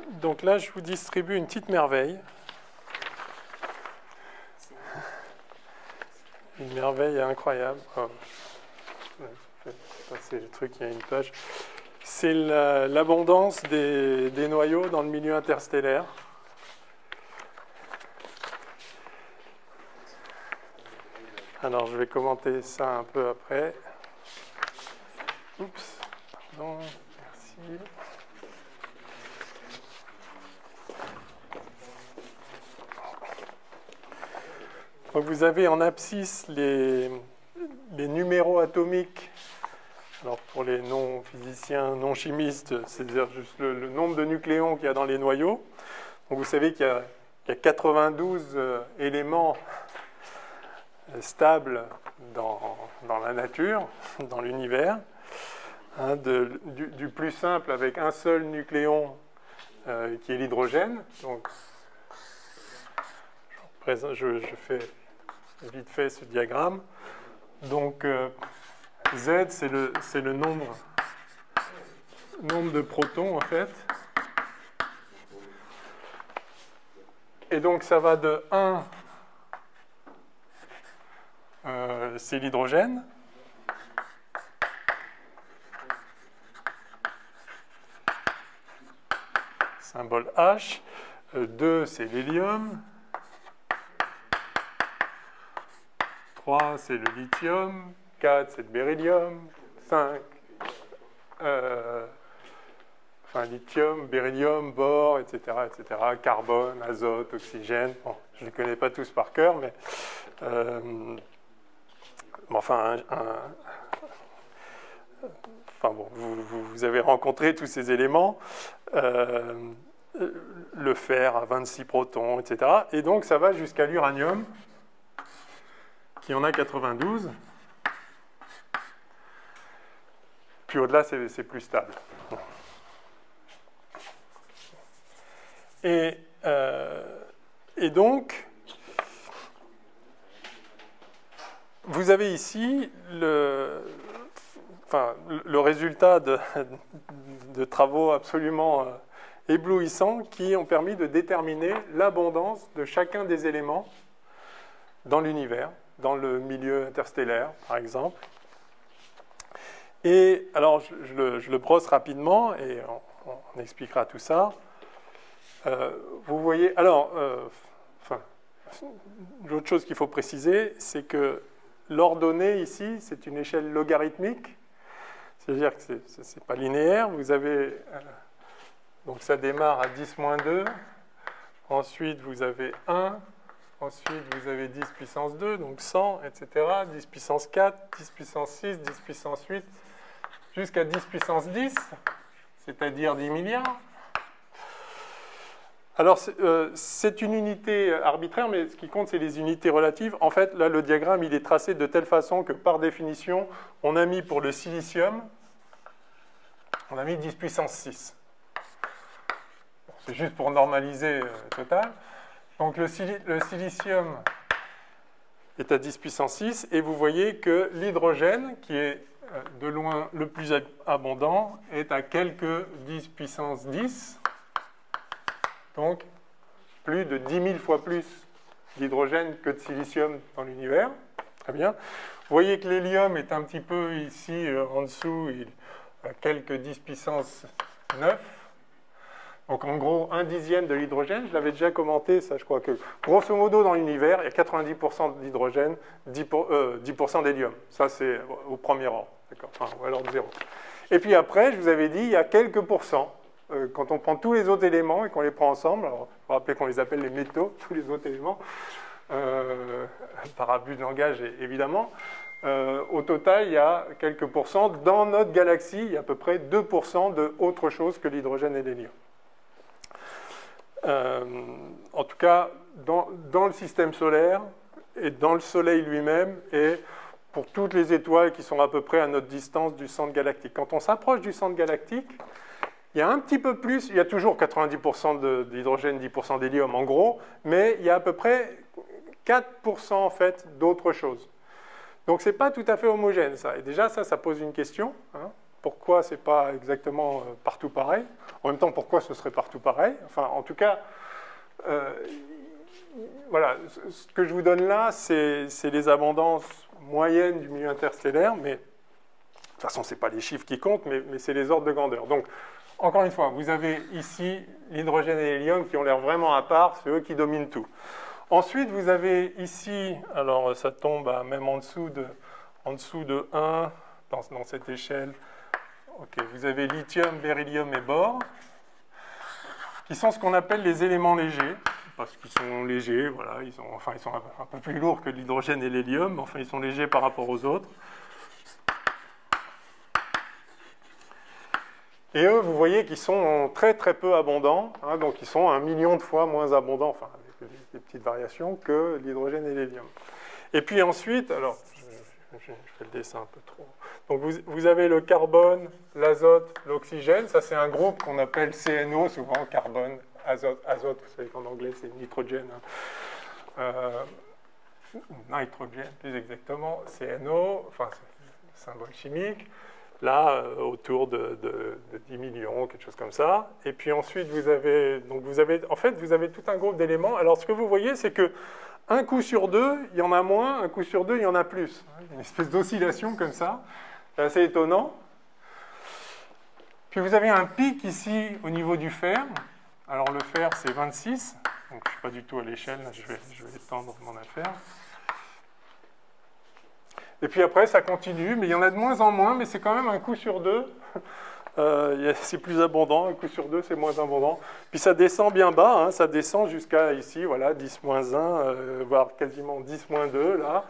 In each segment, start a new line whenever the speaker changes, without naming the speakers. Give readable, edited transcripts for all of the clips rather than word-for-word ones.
Donc là, je vous distribue une petite merveille. Une merveille incroyable. Oh. C'est le truc, il y a une page. C'est l'abondance des noyaux dans le milieu interstellaire. Alors, je vais commenter ça un peu après. Oups, pardon, merci. Donc, vous avez en abscisse les numéros atomiques. Alors, pour les non-physiciens, non-chimistes, c'est-à-dire juste le nombre de nucléons qu'il y a dans les noyaux. Donc, vous savez qu'il y a 92 éléments stables dans la nature, dans l'univers. Hein, du plus simple avec un seul nucléon qui est l'hydrogène. Donc, je fais vite fait ce diagramme. Donc, Z, c'est le nombre de protons, en fait. Et donc, ça va de 1, c'est l'hydrogène. Symbole H. 2, c'est l'hélium. 3, c'est le lithium. 4, c'est le beryllium. 5, lithium, beryllium, bore, etc., etc. Carbone, azote, oxygène. Bon, je ne les connais pas tous par cœur, mais vous avez rencontré tous ces éléments. Le fer à 26 protons, etc. Et donc, ça va jusqu'à l'uranium, qui en a 92. Puis au-delà, c'est plus stable. Et donc, vous avez ici le résultat de travaux absolument éblouissants qui ont permis de déterminer l'abondance de chacun des éléments dans l'univers, dans le milieu interstellaire, par exemple. Et alors, je le brosse rapidement et on expliquera tout ça. Vous voyez, alors, l'autre chose qu'il faut préciser, c'est que l'ordonnée ici, c'est une échelle logarithmique, c'est-à-dire que ce n'est pas linéaire. Vous avez, donc ça démarre à 10-2, ensuite vous avez 1, ensuite vous avez 10 puissance 2, donc 100, etc., 10 puissance 4, 10 puissance 6, 10 puissance 8, jusqu'à 10 puissance 10, c'est-à-dire 10 milliards. Alors, c'est une unité arbitraire, mais ce qui compte, c'est les unités relatives. En fait, là, le diagramme, il est tracé de telle façon que, par définition, on a mis pour le silicium, on a mis 10 puissance 6. C'est juste pour normaliser total. Donc, le silicium est à 10 puissance 6, et vous voyez que l'hydrogène, qui est de loin le plus abondant, est à quelques 10 puissance 10. Donc, plus de 10 000 fois plus d'hydrogène que de silicium dans l'univers. Très bien. Vous voyez que l'hélium est un petit peu ici, en dessous, il a quelques 10 puissance 9. Donc, en gros, 1/10 de l'hydrogène. Je l'avais déjà commenté, ça, je crois que, grosso modo, dans l'univers, il y a 90% d'hydrogène, 10% d'hélium. Ça, c'est au premier rang. D'accord. Enfin, ou alors de 0. Et puis après, je vous avais dit, il y a quelques pourcents. Quand on prend tous les autres éléments et qu'on les prend ensemble, alors il faut rappeler qu'on les appelle les métaux, tous les autres éléments, par abus de langage évidemment, au total il y a quelques pourcents. Dans notre galaxie, il y a à peu près 2% de autre chose que l'hydrogène et l'hélium. En tout cas, dans le système solaire et dans le Soleil lui-même, et pour toutes les étoiles qui sont à peu près à notre distance du centre galactique. Quand on s'approche du centre galactique, il y a un petit peu plus, il y a toujours 90% d'hydrogène, 10% d'hélium en gros, mais il y a à peu près 4% en fait d'autres choses. Donc ce n'est pas tout à fait homogène ça. Et déjà ça pose une question. Hein. pourquoi c'est pas exactement partout pareil. En même temps, pourquoi ce serait partout pareil? Enfin, en tout cas, voilà, ce que je vous donne là, c'est les abondances moyennes du milieu interstellaire, mais de toute façon, ce n'est pas les chiffres qui comptent, mais c'est les ordres de grandeur. Donc, encore une fois, vous avez ici l'hydrogène et l'hélium qui ont l'air vraiment à part, c'est eux qui dominent tout. Ensuite, vous avez ici, alors ça tombe même en dessous de 1 dans cette échelle. Okay, vous avez lithium, beryllium et bore, qui sont ce qu'on appelle les éléments légers, parce qu'ils sont légers, voilà, ils sont un peu plus lourds que l'hydrogène et l'hélium, mais enfin ils sont légers par rapport aux autres. Et eux, vous voyez qu'ils sont très très peu abondants, hein, donc ils sont 1 million de fois moins abondants, enfin avec des petites variations, que l'hydrogène et l'hélium. Et puis ensuite, alors je fais le dessin un peu trop. Donc vous avez le carbone, l'azote, l'oxygène, ça c'est un groupe qu'on appelle CNO, souvent carbone, azote, vous savez qu'en anglais c'est nitrogène, hein. Nitrogène plus exactement, CNO, enfin c'est symbole chimique. Là, autour de 10 millions, quelque chose comme ça. Et puis ensuite, vous avez tout un groupe d'éléments. Alors, ce que vous voyez, c'est que un coup sur deux, il y en a moins, un coup sur deux, il y en a plus. Une espèce d'oscillation comme ça. C'est assez étonnant. Puis vous avez un pic ici au niveau du fer. Alors, le fer, c'est 26. Donc, je ne suis pas du tout à l'échelle. Je vais étendre mon affaire. Et puis après, ça continue, mais il y en a de moins en moins, mais c'est quand même un coup sur deux. C'est plus abondant, un coup sur deux, c'est moins abondant. Puis ça descend bien bas, hein, ça descend jusqu'à ici, voilà, 10-1, voire quasiment 10-2, là.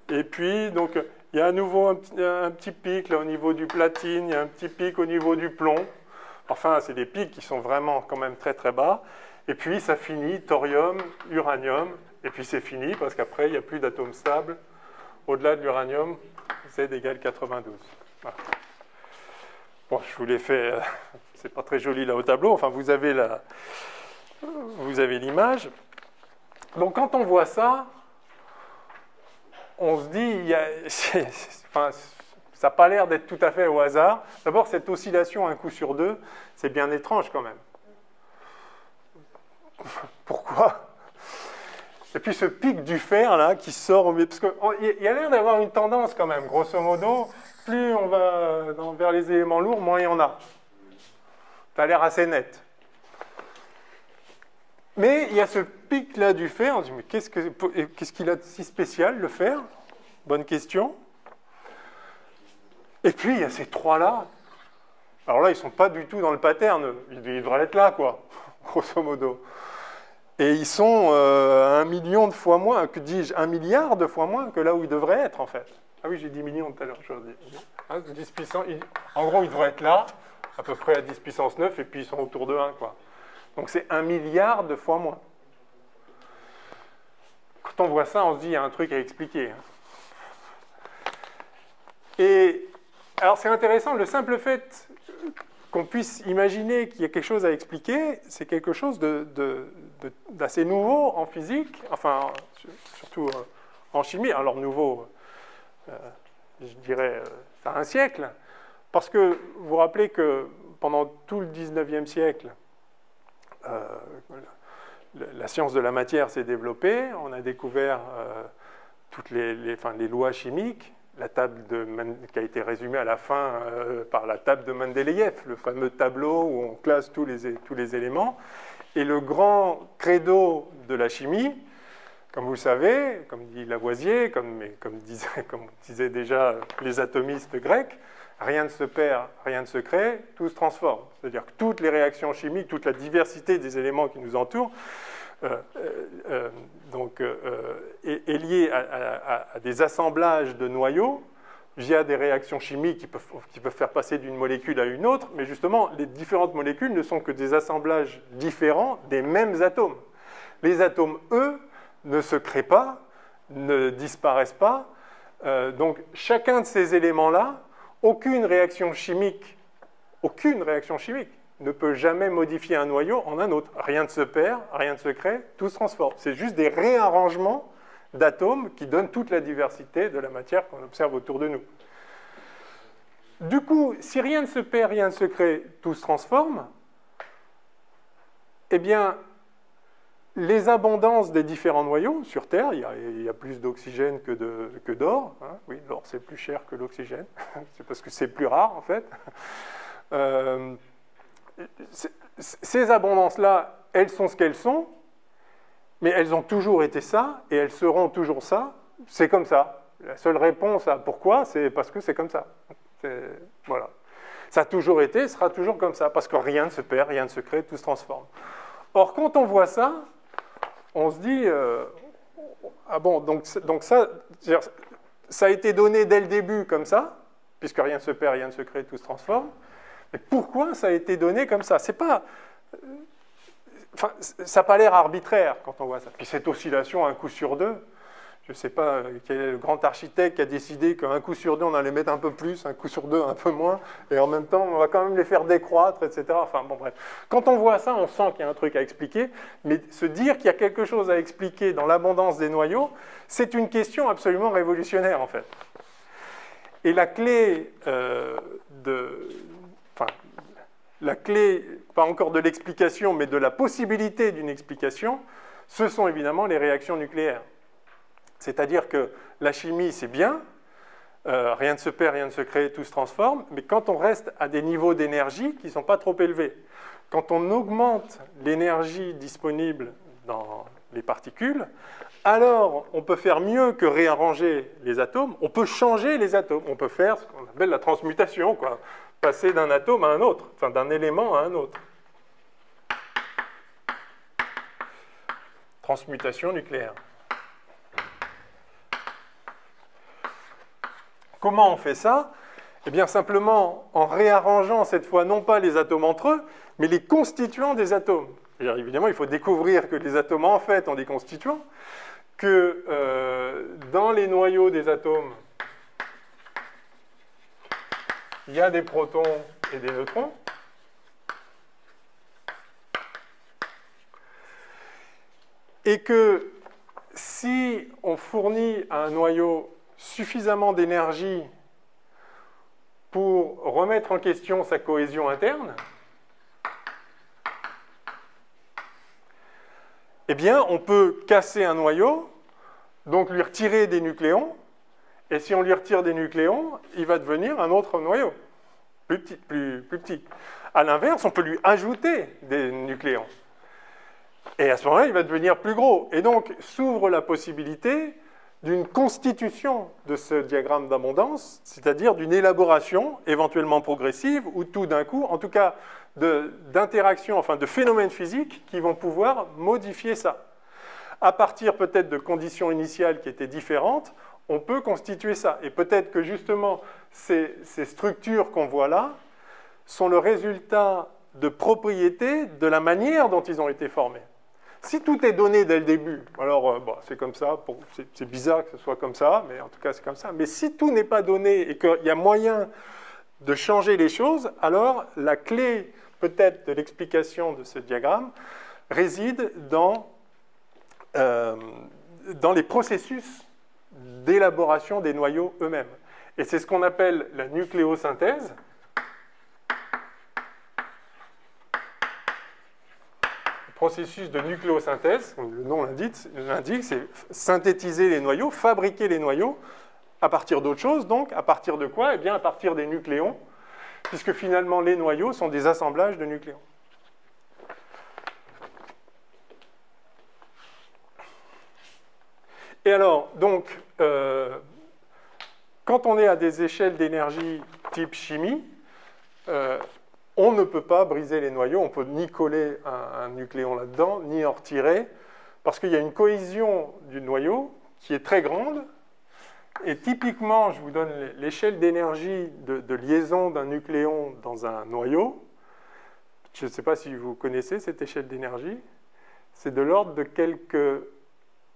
Et puis, donc, il y a à nouveau un petit pic là, au niveau du platine, il y a un petit pic au niveau du plomb. Enfin, c'est des pics qui sont vraiment quand même très très bas. Et puis, ça finit, thorium, uranium, et puis c'est fini, parce qu'après, il n'y a plus d'atomes stables. Au-delà de l'uranium, Z égale 92. Voilà. Bon, je vous l'ai fait, c'est pas très joli là au tableau, enfin vous avez l'image. Donc quand on voit ça, on se dit, ça n'a pas l'air d'être tout à fait au hasard. D'abord, cette oscillation un coup sur deux, c'est bien étrange quand même. Pourquoi ? Et puis ce pic du fer, là, qui sort au milieu, parce qu'il y a l'air d'avoir une tendance quand même, grosso modo, plus on va vers les éléments lourds, moins il y en a. Ça a l'air assez net. Mais il y a ce pic-là du fer, on se dit, mais qu'est-ce qu'il a de si spécial, le fer? Bonne question. Et puis il y a ces trois-là. Alors là, ils ne sont pas du tout dans le pattern, ils devraient être là, quoi, grosso modo. Et ils sont 1 million de fois moins, que dis-je, 1 milliard de fois moins que là où ils devraient être, en fait. Ah oui, j'ai dit millions tout à l'heure, je dis. Hein, 10 puissance, en gros, ils devraient être là, à peu près à 10 puissance 9, et puis ils sont autour de 1, quoi. Donc c'est 1 milliard de fois moins. Quand on voit ça, on se dit, il y a un truc à expliquer. Et alors c'est intéressant, le simple fait qu'on puisse imaginer qu'il y a quelque chose à expliquer, c'est quelque chose d'assez nouveau en physique, enfin, surtout en chimie. Alors nouveau, je dirais, ça a un siècle, parce que vous vous rappelez que pendant tout le 19e siècle, la science de la matière s'est développée, on a découvert toutes les lois chimiques, la table qui a été résumée à la fin par la table de Mendeleïev, le fameux tableau où on classe tous les éléments. Et le grand credo de la chimie, comme vous le savez, comme dit Lavoisier, comme disaient déjà les atomistes grecs, rien ne se perd, rien ne se crée, tout se transforme. C'est-à-dire que toutes les réactions chimiques, toute la diversité des éléments qui nous entourent, est liée à des assemblages de noyaux via des réactions chimiques qui peuvent faire passer d'une molécule à une autre, mais justement, les différentes molécules ne sont que des assemblages différents des mêmes atomes. Les atomes, eux, ne se créent pas, ne disparaissent pas, donc chacun de ces éléments-là, aucune réaction chimique ne peut jamais modifier un noyau en un autre. Rien ne se perd, rien ne se crée, tout se transforme. C'est juste des réarrangements d'atomes qui donnent toute la diversité de la matière qu'on observe autour de nous. du coup, si rien ne se perd, rien ne se crée, tout se transforme, eh bien, les abondances des différents noyaux sur Terre, il y a plus d'oxygène que d'or. Hein, oui, l'or c'est plus cher que l'oxygène, c'est parce que c'est plus rare en fait. Ces abondances-là, elles sont ce qu'elles sont, mais elles ont toujours été ça, et elles seront toujours ça. C'est comme ça. La seule réponse à pourquoi, c'est parce que c'est comme ça. Voilà. Ça a toujours été, sera toujours comme ça, parce que rien ne se perd, rien ne se crée, tout se transforme. Or, quand on voit ça, on se dit, ah bon, donc ça a été donné dès le début comme ça, puisque rien ne se perd, rien ne se crée, tout se transforme. Mais pourquoi ça a été donné comme ça? C'est pas, enfin, ça n'a pas l'air arbitraire quand on voit ça. Puis cette oscillation, un coup sur deux, je ne sais pas quel est le grand architecte qui a décidé qu'un coup sur deux, on allait mettre un peu plus, un coup sur deux, un peu moins, et en même temps, on va quand même les faire décroître, etc. Enfin, bon, bref. Quand on voit ça, on sent qu'il y a un truc à expliquer, mais se dire qu'il y a quelque chose à expliquer dans l'abondance des noyaux, c'est une question absolument révolutionnaire, en fait. Et la clé la clé, pas encore de l'explication, mais de la possibilité d'une explication, ce sont évidemment les réactions nucléaires. C'est-à-dire que la chimie, c'est bien, rien ne se perd, rien ne se crée, tout se transforme, mais quand on reste à des niveaux d'énergie qui ne sont pas trop élevés, quand on augmente l'énergie disponible dans les particules, alors on peut faire mieux que réarranger les atomes, on peut changer les atomes, on peut faire ce qu'on appelle la transmutation, quoi, passer d'un atome à un autre, enfin d'un élément à un autre. Transmutation nucléaire. Comment on fait ça? Eh bien, simplement en réarrangeant cette fois non pas les atomes entre eux, mais les constituants des atomes. C'est-à-dire, évidemment, il faut découvrir que les atomes, en fait, ont des constituants, que dans les noyaux des atomes, il y a des protons et des neutrons. Et que si on fournit à un noyau suffisamment d'énergie pour remettre en question sa cohésion interne, eh bien, on peut casser un noyau, donc lui retirer des nucléons, et si on lui retire des nucléons, il va devenir un autre noyau, plus petit. À l'inverse, on peut lui ajouter des nucléons. Et à ce moment-là, il va devenir plus gros. Et donc, s'ouvre la possibilité d'une constitution de ce diagramme d'abondance, c'est-à-dire d'une élaboration éventuellement progressive, ou tout d'un coup, en tout cas d'interactions, enfin de phénomènes physiques qui vont pouvoir modifier ça. À partir peut-être de conditions initiales qui étaient différentes, on peut constituer ça. Et peut-être que justement, ces structures qu'on voit là sont le résultat de propriétés de la manière dont ils ont été formés. Si tout est donné dès le début, alors bon, c'est comme ça, c'est bizarre que ce soit comme ça, mais en tout cas c'est comme ça. Mais si tout n'est pas donné et qu'il y a moyen de changer les choses, alors la clé peut-être de l'explication de ce diagramme réside dans les processus d'élaboration des noyaux eux-mêmes. Et c'est ce qu'on appelle la nucléosynthèse. Processus de nucléosynthèse, le nom l'indique, c'est synthétiser les noyaux, fabriquer les noyaux à partir d'autre chose. Donc, à partir de quoi? Eh bien, à partir des nucléons, puisque finalement, les noyaux sont des assemblages de nucléons. Et alors, donc, quand on est à des échelles d'énergie type chimie, on ne peut pas briser les noyaux, on ne peut ni coller un nucléon là-dedans, ni en retirer, parce qu'il y a une cohésion du noyau qui est très grande, et typiquement, je vous donne l'échelle d'énergie de liaison d'un nucléon dans un noyau. Je ne sais pas si vous connaissez cette échelle d'énergie, c'est de l'ordre de quelques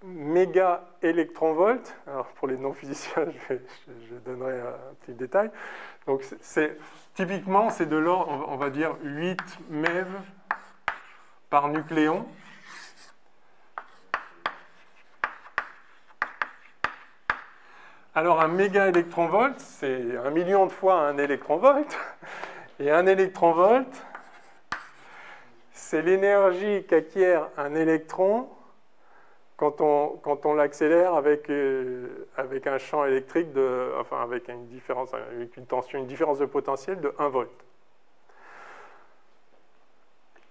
méga-électronvolts. Alors, pour les non-physiciens, je donnerai un petit détail. Donc, typiquement, c'est de l'ordre, on va dire, 8 MeV par nucléon. Alors un méga-électronvolt, c'est 1 million de fois un électronvolt. Et un électronvolt, c'est l'énergie qu'acquiert un électron quand on l'accélère avec un champ électrique, enfin avec une différence de potentiel de 1 volt.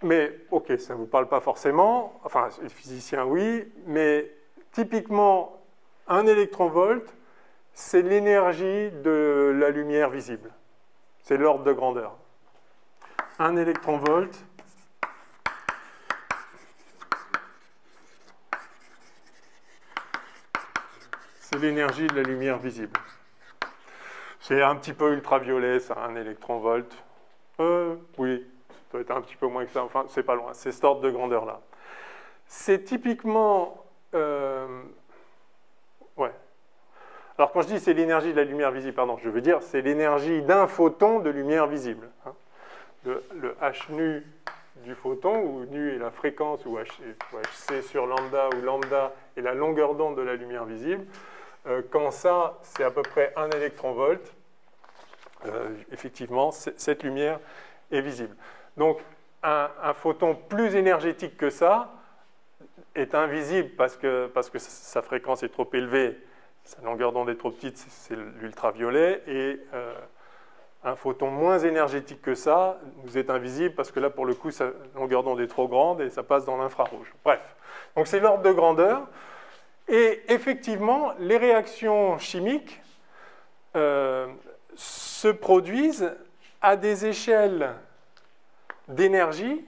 Mais, ok, ça ne vous parle pas forcément, enfin, les physiciens, oui, mais typiquement, un électronvolt, c'est l'énergie de la lumière visible. C'est l'ordre de grandeur. Un électronvolt, c'est l'énergie de la lumière visible. C'est un petit peu ultraviolet, ça, un électronvolt. Oui. Ça doit être un petit peu moins que ça, enfin, c'est pas loin, c'est cet ordre de grandeur-là. C'est typiquement... ouais. Alors, quand je dis c'est l'énergie de la lumière visible, pardon, je veux dire c'est l'énergie d'un photon de lumière visible. Hein. Le h nu du photon, où nu est la fréquence, ou hc sur lambda, où lambda est la longueur d'onde de la lumière visible. Quand ça, c'est à peu près 1 électronvolt, effectivement, cette lumière est visible. Donc, un photon plus énergétique que ça est invisible parce que sa fréquence est trop élevée, sa longueur d'onde est trop petite, c'est l'ultraviolet, et un photon moins énergétique que ça nous est invisible parce que là, pour le coup, sa longueur d'onde est trop grande et ça passe dans l'infrarouge. Bref, donc c'est l'ordre de grandeur. Et effectivement, les réactions chimiques se produisent à des échelles d'énergie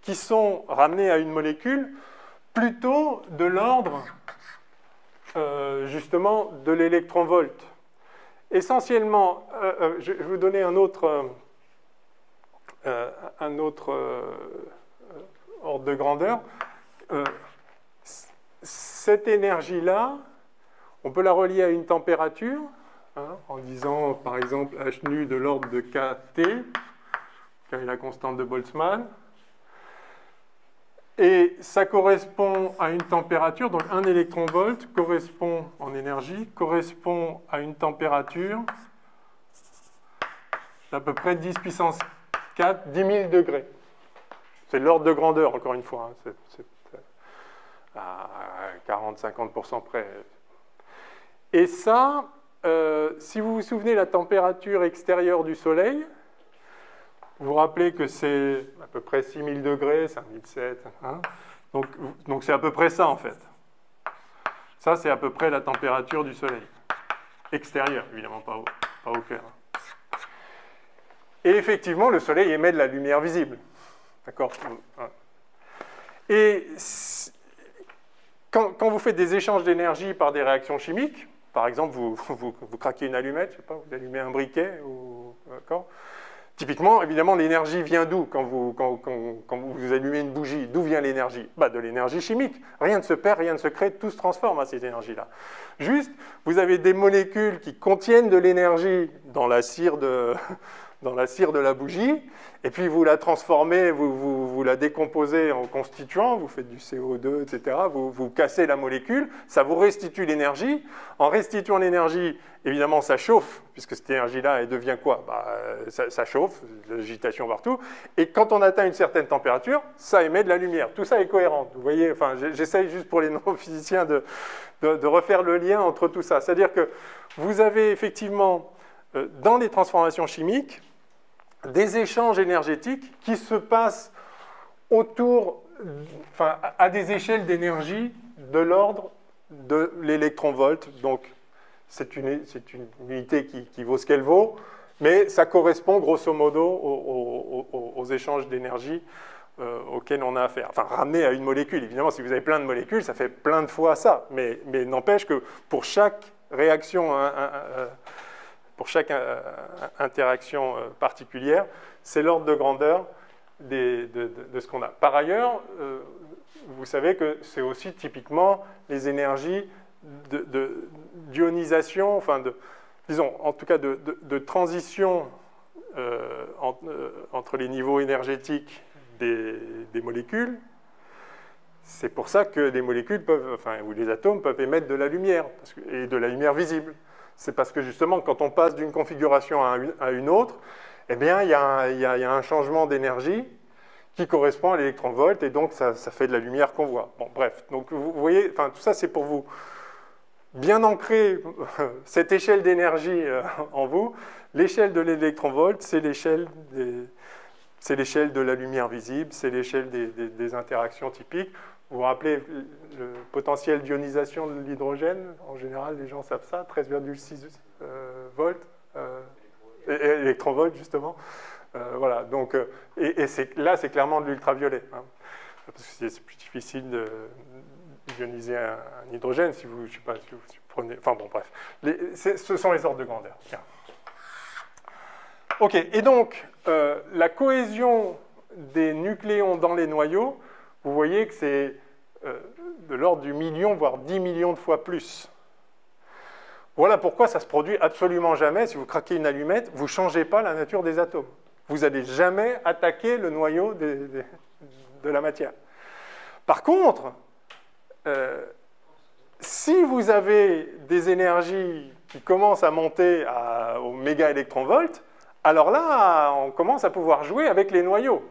qui sont ramenées à une molécule plutôt de l'ordre justement de l'électronvolt. Essentiellement, je vais vous donner un autre ordre de grandeur. Cette énergie-là, on peut la relier à une température, hein, en disant par exemple h nu de l'ordre de kT, qui est la constante de Boltzmann. Et ça correspond à une température, donc 1 électronvolt correspond en énergie, correspond à une température d'à peu près 10 puissance 4, 10 000 degrés. C'est l'ordre de grandeur, encore une fois. Hein, c'est à 40-50% près. Et ça, si vous vous souvenez la température extérieure du Soleil, vous vous rappelez que c'est à peu près 6000 degrés, 5007. Hein, donc c'est à peu près ça, en fait. Ça, c'est à peu près la température du Soleil. Extérieure, évidemment, pas au cœur. Et effectivement, le Soleil émet de la lumière visible. D'accord ? Et quand vous faites des échanges d'énergie par des réactions chimiques, par exemple, vous craquez une allumette, je sais pas, vous allumez un briquet, d'accord ? Typiquement, évidemment, l'énergie vient d'où quand vous allumez une bougie? D'où vient l'énergie? De l'énergie chimique. Rien ne se perd, rien ne se crée, tout se transforme à cette énergie-là. Juste, vous avez des molécules qui contiennent de l'énergie dans la cire de la bougie, et puis vous la transformez, vous la décomposez en constituants, vous faites du CO2, etc., vous cassez la molécule, ça vous restitue l'énergie. En restituant l'énergie, évidemment, ça chauffe, puisque cette énergie-là, elle devient quoi? Ça chauffe, de l'agitation partout, et quand on atteint une certaine température, ça émet de la lumière. Tout ça est cohérent, vous voyez, enfin, j'essaye juste pour les non-physiciens de refaire le lien entre tout ça. C'est-à-dire que vous avez effectivement, dans les transformations chimiques, des échanges énergétiques qui se passent à des échelles d'énergie de l'ordre de l'électronvolt. Donc, c'est une unité qui vaut ce qu'elle vaut, mais ça correspond grosso modo aux échanges d'énergie auxquels on a affaire. Enfin, ramené à une molécule. Évidemment, si vous avez plein de molécules, ça fait plein de fois ça. Mais n'empêche que pour chaque réaction... pour chaque interaction particulière, c'est l'ordre de grandeur de ce qu'on a. Par ailleurs, vous savez que c'est aussi typiquement les énergies d'ionisation, enfin disons, en tout cas de transition entre les niveaux énergétiques des molécules. C'est pour ça que les molécules peuvent, ou les atomes peuvent émettre de la lumière, et de la lumière visible. C'est parce que justement, quand on passe d'une configuration à une autre, eh bien, il y a un changement d'énergie qui correspond à l'électronvolt, et donc ça fait de la lumière qu'on voit. Bon, bref, donc vous voyez, enfin, tout ça c'est pour vous bien ancrer cette échelle d'énergie en vous. L'échelle de l'électronvolt, c'est l'échelle de la lumière visible, c'est l'échelle des interactions typiques. Vous vous rappelez le potentiel d'ionisation de l'hydrogène? En général, les gens savent ça, 13,6 volts, électronvolts justement. Voilà, donc, là, c'est clairement de l'ultraviolet, hein, parce que c'est plus difficile d'ioniser un hydrogène si vous, je sais pas, si vous prenez... Enfin bon, bref. Ce sont les ordres de grandeur. Tiens. OK, et donc, la cohésion des nucléons dans les noyaux, vous voyez que c'est de l'ordre du million, voire 10 millions de fois plus. Voilà pourquoi ça ne se produit absolument jamais. Si vous craquez une allumette, vous ne changez pas la nature des atomes. Vous n'allez jamais attaquer le noyau de la matière. Par contre, si vous avez des énergies qui commencent à monter au mégaélectronvolt, alors là, on commence à pouvoir jouer avec les noyaux.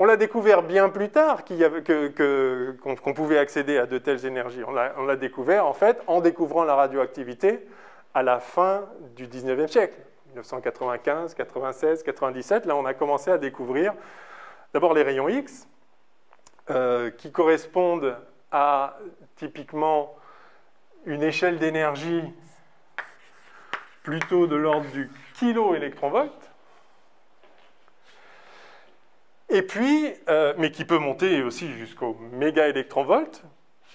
On l'a découvert bien plus tard qu'on pouvait accéder à de telles énergies. On l'a découvert, en fait, en découvrant la radioactivité à la fin du 19e siècle. 1995, 96, 97, là on a commencé à découvrir d'abord les rayons X, qui correspondent à typiquement une échelle d'énergie plutôt de l'ordre du kilo-électronvolt, et puis, mais qui peut monter aussi jusqu'au méga-électronvolt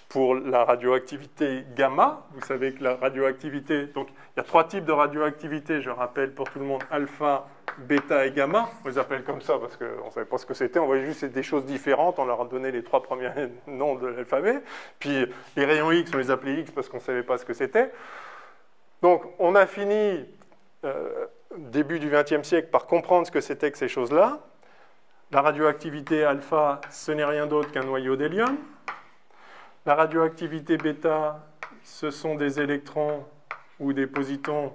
pour la radioactivité gamma. Vous savez que la radioactivité, donc il y a 3 types de radioactivité, je rappelle pour tout le monde, alpha, bêta et gamma. On les appelle comme ça parce qu'on ne savait pas ce que c'était, on voyait juste des choses différentes, on leur a donné les 3 premiers noms de l'alphabet. Puis les rayons X, on les appelait X parce qu'on ne savait pas ce que c'était. Donc on a fini, début du XXe siècle, par comprendre ce que c'était que ces choses-là. La radioactivité alpha, ce n'est rien d'autre qu'un noyau d'hélium. La radioactivité bêta, ce sont des électrons ou des positons,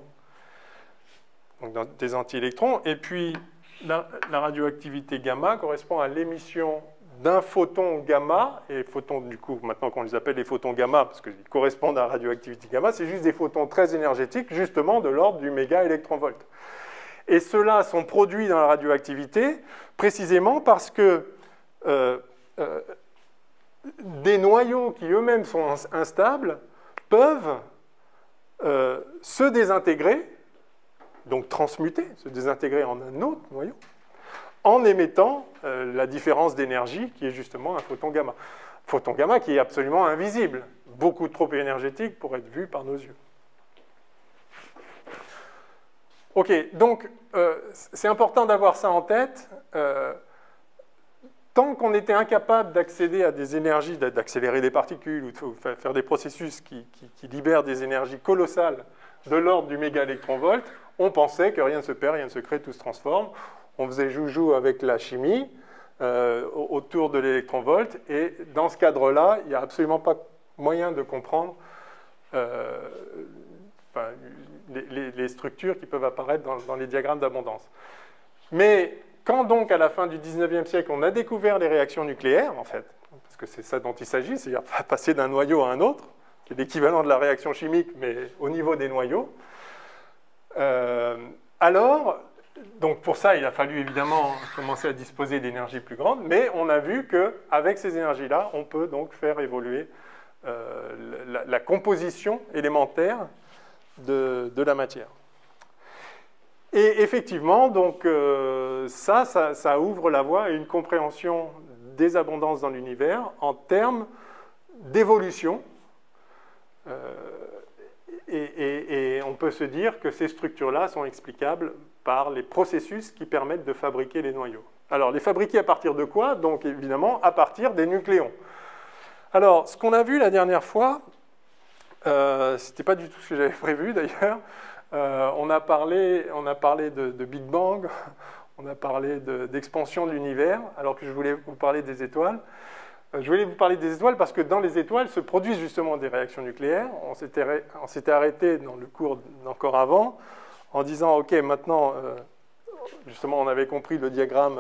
donc des antiélectrons. Et puis, la radioactivité gamma correspond à l'émission d'un photon gamma. Et les photons, du coup, maintenant qu'on les appelle les photons gamma, parce qu'ils correspondent à la radioactivité gamma, c'est juste des photons très énergétiques, justement de l'ordre du méga-électronvolt. Et ceux-là sont produits dans la radioactivité précisément parce que des noyaux qui eux-mêmes sont instables peuvent se désintégrer, donc transmuter, se désintégrer en un autre noyau, en émettant la différence d'énergie qui est justement un photon gamma. Photon gamma qui est absolument invisible, beaucoup trop énergétique pour être vu par nos yeux. Ok, donc c'est important d'avoir ça en tête. Tant qu'on était incapable d'accéder à des énergies, d'accélérer des particules ou de faire des processus qui libèrent des énergies colossales de l'ordre du méga-électronvolt, on pensait que rien ne se perd, rien ne se crée, tout se transforme. On faisait joujou avec la chimie autour de l'électronvolt, et dans ce cadre-là, il n'y a absolument pas moyen de comprendre les structures qui peuvent apparaître dans les diagrammes d'abondance. Mais quand donc, à la fin du 19e siècle, on a découvert les réactions nucléaires, en fait, parce que c'est ça dont il s'agit, c'est-à-dire passer d'un noyau à un autre, qui est l'équivalent de la réaction chimique, mais au niveau des noyaux, alors, donc pour ça, il a fallu évidemment commencer à disposer d'énergies plus grandes, mais on a vu qu'avec ces énergies-là, on peut donc faire évoluer la composition élémentaire de la matière. Et effectivement, donc, ça ouvre la voie à une compréhension des abondances dans l'univers en termes d'évolution. Et on peut se dire que ces structures-là sont explicables par les processus qui permettent de fabriquer les noyaux. Alors, les fabriquer à partir de quoi? Donc, évidemment, à partir des nucléons. Alors, ce qu'on a vu la dernière fois, ce n'était pas du tout ce que j'avais prévu d'ailleurs. On a parlé de Big Bang, on a parlé d'expansion de l'univers, alors que je voulais vous parler des étoiles. Je voulais vous parler des étoiles parce que dans les étoiles se produisent justement des réactions nucléaires. On s'était arrêté dans le cours d'encore avant en disant, OK, maintenant, justement, on avait compris le diagramme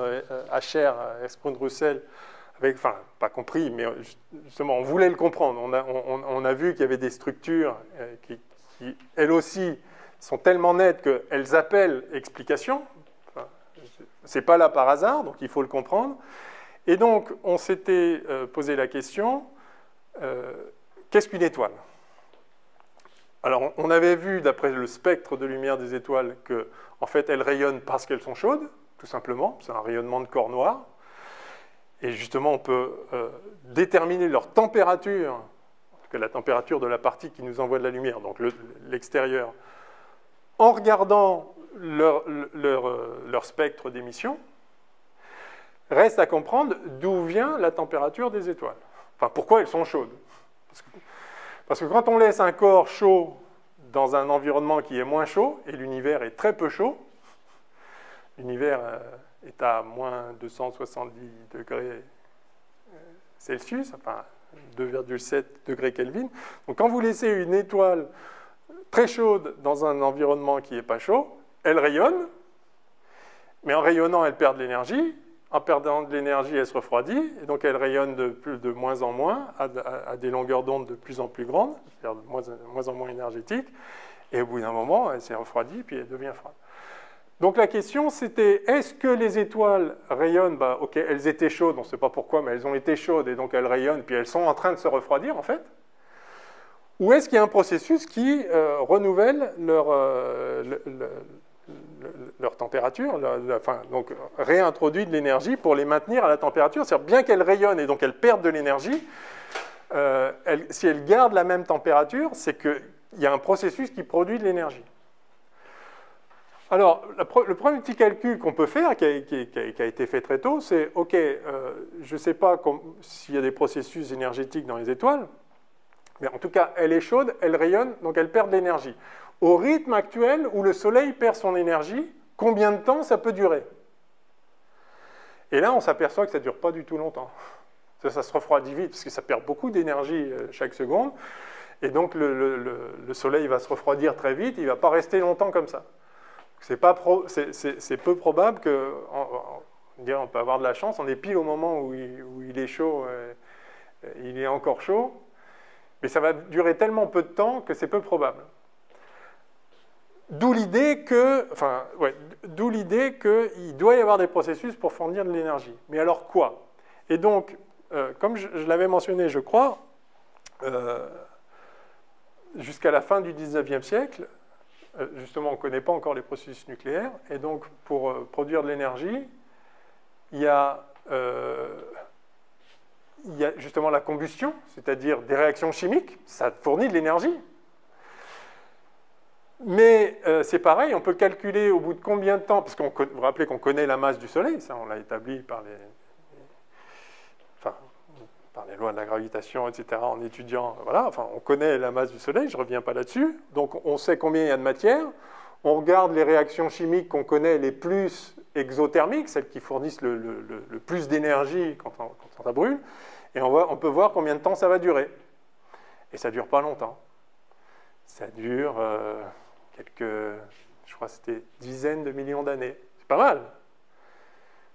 HR, Hertzsprung-Russell, enfin, pas compris, mais justement, on voulait le comprendre. On a vu qu'il y avait des structures qui, elles aussi, sont tellement nettes qu'elles appellent explication. Enfin, c'est pas là par hasard, donc il faut le comprendre. Et donc, on s'était posé la question, qu'est-ce qu'une étoile? Alors, on avait vu, d'après le spectre de lumière des étoiles, que, en fait, elles rayonnent parce qu'elles sont chaudes, tout simplement. C'est un rayonnement de corps noir. Et justement, on peut déterminer leur température, en tout cas la température de la partie qui nous envoie de la lumière, donc l'extérieur, en regardant leur spectre d'émission. Reste à comprendre d'où vient la température des étoiles. Enfin, pourquoi elles sont chaudes. Parce que quand on laisse un corps chaud dans un environnement qui est moins chaud, et l'univers est très peu chaud, l'univers est à moins 270 degrés Celsius, enfin 2,7 degrés Kelvin. Donc quand vous laissez une étoile très chaude dans un environnement qui n'est pas chaud, elle rayonne, mais en rayonnant, elle perd de l'énergie. En perdant de l'énergie, elle se refroidit, et donc elle rayonne de moins en moins, à des longueurs d'onde de plus en plus grandes, c'est-à-dire de moins en moins énergétiques, et au bout d'un moment, elle s'est refroidie, puis elle devient froide. Donc la question, c'était, est-ce que les étoiles rayonnent? Ok, elles étaient chaudes, on ne sait pas pourquoi, mais elles ont été chaudes, et donc elles rayonnent, puis elles sont en train de se refroidir, en fait. Ou est-ce qu'il y a un processus qui renouvelle leur température, donc réintroduit de l'énergie pour les maintenir à la température. C'est-à-dire, bien qu'elles rayonnent et donc elles perdent de l'énergie, si elles gardent la même température, c'est qu'il y a un processus qui produit de l'énergie. Alors, le premier petit calcul qu'on peut faire, qui a été fait très tôt, c'est, OK, je ne sais pas s'il y a des processus énergétiques dans les étoiles, mais en tout cas, elle est chaude, elle rayonne, donc elle perd de l'énergie. Au rythme actuel où le Soleil perd son énergie, combien de temps ça peut durer? Et là, on s'aperçoit que ça ne dure pas du tout longtemps. Ça se refroidit vite, parce que ça perd beaucoup d'énergie chaque seconde. Et donc, le Soleil va se refroidir très vite, il ne va pas rester longtemps comme ça. C'est peu probable on peut avoir de la chance, on est pile au moment où il est chaud, il est encore chaud, mais ça va durer tellement peu de temps que c'est peu probable. D'où l'idée qu'il doit y avoir des processus pour fournir de l'énergie. Mais alors quoi? Et donc, comme je l'avais mentionné, je crois, jusqu'à la fin du 19e siècle, justement, on ne connaît pas encore les processus nucléaires, et donc pour produire de l'énergie, il y a justement la combustion, c'est-à-dire des réactions chimiques, ça fournit de l'énergie. Mais c'est pareil, on peut calculer au bout de combien de temps, parce que vous vous rappelez qu'on connaît la masse du Soleil, ça on l'a établi par les lois de la gravitation, etc., en étudiant, voilà, enfin on connaît la masse du Soleil, je ne reviens pas là-dessus, donc on sait combien il y a de matière, on regarde les réactions chimiques qu'on connaît les plus exothermiques, celles qui fournissent le plus d'énergie quand ça brûle, et on peut voir combien de temps ça va durer. Et ça ne dure pas longtemps. Ça dure je crois que c'était dizaines de millions d'années. C'est pas mal.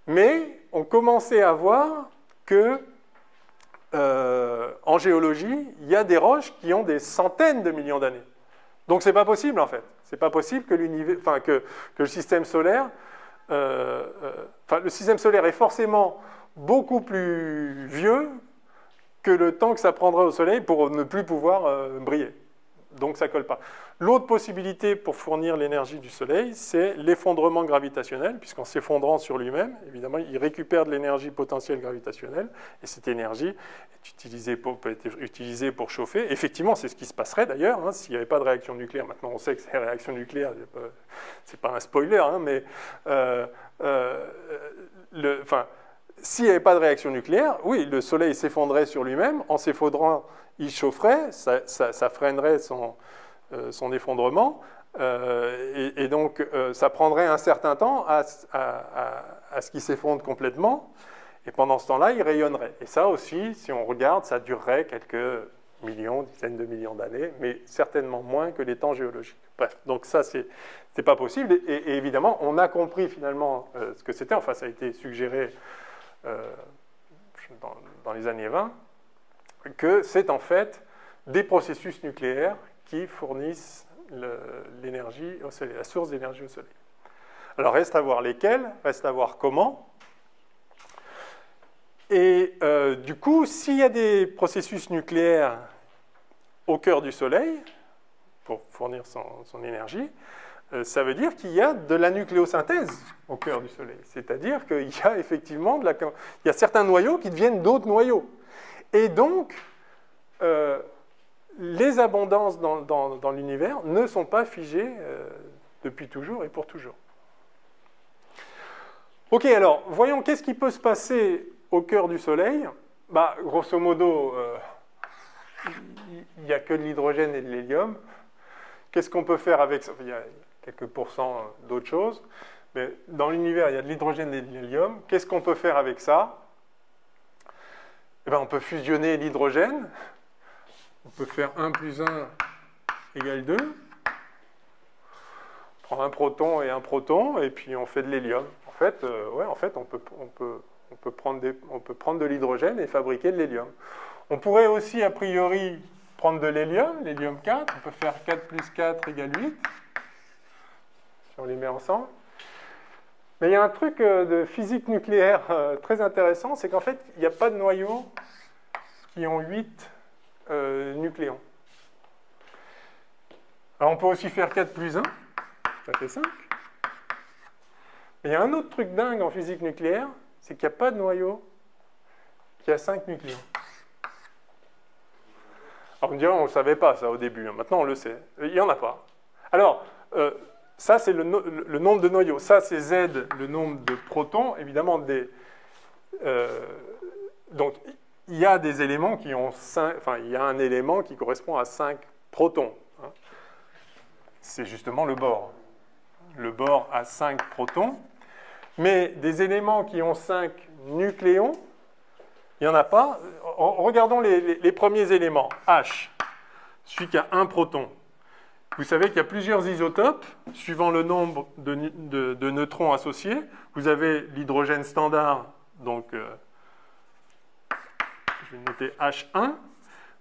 Mais on commençait à voir que en géologie, il y a des roches qui ont des centaines de millions d'années. Donc c'est pas possible en fait. C'est pas possible que le système solaire, le système solaire est forcément beaucoup plus vieux que le temps que ça prendrait au Soleil pour ne plus pouvoir briller. Donc ça ne colle pas. L'autre possibilité pour fournir l'énergie du Soleil, c'est l'effondrement gravitationnel, puisqu'en s'effondrant sur lui-même, évidemment, il récupère de l'énergie potentielle gravitationnelle, et cette énergie peut être utilisée pour chauffer. Effectivement, c'est ce qui se passerait d'ailleurs, hein, s'il n'y avait pas de réaction nucléaire. Maintenant, on sait que ces réactions nucléaires, c'est pas un spoiler, hein, mais s'il n'y avait pas de réaction nucléaire, oui, le Soleil s'effondrait sur lui-même. En s'effondrant, il chaufferait, ça freinerait son effondrement. Et donc, ça prendrait un certain temps à ce qu'il s'effondre complètement. Et pendant ce temps-là, il rayonnerait. Et ça aussi, si on regarde, ça durerait quelques millions, dizaines de millions d'années, mais certainement moins que les temps géologiques. Bref, donc ça, c'est pas possible. Et évidemment, on a compris finalement ce que c'était. Enfin, ça a été suggéré dans les années 20, que c'est en fait des processus nucléaires qui fournissent l'énergie au Soleil, la source d'énergie au Soleil. Alors, reste à voir lesquels, reste à voir comment. Et du coup, s'il y a des processus nucléaires au cœur du Soleil, pour fournir son énergie, ça veut dire qu'il y a de la nucléosynthèse au cœur du Soleil. C'est-à-dire qu'il y a effectivement il y a certains noyaux qui deviennent d'autres noyaux. Et donc, les abondances dans l'univers ne sont pas figées depuis toujours et pour toujours. Ok, alors, voyons qu'est-ce qui peut se passer au cœur du Soleil. Bah, grosso modo, il n'y a que de l'hydrogène et de l'hélium. Qu'est-ce qu'on peut faire avec ça? Il y a quelques pourcents d'autres choses. Mais dans l'univers, il y a de l'hydrogène et de l'hélium. Qu'est-ce qu'on peut faire avec ça? Eh bien, on peut fusionner l'hydrogène. On peut faire 1 plus 1 égale 2. On prend un proton et un proton, et puis on fait de l'hélium. En fait, on peut prendre de l'hydrogène et fabriquer de l'hélium. On pourrait aussi, a priori, prendre de l'hélium, l'hélium 4. On peut faire 4 plus 4 égale 8. Si on les met ensemble. Mais il y a un truc de physique nucléaire très intéressant, c'est qu'en fait, il n'y a pas de noyaux qui ont 8 nucléons. Alors on peut aussi faire 4 plus 1, ça fait 5. Mais il y a un autre truc dingue en physique nucléaire, c'est qu'il n'y a pas de noyau qui a 5 nucléons. Alors on me dira, on ne le savait pas ça au début, maintenant on le sait. Il n'y en a pas. Alors, ça c'est le nombre de noyaux. Ça c'est Z, le nombre de protons. Évidemment, donc il y a des éléments qui ont 5, enfin il y a un élément qui correspond à 5 protons. Hein. C'est justement le bore. Le bore a 5 protons. Mais des éléments qui ont 5 nucléons, il n'y en a pas. Regardons les premiers éléments. H, celui qui a 1 proton. Vous savez qu'il y a plusieurs isotopes, suivant le nombre de neutrons associés. Vous avez l'hydrogène standard, donc je vais noter H1.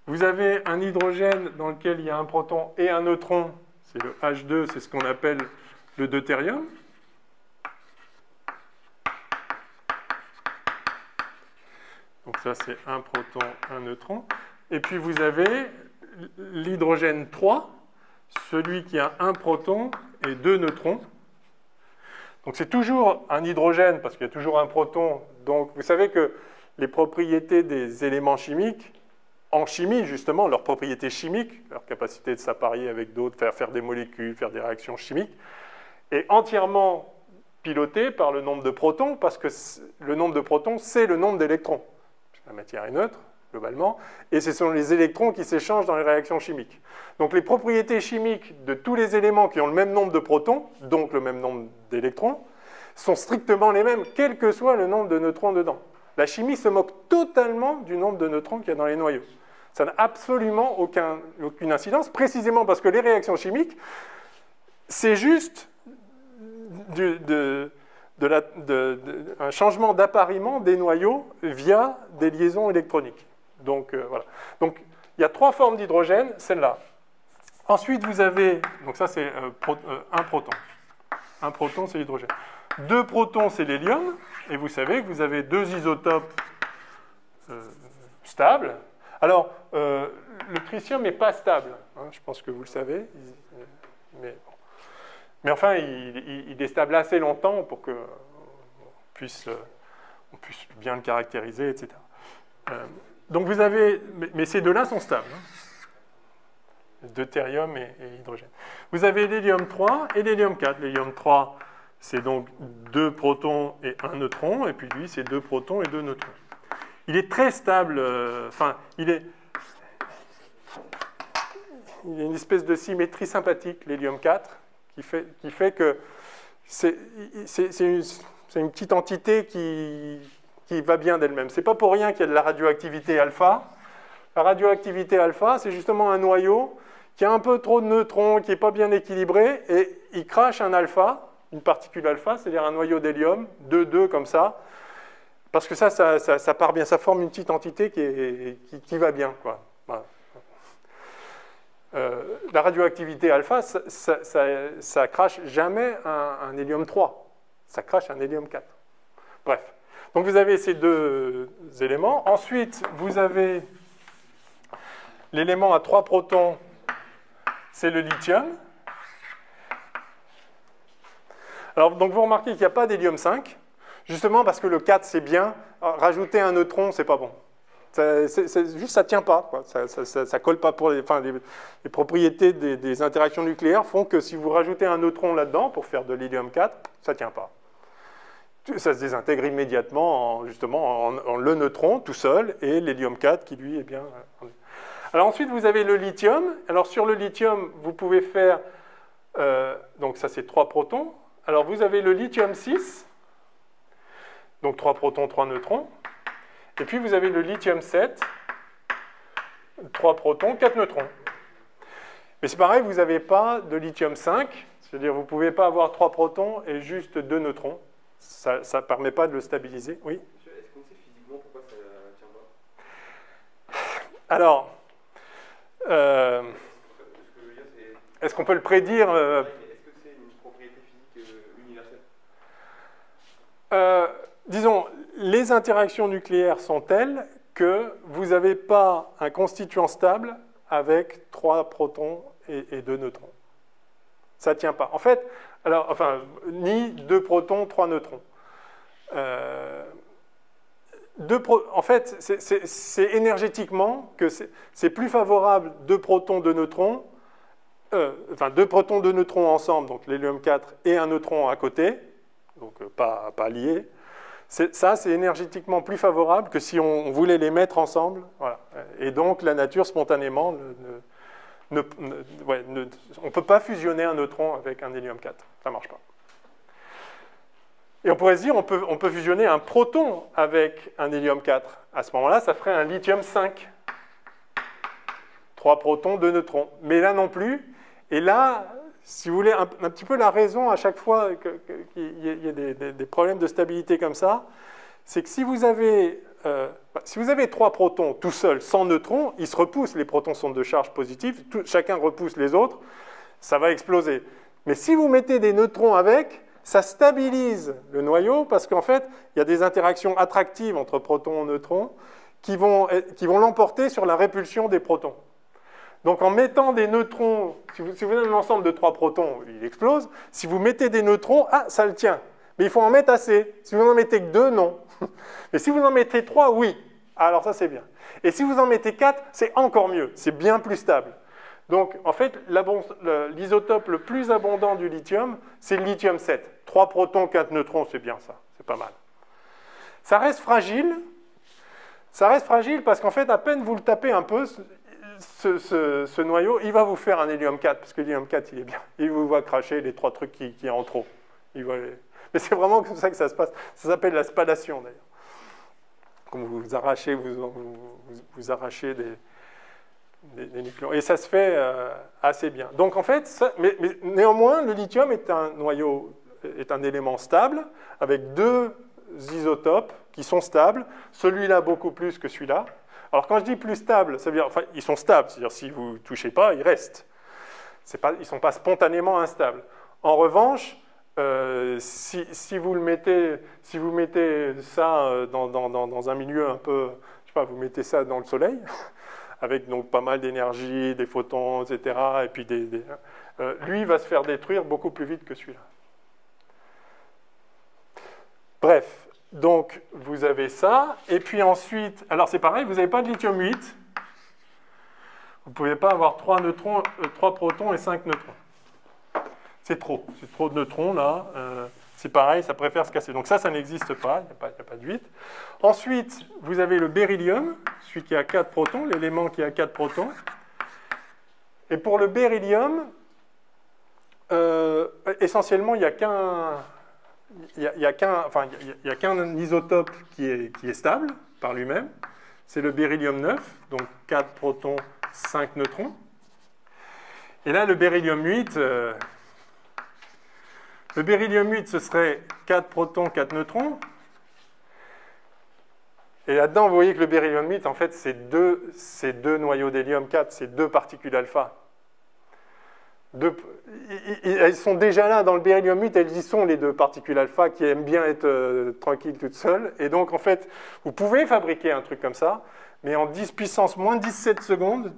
Vous avez un hydrogène dans lequel il y a un proton et un neutron, c'est le H2, c'est ce qu'on appelle le deutérium. Donc ça, c'est un proton, un neutron. Et puis vous avez l'hydrogène 3, celui qui a un proton et 2 neutrons. Donc c'est toujours un hydrogène, parce qu'il y a toujours un proton. Donc vous savez que les propriétés des éléments chimiques, en chimie justement, leurs propriétés chimiques, leur capacité de s'apparier avec d'autres, faire des molécules, faire des réactions chimiques, est entièrement pilotée par le nombre de protons, parce que le nombre de protons, c'est le nombre d'électrons. La matière est neutre, globalement, et ce sont les électrons qui s'échangent dans les réactions chimiques. Donc les propriétés chimiques de tous les éléments qui ont le même nombre de protons, donc le même nombre d'électrons, sont strictement les mêmes, quel que soit le nombre de neutrons dedans. La chimie se moque totalement du nombre de neutrons qu'il y a dans les noyaux. Ça n'a absolument aucune incidence, précisément parce que les réactions chimiques, c'est juste un changement d'appariement des noyaux via des liaisons électroniques. Donc, voilà. Donc, il y a 3 formes d'hydrogène, celle-là. Ensuite, vous avez, donc ça c'est un proton. Un proton, c'est l'hydrogène. 2 protons, c'est l'hélium. Et vous savez que vous avez 2 isotopes stables. Alors, le tritium n'est pas stable. Hein, je pense que vous le savez. Mais enfin, il est stable assez longtemps pour qu'on puisse bien le caractériser, etc. Donc vous avez... Mais ces deux-là sont stables. Hein. Deutérium et hydrogène. Vous avez l'hélium 3 et l'hélium 4. L'hélium 3, c'est donc 2 protons et 1 neutron. Et puis lui, c'est 2 protons et 2 neutrons. Il est très stable. Enfin, il y a une espèce de symétrie sympathique, l'hélium 4. Qui fait que c'est une petite entité qui qui va bien d'elle-même. C'est pas pour rien qu'il y a de la radioactivité alpha. La radioactivité alpha, c'est justement un noyau qui a un peu trop de neutrons, qui n'est pas bien équilibré, et il crache un alpha, une particule alpha, c'est-à-dire un noyau d'hélium, 2,2 comme ça, parce que ça part bien, ça forme une petite entité qui va bien, quoi. Voilà. La radioactivité alpha, ça crache jamais un hélium 3, ça crache un hélium 4. Bref, donc vous avez ces deux éléments. Ensuite, vous avez l'élément à 3 protons, c'est le lithium. Alors, donc vous remarquez qu'il n'y a pas d'hélium 5, justement parce que le 4 c'est bien, rajouter un neutron c'est pas bon. Juste ça ne tient pas, quoi. Ça colle pas pour les propriétés des interactions nucléaires font que si vous rajoutez un neutron là-dedans pour faire de l'hélium 4, ça ne tient pas. Ça se désintègre immédiatement en le neutron tout seul et l'hélium 4 qui lui est bien... Alors ensuite vous avez le lithium. Alors sur le lithium vous pouvez faire... donc ça c'est 3 protons. Alors vous avez le lithium 6, donc 3 protons, 3 neutrons. Et puis vous avez le lithium 7, 3 protons, 4 neutrons. Mais c'est pareil, vous n'avez pas de lithium 5, c'est-à-dire vous ne pouvez pas avoir 3 protons et juste 2 neutrons. Ça ne permet pas de le stabiliser. Oui.
Est-ce qu'on sait physiquement pourquoi ça ne tient pas?
Alors, est-ce qu'on peut le prédire
Est-ce que c'est une propriété physique universelle?
Disons, les interactions nucléaires sont telles que vous n'avez pas un constituant stable avec 3 protons et 2 neutrons. Ça ne tient pas. En fait, ni 2 protons, 3 neutrons. En fait, c'est énergétiquement que c'est plus favorable 2 protons, 2 neutrons, 2 protons, 2 neutrons ensemble, donc l'hélium 4 et un neutron à côté, donc pas liés. Ça, c'est énergétiquement plus favorable que si on voulait les mettre ensemble. Voilà. Et donc, la nature, spontanément, on ne peut pas fusionner un neutron avec un hélium 4. Ça ne marche pas. Et on pourrait se dire, on peut fusionner un proton avec un hélium 4. À ce moment-là, ça ferait un lithium 5. 3 protons, 2 neutrons. Mais là non plus. Et là, si vous voulez, un petit peu la raison à chaque fois qu'il y a des problèmes de stabilité comme ça, c'est que si vous avez 3 protons tout seuls, sans neutrons, ils se repoussent, les protons sont de charge positive, chacun repousse les autres, ça va exploser. Mais si vous mettez des neutrons avec, ça stabilise le noyau, parce qu'en fait, il y a des interactions attractives entre protons et neutrons qui vont l'emporter sur la répulsion des protons. Donc en mettant des neutrons, si vous avez un ensemble de 3 protons, il explose. Si vous mettez des neutrons, ça le tient. Mais il faut en mettre assez. Si vous n'en mettez que 2, non. Mais si vous en mettez 3, oui. Alors ça, c'est bien. Et si vous en mettez 4, c'est encore mieux. C'est bien plus stable. Donc en fait, l'isotope le plus abondant du lithium, c'est le lithium 7. 3 protons, 4 neutrons, c'est bien ça. C'est pas mal. Ça reste fragile. Ça reste fragile parce qu'en fait, à peine vous le tapez un peu... Ce noyau, il va vous faire un hélium 4, parce que l'hélium 4, il est bien. Il vous voit cracher les 3 trucs qui y a en trop. Mais c'est vraiment comme ça que ça se passe. Ça s'appelle la spallation, d'ailleurs. Comme vous arrachez, vous arrachez des nucléons. Et ça se fait assez bien. Donc, en fait, mais néanmoins, le lithium est un noyau, est un élément stable, avec 2 isotopes qui sont stables. Celui-là, beaucoup plus que celui-là. Alors, quand je dis plus stable, ça veut dire, enfin, ils sont stables, c'est-à-dire si vous ne touchez pas, ils restent. Ils ne sont pas spontanément instables. En revanche, si vous mettez ça dans un milieu un peu, je sais pas, vous mettez ça dans le soleil, avec donc pas mal d'énergie, des photons, etc., et puis lui va se faire détruire beaucoup plus vite que celui-là. Bref. Donc, vous avez ça, et puis ensuite, alors c'est pareil, vous n'avez pas de lithium 8, vous ne pouvez pas avoir 3 protons et 5 neutrons. C'est trop de neutrons là, c'est pareil, ça préfère se casser. Donc ça n'existe pas, il n'y a pas de 8. Ensuite, vous avez le beryllium, celui qui a 4 protons, l'élément qui a 4 protons. Et pour le beryllium, essentiellement, il n'y a il n'y a qu'un isotope qui est stable par lui-même, c'est le beryllium 9, donc 4 protons, 5 neutrons. Et là, le beryllium 8, ce serait 4 protons, 4 neutrons. Et là-dedans, vous voyez que le beryllium 8, en fait, c'est deux noyaux d'hélium 4, c'est 2 particules alpha. Elles sont déjà là dans le beryllium 8, elles y sont, les 2 particules alpha qui aiment bien être tranquilles toutes seules. Et donc, en fait, vous pouvez fabriquer un truc comme ça, mais en 10 puissance moins 17 secondes,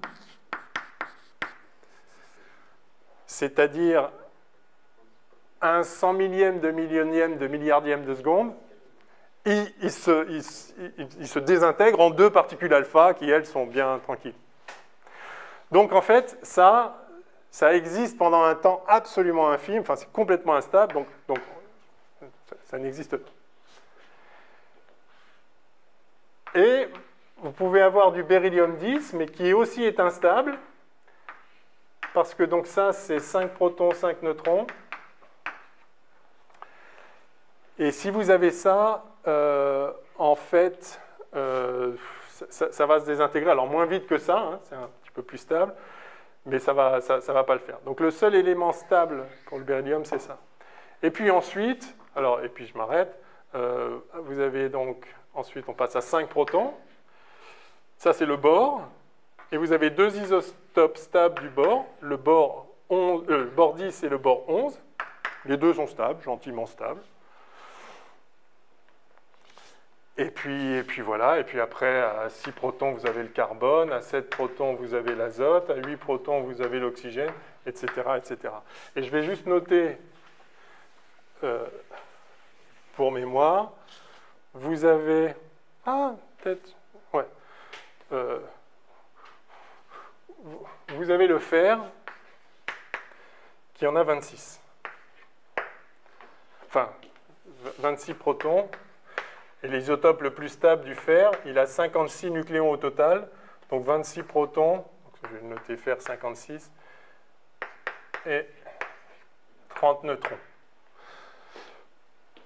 c'est-à-dire un 100 millième de millionième de milliardième de seconde, il se désintègre en 2 particules alpha qui, elles, sont bien tranquilles. Donc, en fait, ça existe pendant un temps absolument infime, enfin, c'est complètement instable, donc ça n'existe pas. Et vous pouvez avoir du beryllium 10, mais qui aussi est instable, parce que donc ça, c'est 5 protons, 5 neutrons. Et si vous avez ça, en fait, ça va se désintégrer. Alors moins vite que ça, hein, c'est un petit peu plus stable, mais ça va pas le faire. Donc le seul élément stable pour le beryllium, c'est ça. Et puis ensuite, et puis je m'arrête, vous avez donc, ensuite on passe à 5 protons. Ça c'est le bore. Et vous avez 2 isotopes stables du bore, le bore 10 et le bore 11. Les 2 sont stables, gentiment stables. Et puis voilà, et puis après, à 6 protons, vous avez le carbone, à 7 protons, vous avez l'azote, à 8 protons, vous avez l'oxygène, etc., etc. Et je vais juste noter, pour mémoire, vous avez... peut-être... Ouais. Vous avez le fer, qui en a 26. Enfin, 26 protons. Et l'isotope le plus stable du fer, il a 56 nucléons au total, donc 26 protons, donc je vais noter fer 56, et 30 neutrons.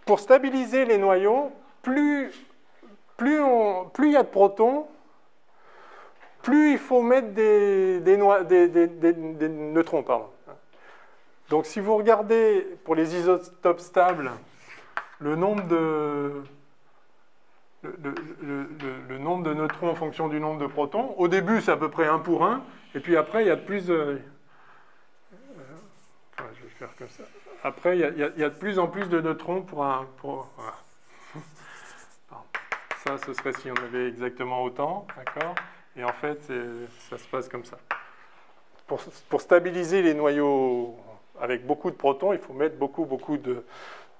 Pour stabiliser les noyaux, plus il y a de protons, plus il faut mettre des neutrons. Pardon. Donc si vous regardez pour les isotopes stables, le nombre de neutrons en fonction du nombre de protons. Au début, c'est à peu près 1 pour 1, et puis après, il y a de plus de... je vais faire comme ça. Après, il y a de plus en plus de neutrons voilà. Ça, ce serait si on avait exactement autant, d'accord? Et en fait, ça se passe comme ça. Pour stabiliser les noyaux avec beaucoup de protons, il faut mettre beaucoup de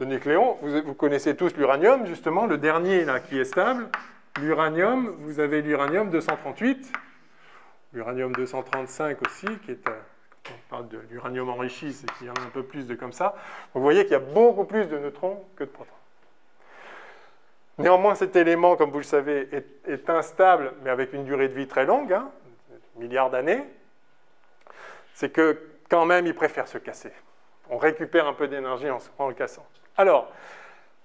nucléons. Vous connaissez tous l'uranium, justement, le dernier là, qui est stable. L'uranium, vous avez l'uranium 238, l'uranium 235 aussi, qui est, quand on parle de l'uranium enrichi, c'est qu'il y en a un peu plus de comme ça. Donc, vous voyez qu'il y a beaucoup plus de neutrons que de protons. Néanmoins, cet élément, comme vous le savez, est instable, mais avec une durée de vie très longue, hein, milliards d'années. C'est que, quand même, il préfère se casser. On récupère un peu d'énergie en le cassant. Alors,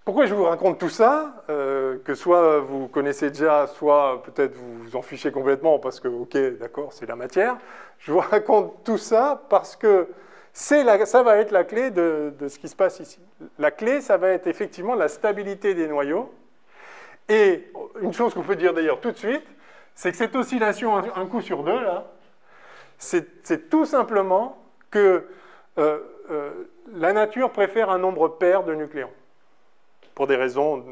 pourquoi je vous raconte tout ça, que soit vous connaissez déjà, soit peut-être vous vous en fichez complètement parce que, ok, d'accord, c'est la matière. Je vous raconte tout ça parce que ça va être la clé de ce qui se passe ici. La clé, ça va être effectivement la stabilité des noyaux. Et une chose qu'on peut dire d'ailleurs tout de suite, c'est que cette oscillation un coup sur deux, là, c'est tout simplement que la nature préfère un nombre pair de nucléons. Pour des raisons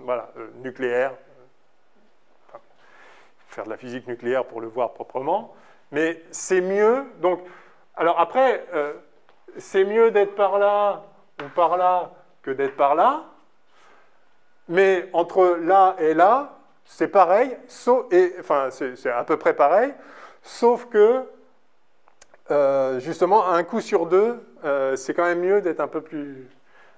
nucléaires. Enfin, faire de la physique nucléaire pour le voir proprement. Mais c'est mieux. Donc, alors après, c'est mieux d'être par là ou par là que d'être par là. Mais entre là et là, c'est pareil. Enfin, c'est à peu près pareil. Sauf que, justement, à un coup sur deux, c'est quand même mieux d'être un peu plus...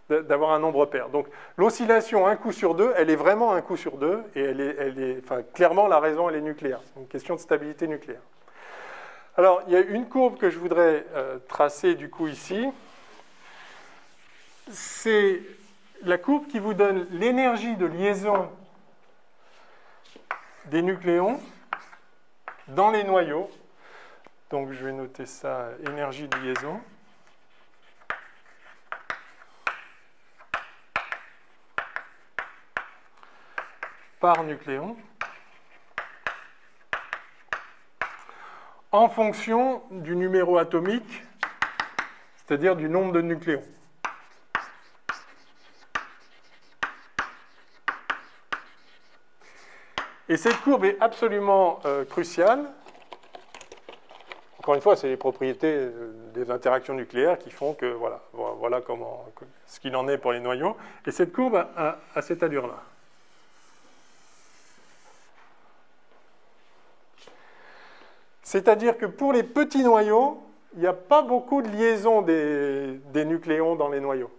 d'avoir un nombre pair. Donc l'oscillation un coup sur deux, elle est vraiment un coup sur deux, et enfin, clairement la raison elle est nucléaire. C'est une question de stabilité nucléaire. Alors il y a une courbe que je voudrais tracer du coup ici. C'est la courbe qui vous donne l'énergie de liaison des nucléons dans les noyaux. Donc je vais noter ça, énergie de liaison. Par nucléon. En fonction du numéro atomique, c'est-à-dire du nombre de nucléons. Et cette courbe est absolument cruciale. Encore une fois, c'est les propriétés des interactions nucléaires qui font que voilà ce qu'il en est pour les noyaux. Et cette courbe a cette allure-là. C'est-à-dire que pour les petits noyaux, il n'y a pas beaucoup de liaison des nucléons dans les noyaux.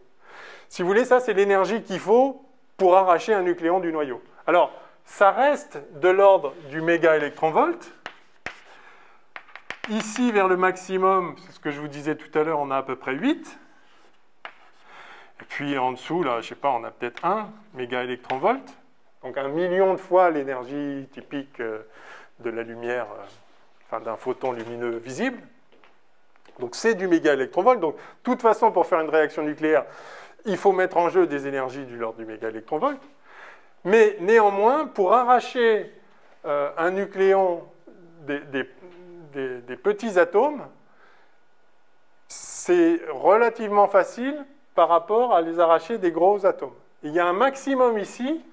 Si vous voulez, ça, c'est l'énergie qu'il faut pour arracher un nucléon du noyau. Alors, ça reste de l'ordre du mégaélectronvolt. Ici, vers le maximum, c'est ce que je vous disais tout à l'heure, on a à peu près 8. Et puis en dessous, là, je ne sais pas, on a peut-être 1 mégaélectronvolt. Donc 1 million de fois l'énergie typique de la lumière, d'un photon lumineux visible. Donc c'est du mégaélectronvolt. Donc de toute façon, pour faire une réaction nucléaire, il faut mettre en jeu des énergies de l'ordre du mégaélectronvolt. Mais néanmoins, pour arracher un nucléon des petits atomes, c'est relativement facile par rapport à les arracher des gros atomes. Il y a un maximum ici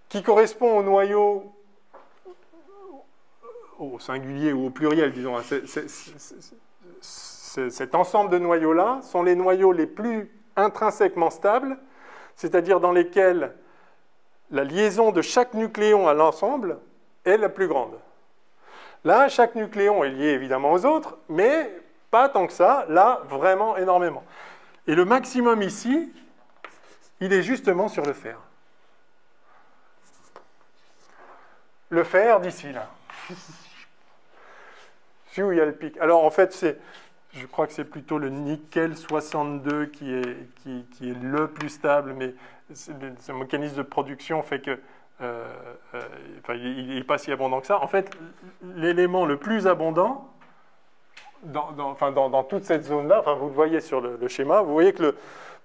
qui correspond au noyau, au singulier ou au pluriel, disons. Cet ensemble de noyaux-là sont les noyaux les plus intrinsèquement stables, c'est-à-dire dans lesquels la liaison de chaque nucléon à l'ensemble est la plus grande. Là, chaque nucléon est lié évidemment aux autres, mais pas tant que ça, là, vraiment énormément. Et le maximum ici, il est justement sur le fer. Le fer d'ici, là. C'est où il y a le pic. Alors, en fait, je crois que c'est plutôt le nickel 62 qui est le plus stable, mais ce mécanisme de production fait que il n'est pas si abondant que ça. En fait, l'élément le plus abondant dans toute cette zone-là, vous le voyez sur le schéma, vous voyez que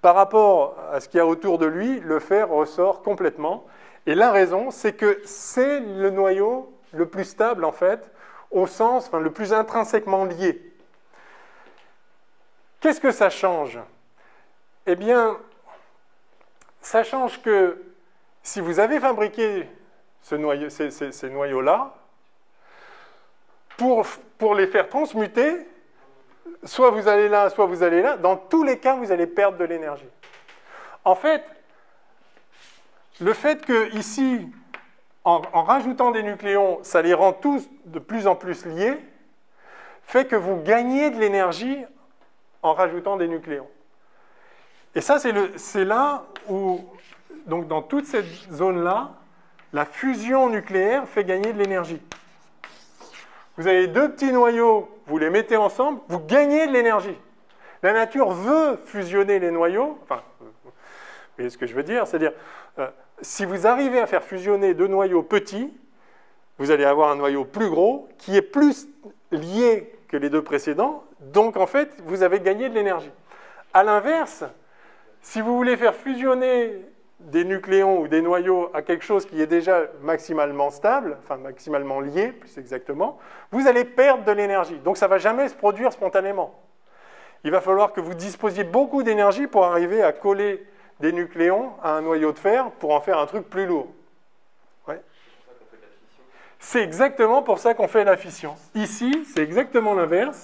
par rapport à ce qu'il y a autour de lui, le fer ressort complètement. Et la raison, c'est que c'est le noyau le plus stable, en fait, au sens, le plus intrinsèquement lié. Qu'est-ce que ça change? Eh bien, ça change que si vous avez fabriqué ces noyaux-là, pour les faire transmuter, soit vous allez là, soit vous allez là, dans tous les cas, vous allez perdre de l'énergie. En fait, le fait que ici, en rajoutant des nucléons, ça les rend tous de plus en plus liés, fait que vous gagnez de l'énergie en rajoutant des nucléons. Et ça, c'est là où, donc dans toute cette zone-là, la fusion nucléaire fait gagner de l'énergie. Vous avez deux petits noyaux, vous les mettez ensemble, vous gagnez de l'énergie. La nature veut fusionner les noyaux, vous voyez ce que je veux dire, c'est-à-dire, si vous arrivez à faire fusionner deux noyaux petits, vous allez avoir un noyau plus gros, qui est plus lié que les deux précédents, donc en fait, vous avez gagné de l'énergie. À l'inverse, si vous voulez faire fusionner des nucléons ou des noyaux à quelque chose qui est déjà maximalement stable, maximalement lié, plus exactement, vous allez perdre de l'énergie. Donc ça ne va jamais se produire spontanément. Il va falloir que vous disposiez beaucoup d'énergie pour arriver à coller des nucléons à un noyau de fer pour en faire un truc plus lourd. Ouais. C'est exactement pour ça qu'on fait la fission. Ici, c'est exactement l'inverse.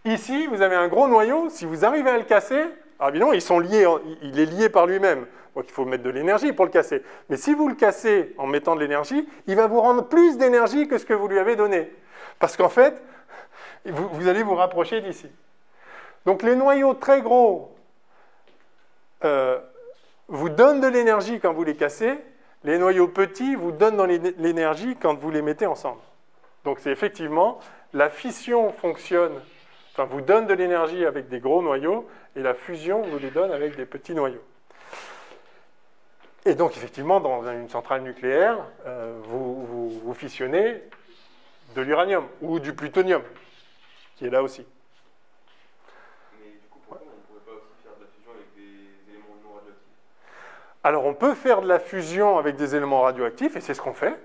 Ici, vous avez un gros noyau, si vous arrivez à le casser, alors évidemment, ils sont liés, il est lié par lui-même. Donc il faut mettre de l'énergie pour le casser. Mais si vous le cassez en mettant de l'énergie, il va vous rendre plus d'énergie que ce que vous lui avez donné. Parce qu'en fait, vous allez vous rapprocher d'ici. Donc les noyaux très gros vous donnent de l'énergie quand vous les cassez. Les noyaux petits vous donnent de l'énergie quand vous les mettez ensemble. Donc c'est effectivement, la fission fonctionne enfin, vous donne de l'énergie avec des gros noyaux, et la fusion vous les donne avec des petits noyaux. Et donc, effectivement, dans une centrale nucléaire, vous fissionnez de l'uranium ou du plutonium, qui est là aussi.
Mais du coup, pourquoi on ne pourrait pas aussi faire de la fusion avec des éléments non radioactifs?
Alors, on peut faire de la fusion avec des éléments radioactifs, et c'est ce qu'on fait.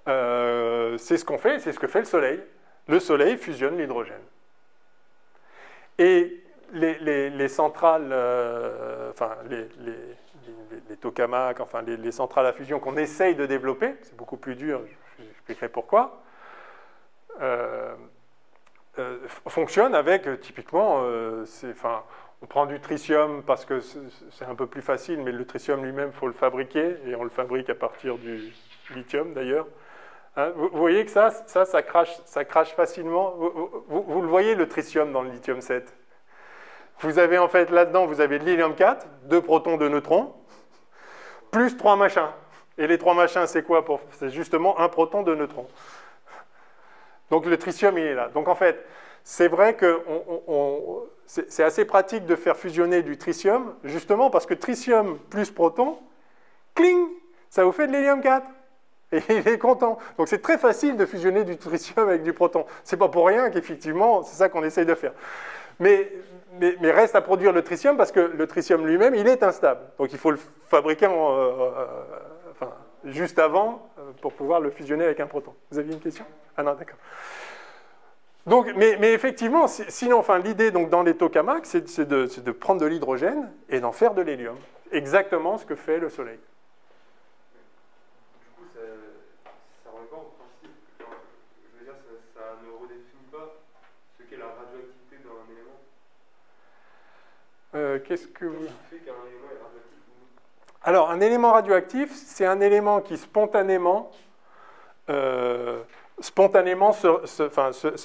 C'est ce qu'on fait, et c'est ce que fait le Soleil. Le Soleil fusionne l'hydrogène. Et les centrales, enfin, les tokamaks, enfin, les centrales à fusion qu'on essaye de développer, c'est beaucoup plus dur, j'expliquerai pourquoi, fonctionnent avec, typiquement, enfin, on prend du tritium parce que c'est un peu plus facile, mais le tritium lui-même, il faut le fabriquer, et on le fabrique à partir du lithium, d'ailleurs. Hein, vous voyez que ça crache facilement. Vous le voyez, le tritium dans le lithium 7. Vous avez en fait là-dedans, vous avez de l'hélium 4, 2 protons, 2 neutrons, plus 3 machins. Et les 3 machins, c'est quoi? C'est justement 1 proton, 2 neutrons. Donc le tritium, il est là. Donc en fait, c'est vrai que c'est assez pratique de faire fusionner du tritium, justement parce que tritium plus proton, cling, ça vous fait de l'hélium 4. Et il est content. Donc c'est très facile de fusionner du tritium avec du proton. C'est pas pour rien qu'effectivement, c'est ça qu'on essaye de faire. Mais reste à produire le tritium parce que le tritium lui-même, il est instable. Donc il faut le fabriquer enfin, juste avant pour pouvoir le fusionner avec un proton. Vous aviez une question? Ah non, d'accord. Donc, mais effectivement, sinon, enfin, l'idée donc, dans les tokamaks, c'est de prendre de l'hydrogène et d'en faire de l'hélium. Exactement ce que fait le Soleil.
Ça remet pas au principe, enfin, je veux dire, ça ne redéfinit pas ce qu'est la radioactivité d'un élément.
Qu'est-ce que vous...
Qu'est-ce qui fait qu'un élément est radioactif ou non?
Alors, un élément radioactif, c'est un élément qui spontanément se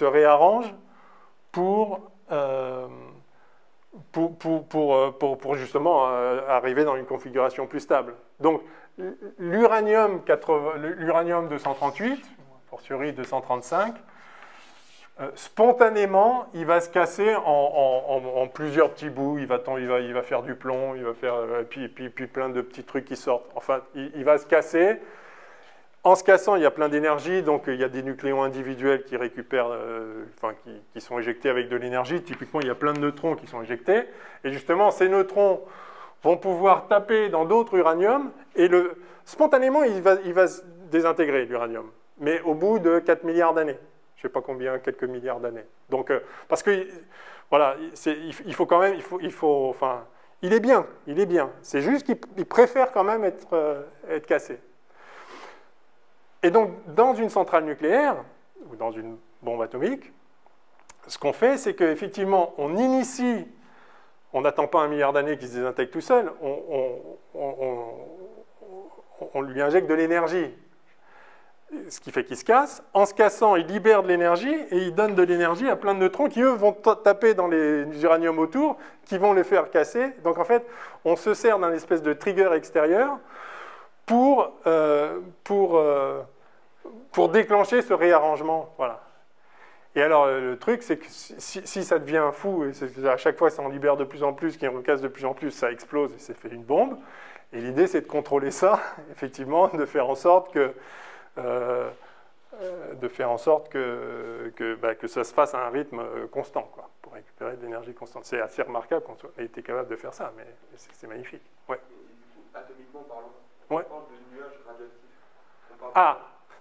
réarrange pour justement arriver dans une configuration plus stable. Donc, l'uranium 238, fortiori 235, spontanément, il va se casser en plusieurs petits bouts. Il va faire du plomb, il va faire puis plein de petits trucs qui sortent. Enfin, il va se casser. En se cassant, il y a plein d'énergie, donc il y a des nucléons individuels qui récupèrent, enfin, qui sont éjectés avec de l'énergie. Typiquement, il y a plein de neutrons qui sont éjectés. Et justement, ces neutrons vont pouvoir taper dans d'autres uraniums, et spontanément, il va se désintégrer, l'uranium. Mais au bout de 4 milliards d'années. Je ne sais pas combien, quelques milliards d'années. Donc, parce que, voilà, il faut quand même, enfin, il est bien. C'est juste qu'il préfère quand même être cassé. Et donc, dans une centrale nucléaire, ou dans une bombe atomique, ce qu'on fait, c'est qu'effectivement, on initie, on n'attend pas 1 milliard d'années qu'il se désintègre tout seul, on lui injecte de l'énergie, ce qui fait qu'il se casse. En se cassant, il libère de l'énergie, et il donne de l'énergie à plein de neutrons qui, eux, vont taper dans les uraniums autour, qui vont les faire casser. Donc, en fait, on se sert d'un espèce de trigger extérieur pour déclencher ce réarrangement. Voilà. Et alors, le truc, c'est que si ça devient fou, et à chaque fois, ça en libère de plus en plus, qu'il en casse de plus en plus, ça explose et c'est fait une bombe. Et l'idée, c'est de contrôler ça, effectivement, de faire en sorte que ça se fasse à un rythme constant, quoi, pour récupérer de l'énergie constante. C'est assez remarquable qu'on ait été capable de faire ça, mais c'est magnifique. Ouais.
Et du coup, atomiquement parlant,
ouais.
on parle de nuages radioactifs.
Ah,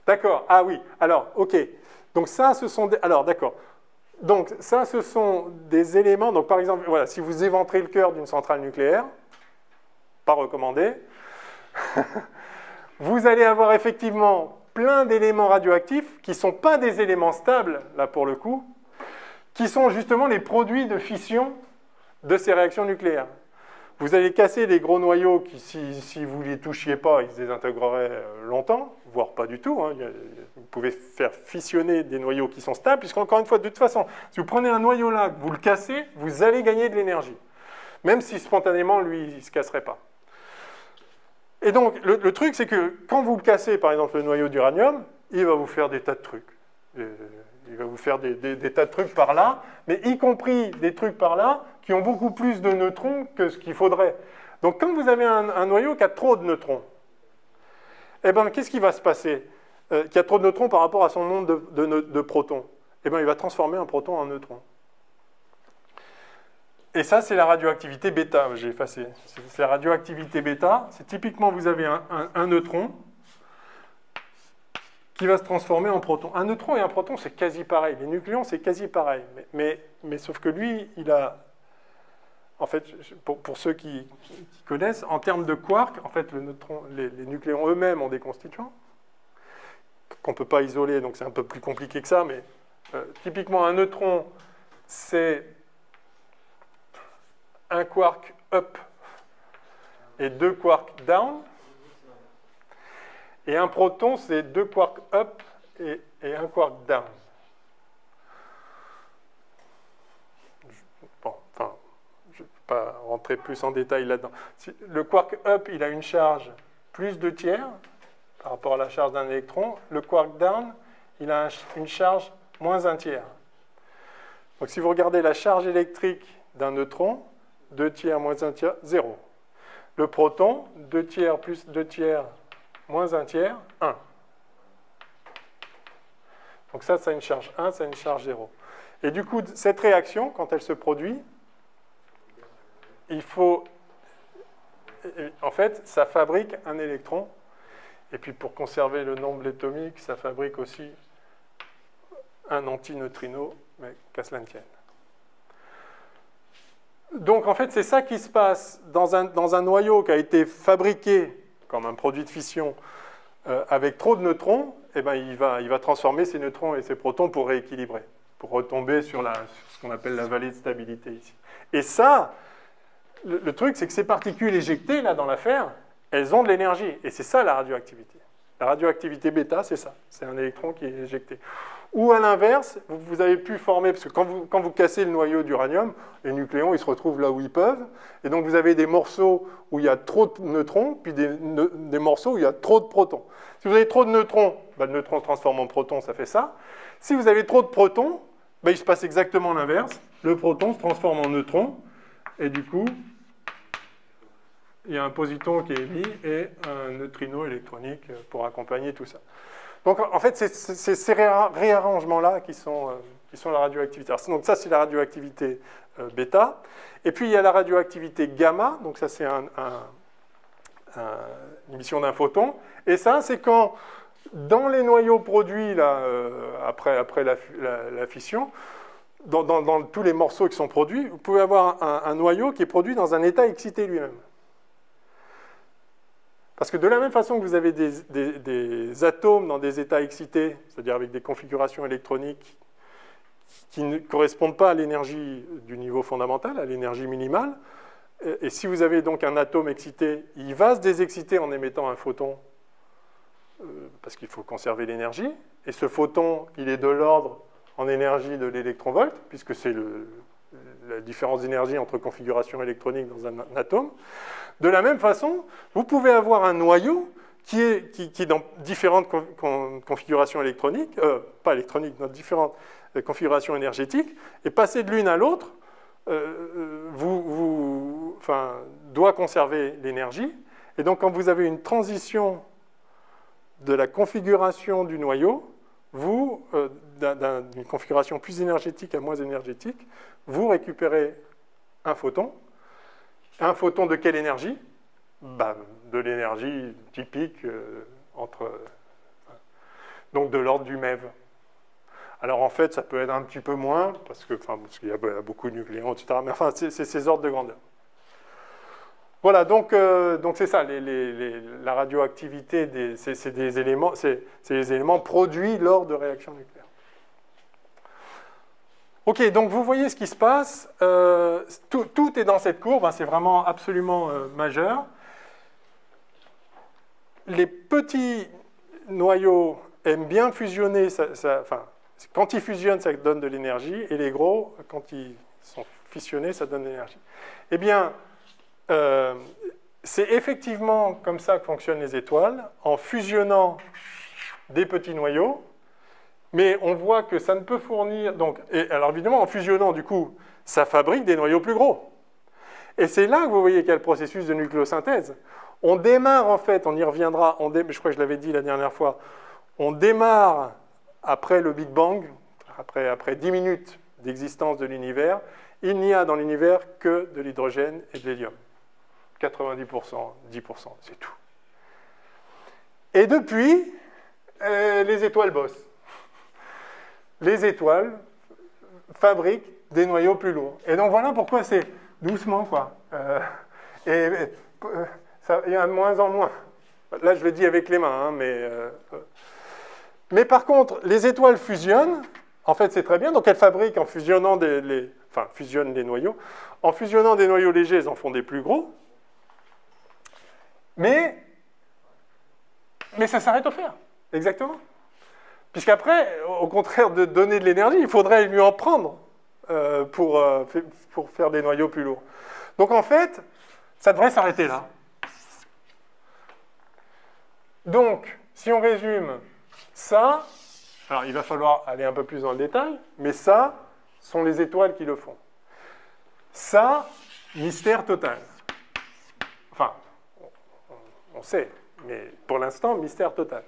d'accord. Ah oui. Alors, ok. Donc ça, ce sont des... Alors, d'accord. Donc ça, ce sont des éléments... Donc par exemple, voilà, si vous éventrez le cœur d'une centrale nucléaire, pas recommandé, vous allez avoir effectivement plein d'éléments radioactifs qui ne sont pas des éléments stables, là pour le coup, qui sont justement les produits de fission de ces réactions nucléaires. Vous allez casser les gros noyaux qui, si vous ne les touchiez pas, ils se désintégreraient longtemps, voire pas du tout. Hein. Vous pouvez faire fissionner des noyaux qui sont stables, puisqu'encore une fois, de toute façon, si vous prenez un noyau là, vous le cassez, vous allez gagner de l'énergie. Même si spontanément, lui, il ne se casserait pas. Et donc, le truc, c'est que quand vous le cassez, par exemple, le noyau d'uranium, il va vous faire des tas de trucs. il va vous faire des tas de trucs par là, mais y compris des trucs par là qui ont beaucoup plus de neutrons que ce qu'il faudrait. Donc, quand vous avez un noyau qui a trop de neutrons, eh bien, qu'est-ce qui va se passer qui a trop de neutrons par rapport à son nombre de protons? Eh bien, il va transformer un proton en neutron. Et ça, c'est la radioactivité bêta. J'ai effacé. C'est la radioactivité bêta. C'est typiquement, vous avez un neutron qui va se transformer en proton. Un neutron et un proton, c'est quasi pareil. Les nucléons, c'est quasi pareil. Mais sauf que lui, il a... En fait, pour ceux qui connaissent, en termes de quarks, en fait, les nucléons eux-mêmes ont des constituants qu'on ne peut pas isoler, donc c'est un peu plus compliqué que ça, mais typiquement, un neutron, c'est un quark up et 2 quarks down. Et un proton, c'est 2 quarks up et 1 quark down. Bon, enfin, je ne vais pas rentrer plus en détail là-dedans. Le quark up, il a une charge plus 2 tiers par rapport à la charge d'un électron. Le quark down, il a une charge moins 1 tiers. Donc si vous regardez la charge électrique d'un neutron, 2 tiers moins 1 tiers, 0. Le proton, 2 tiers plus 2 tiers moins 1 tiers, 1. Donc ça a une charge 1, ça a une charge 0. Et du coup, cette réaction, quand elle se produit, il faut... En fait, ça fabrique un électron. Et puis pour conserver le nombre atomique, ça fabrique aussi un antineutrino, mais qu'à cela ne tienne. Donc en fait, c'est ça qui se passe dans un noyau qui a été fabriqué comme un produit de fission avec trop de neutrons. Eh ben, il va transformer ces neutrons et ces protons pour rééquilibrer, pour retomber sur ce qu'on appelle la vallée de stabilité ici. Et ça, le truc, c'est que ces particules éjectées là dans l'affaire, elles ont de l'énergie. Et c'est ça la radioactivité. La radioactivité bêta, c'est ça. C'est un électron qui est éjecté. Ou à l'inverse, vous avez pu former, parce que quand vous cassez le noyau d'uranium, les nucléons, ils se retrouvent là où ils peuvent. Et donc vous avez des morceaux où il y a trop de neutrons, puis des morceaux où il y a trop de protons. Si vous avez trop de neutrons, le neutron se transforme en proton, ça fait ça. Si vous avez trop de protons, il se passe exactement l'inverse. Le proton se transforme en neutron, et du coup, il y a un positon qui est émis et un neutrino électronique pour accompagner tout ça. Donc, en fait, c'est ces réarrangements-là qui sont la radioactivité. Alors, donc, ça, c'est la radioactivité bêta. Et puis, il y a la radioactivité gamma. Donc, ça, c'est l'émission d'un photon. Et ça, c'est quand, dans les noyaux produits, là, après la fission, dans tous les morceaux qui sont produits, vous pouvez avoir un noyau qui est produit dans un état excité lui-même. Parce que de la même façon que vous avez des atomes dans des états excités, c'est-à-dire avec des configurations électroniques qui ne correspondent pas à l'énergie du niveau fondamental, à l'énergie minimale, et si vous avez donc un atome excité, il va se désexciter en émettant un photon, parce qu'il faut conserver l'énergie, et ce photon, il est de l'ordre en énergie de l'électronvolt, puisque c'est la différence d'énergie entre configurations électroniques dans un atome. De la même façon, vous pouvez avoir un noyau qui est dans différentes configurations électroniques, pas électroniques, dans différentes configurations énergétiques, et passer de l'une à l'autre doit conserver l'énergie. Et donc, quand vous avez une transition de la configuration du noyau, d'une configuration plus énergétique à moins énergétique, vous récupérez un photon. Un photon de quelle énergie? De l'énergie typique donc de l'ordre du MeV. Alors en fait, ça peut être un petit peu moins, parce qu'il y a beaucoup de nucléons, etc. Mais enfin, c'est ces ordres de grandeur. Voilà, donc c'est ça, la radioactivité, c'est les éléments produits lors de réactions nucléaires. Ok, donc vous voyez ce qui se passe, tout est dans cette courbe, c'est vraiment absolument majeur. Les petits noyaux aiment bien fusionner, quand ils fusionnent, ça donne de l'énergie, et les gros, quand ils sont fissionnés, ça donne de l'énergie. Eh bien, c'est effectivement comme ça que fonctionnent les étoiles, en fusionnant des petits noyaux, Mais on voit que ça ne peut fournir... Donc, et alors évidemment, en fusionnant, du coup, ça fabrique des noyaux plus gros. Et c'est là que vous voyez qu'il y a le processus de nucléosynthèse. On démarre, en fait, on y reviendra, je crois que je l'avais dit la dernière fois, on démarre après le Big Bang, après 10 minutes d'existence de l'univers, il n'y a dans l'univers que de l'hydrogène et de l'hélium. 90%, 10%, c'est tout. Et depuis, les étoiles bossent. Les étoiles fabriquent des noyaux plus lourds. Et donc voilà pourquoi c'est doucement, quoi. Il y en a de moins en moins. Là, je le dis avec les mains, hein, mais par contre, les étoiles fusionnent. En fait, c'est très bien. Donc elles fabriquent en fusionnant fusionnent les noyaux. En fusionnant des noyaux légers, elles en font des plus gros. Mais ça s'arrête au fer. Exactement. Puisqu'après, au contraire de donner de l'énergie, il faudrait lui en prendre pour faire des noyaux plus lourds. Donc en fait, ça devrait s'arrêter là. Donc, si on résume ça, alors il va falloir aller un peu plus dans le détail, mais ça sont les étoiles qui le font. Ça, mystère total. Enfin, on sait, mais pour l'instant, mystère total.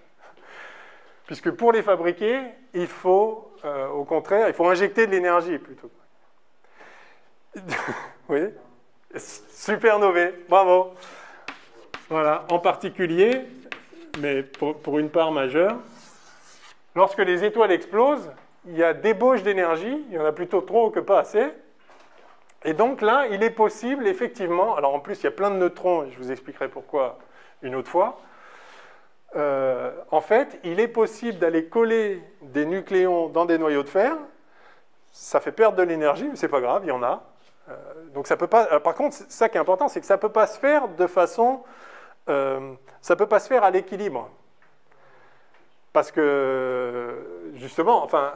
Puisque pour les fabriquer, il faut, au contraire, il faut injecter de l'énergie plutôt. Oui, supernovae, bravo. Voilà, en particulier, mais pour une part majeure, lorsque les étoiles explosent, il y a débauche d'énergie, il y en a plutôt trop que pas assez. Et donc là, il est possible, effectivement, alors en plus, il y a plein de neutrons, et je vous expliquerai pourquoi une autre fois. En fait, il est possible d'aller coller des nucléons dans des noyaux de fer. Ça fait perdre de l'énergie, mais c'est pas grave, il y en a. Donc ça peut pas. Par contre, ça qui est important, c'est que ça peut pas se faire de façon. Ça peut pas se faire à l'équilibre, parce que justement, enfin,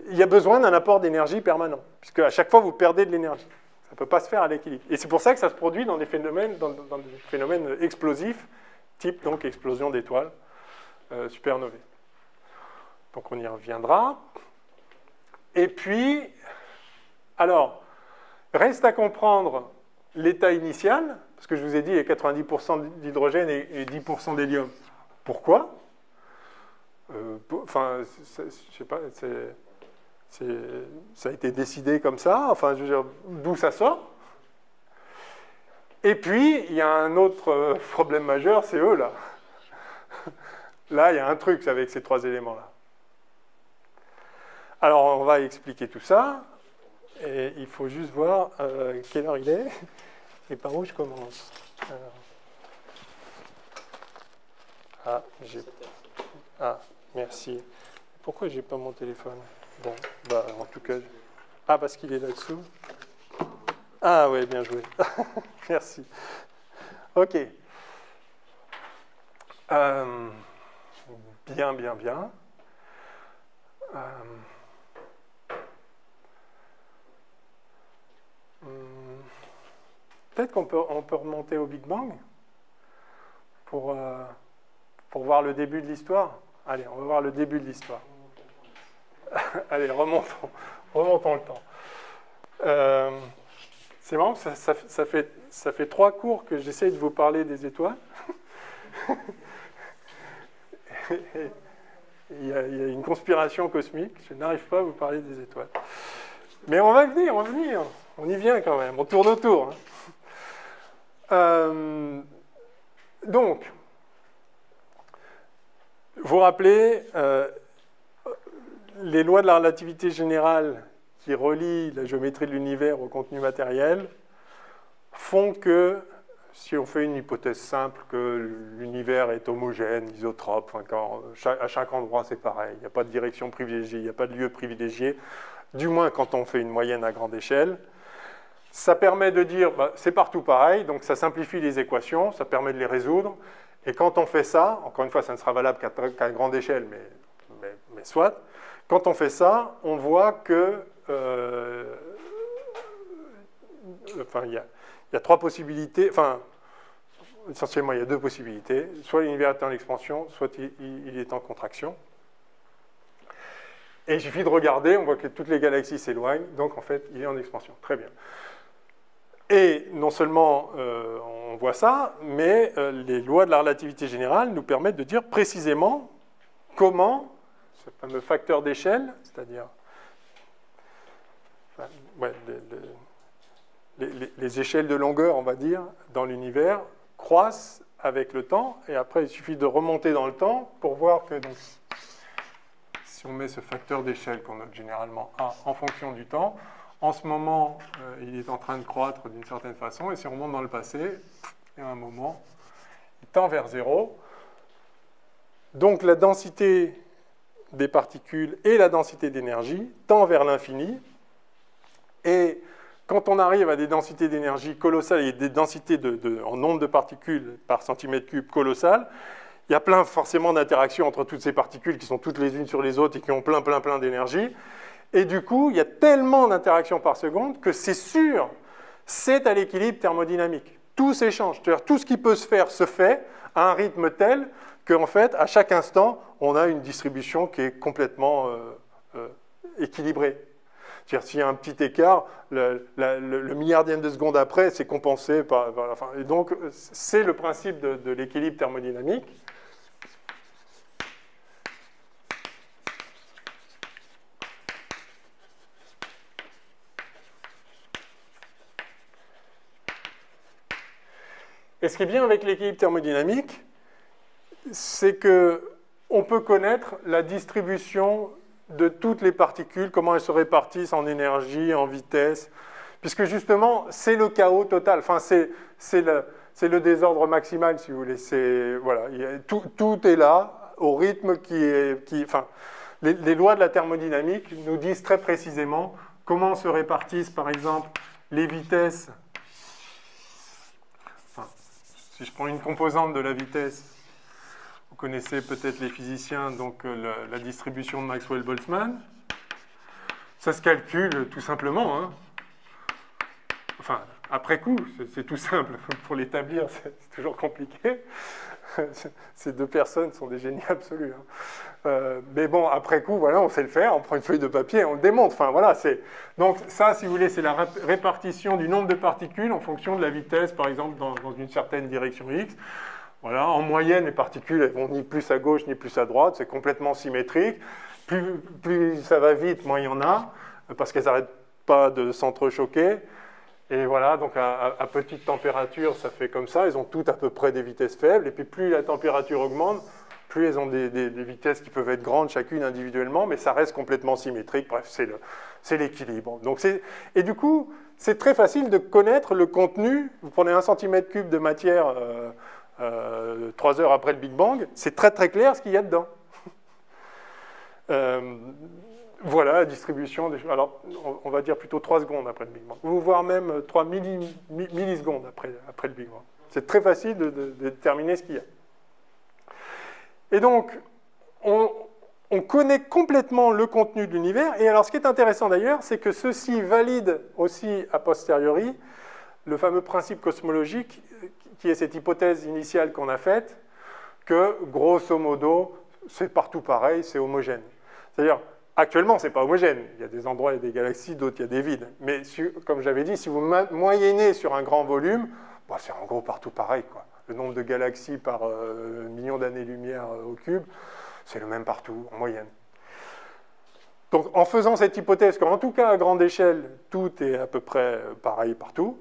il y a besoin d'un apport d'énergie permanent, puisque à chaque fois vous perdez de l'énergie. Ça peut pas se faire à l'équilibre. Et c'est pour ça que ça se produit dans des phénomènes, dans des phénomènes explosifs. Type donc explosion d'étoiles supernovae. Donc on y reviendra. Et puis, alors, reste à comprendre l'état initial, parce que je vous ai dit il y a 90% d'hydrogène et 10% d'hélium. Pourquoi? Enfin, je sais pas, ça a été décidé comme ça, enfin, je veux dire, d'où ça sort? Et puis, il y a un autre problème majeur, c'est eux, là. Là, il y a un truc avec ces trois éléments-là. Alors, on va expliquer tout ça. Et il faut juste voir quelle heure il est et par où je commence. Alors. Merci. Pourquoi j'ai pas mon téléphone? Bon, bah, en tout cas... Ah, parce qu'il est là-dessous. Ah oui, bien joué. Merci. OK. Bien. Peut-être qu'on peut remonter au Big Bang pour voir le début de l'histoire. Allez, on va voir le début de l'histoire. Allez, remontons le temps. C'est marrant, ça fait 3 cours que j'essaye de vous parler des étoiles. Il y a une conspiration cosmique, je n'arrive pas à vous parler des étoiles. Mais on va venir, on y vient quand même, on tourne autour. Donc, vous rappelez les lois de la relativité générale qui relient la géométrie de l'univers au contenu matériel font que, si on fait une hypothèse simple, que l'univers est homogène, isotrope, à chaque endroit c'est pareil, il n'y a pas de direction privilégiée, il n'y a pas de lieu privilégié, du moins quand on fait une moyenne à grande échelle, ça permet de dire, c'est partout pareil, donc ça simplifie les équations, ça permet de les résoudre, et quand on fait ça, encore une fois ça ne sera valable qu'à grande échelle, mais soit, quand on fait ça, on voit que il y a 3 possibilités, enfin, essentiellement, il y a 2 possibilités. Soit l'univers est en expansion, soit il est en contraction. Et il suffit de regarder, on voit que toutes les galaxies s'éloignent, donc en fait, il est en expansion. Très bien. Et non seulement on voit ça, mais les lois de la relativité générale nous permettent de dire précisément comment ce fameux facteur d'échelle, c'est-à-dire les échelles de longueur, on va dire, dans l'univers, croissent avec le temps, et après, il suffit de remonter dans le temps pour voir que, donc, si on met ce facteur d'échelle qu'on note généralement A en fonction du temps, en ce moment, il est en train de croître d'une certaine façon, et si on remonte dans le passé, il y a un moment, il tend vers 0. Donc la densité des particules et la densité d'énergie tend vers l'infini, et quand on arrive à des densités d'énergie colossales et des densités en nombre de particules par centimètre cube colossales, il y a plein forcément d'interactions entre toutes ces particules qui sont toutes les unes sur les autres et qui ont plein d'énergie. Et du coup, il y a tellement d'interactions par seconde que c'est sûr, c'est à l'équilibre thermodynamique. Tout s'échange. C'est-à-dire tout ce qui peut se faire se fait à un rythme tel qu'en fait, à chaque instant, on a une distribution qui est complètement équilibrée. C'est-à-dire s'il y a un petit écart, le milliardième de seconde après, c'est compensé par... Enfin, et donc, c'est le principe de l'équilibre thermodynamique. Et ce qui est bien avec l'équilibre thermodynamique, c'est qu'on peut connaître la distribution de toutes les particules, comment elles se répartissent en énergie, en vitesse, puisque justement, c'est le chaos total. Enfin, c'est le désordre maximal, si vous voulez. Voilà, tout est là, au rythme enfin, les lois de la thermodynamique nous disent très précisément comment se répartissent, par exemple, les vitesses. Enfin, si je prends une composante de la vitesse, vous connaissez peut-être les physiciens, donc la distribution de Maxwell-Boltzmann. Ça se calcule tout simplement. Hein. Enfin, après coup, c'est tout simple. Pour l'établir, c'est toujours compliqué. Ces deux personnes sont des génies absolus. Hein. Mais bon, après coup, voilà, on sait le faire. On prend une feuille de papier, on le démontre. Enfin, voilà, donc ça, si vous voulez, c'est la répartition du nombre de particules en fonction de la vitesse, par exemple, dans une certaine direction X. Voilà, en moyenne, les particules, elles vont ni plus à gauche ni plus à droite, c'est complètement symétrique. Plus ça va vite, moins il y en a, parce qu'elles n'arrêtent pas de s'entrechoquer. Et voilà, donc à petite température, ça fait comme ça. Elles ont toutes à peu près des vitesses faibles. Et puis plus la température augmente, plus elles ont des vitesses qui peuvent être grandes chacune individuellement, mais ça reste complètement symétrique. Bref, c'est l'équilibre. Et du coup, c'est très facile de connaître le contenu. Vous prenez 1 cm3 de matière... 3 heures après le Big Bang, c'est très très clair ce qu'il y a dedans. Voilà la distribution des choses. Alors, on va dire plutôt 3 secondes après le Big Bang, ou voire même 3 millisecondes après le Big Bang. C'est très facile de déterminer ce qu'il y a. Et donc, on connaît complètement le contenu de l'univers, et alors ce qui est intéressant d'ailleurs, c'est que ceci valide aussi a posteriori le fameux principe cosmologique qui est cette hypothèse initiale qu'on a faite, que, grosso modo, c'est partout pareil, c'est homogène. C'est-à-dire, actuellement, ce n'est pas homogène. Il y a des endroits, il y a des galaxies, d'autres, il y a des vides. Mais, comme j'avais dit, si vous moyennez sur un grand volume, bah, c'est en gros partout pareil, quoi. Le nombre de galaxies par million d'années-lumière au cube, c'est le même partout, en moyenne. Donc, en faisant cette hypothèse qu'en tout cas, à grande échelle, tout est à peu près pareil partout,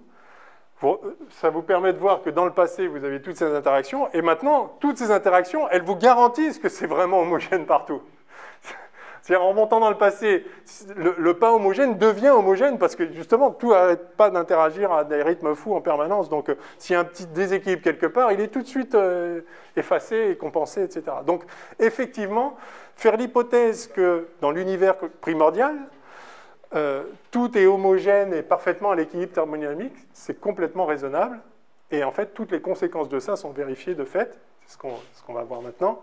ça vous permet de voir que dans le passé, vous avez toutes ces interactions, et maintenant, toutes ces interactions, elles vous garantissent que c'est vraiment homogène partout. C'est-à-dire, en montant dans le passé, le pas homogène devient homogène, parce que justement, tout n'arrête pas d'interagir à des rythmes fous en permanence. Donc, s'il y a un petit déséquilibre quelque part, il est tout de suite effacé et compensé, etc. Donc, effectivement, faire l'hypothèse que dans l'univers primordial, tout est homogène et parfaitement à l'équilibre thermodynamique, c'est complètement raisonnable. Et en fait, toutes les conséquences de ça sont vérifiées de fait. C'est ce qu'on va voir maintenant.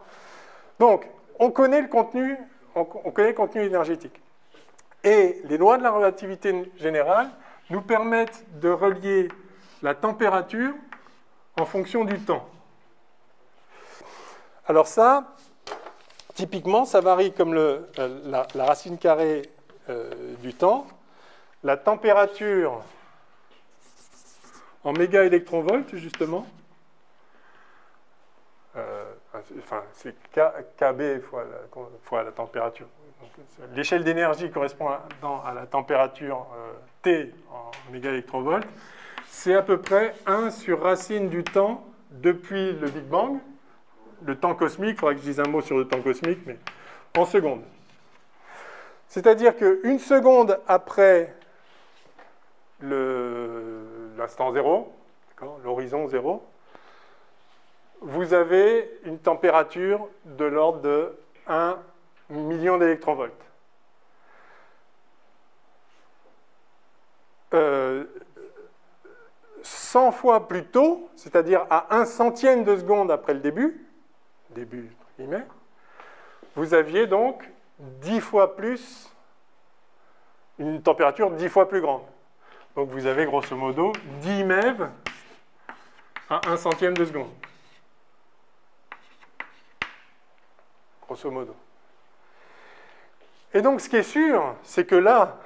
Donc, on connaît le contenu énergétique. Et les lois de la relativité générale nous permettent de relier la température en fonction du temps. Alors ça, typiquement, ça varie comme la racine carrée du temps. La température en mégaélectronvolts, justement, enfin, c'est KB fois la température. L'échelle d'énergie correspond à la température T en mégaélectronvolts. C'est à peu près 1 sur racine du temps depuis le Big Bang. Le temps cosmique, il faudrait que je dise un mot sur le temps cosmique, mais en secondes. C'est-à-dire qu'une seconde après l'instant 0, l'horizon 0, vous avez une température de l'ordre de 1 million d'électronvolts. 100 fois plus tôt, c'est-à-dire à 1 centième de seconde après le début entre guillemets, vous aviez donc 10 fois plus, une température 10 fois plus grande. Donc vous avez grosso modo 10 MeV à 1 centième de seconde. Grosso modo. Et donc ce qui est sûr, c'est que là,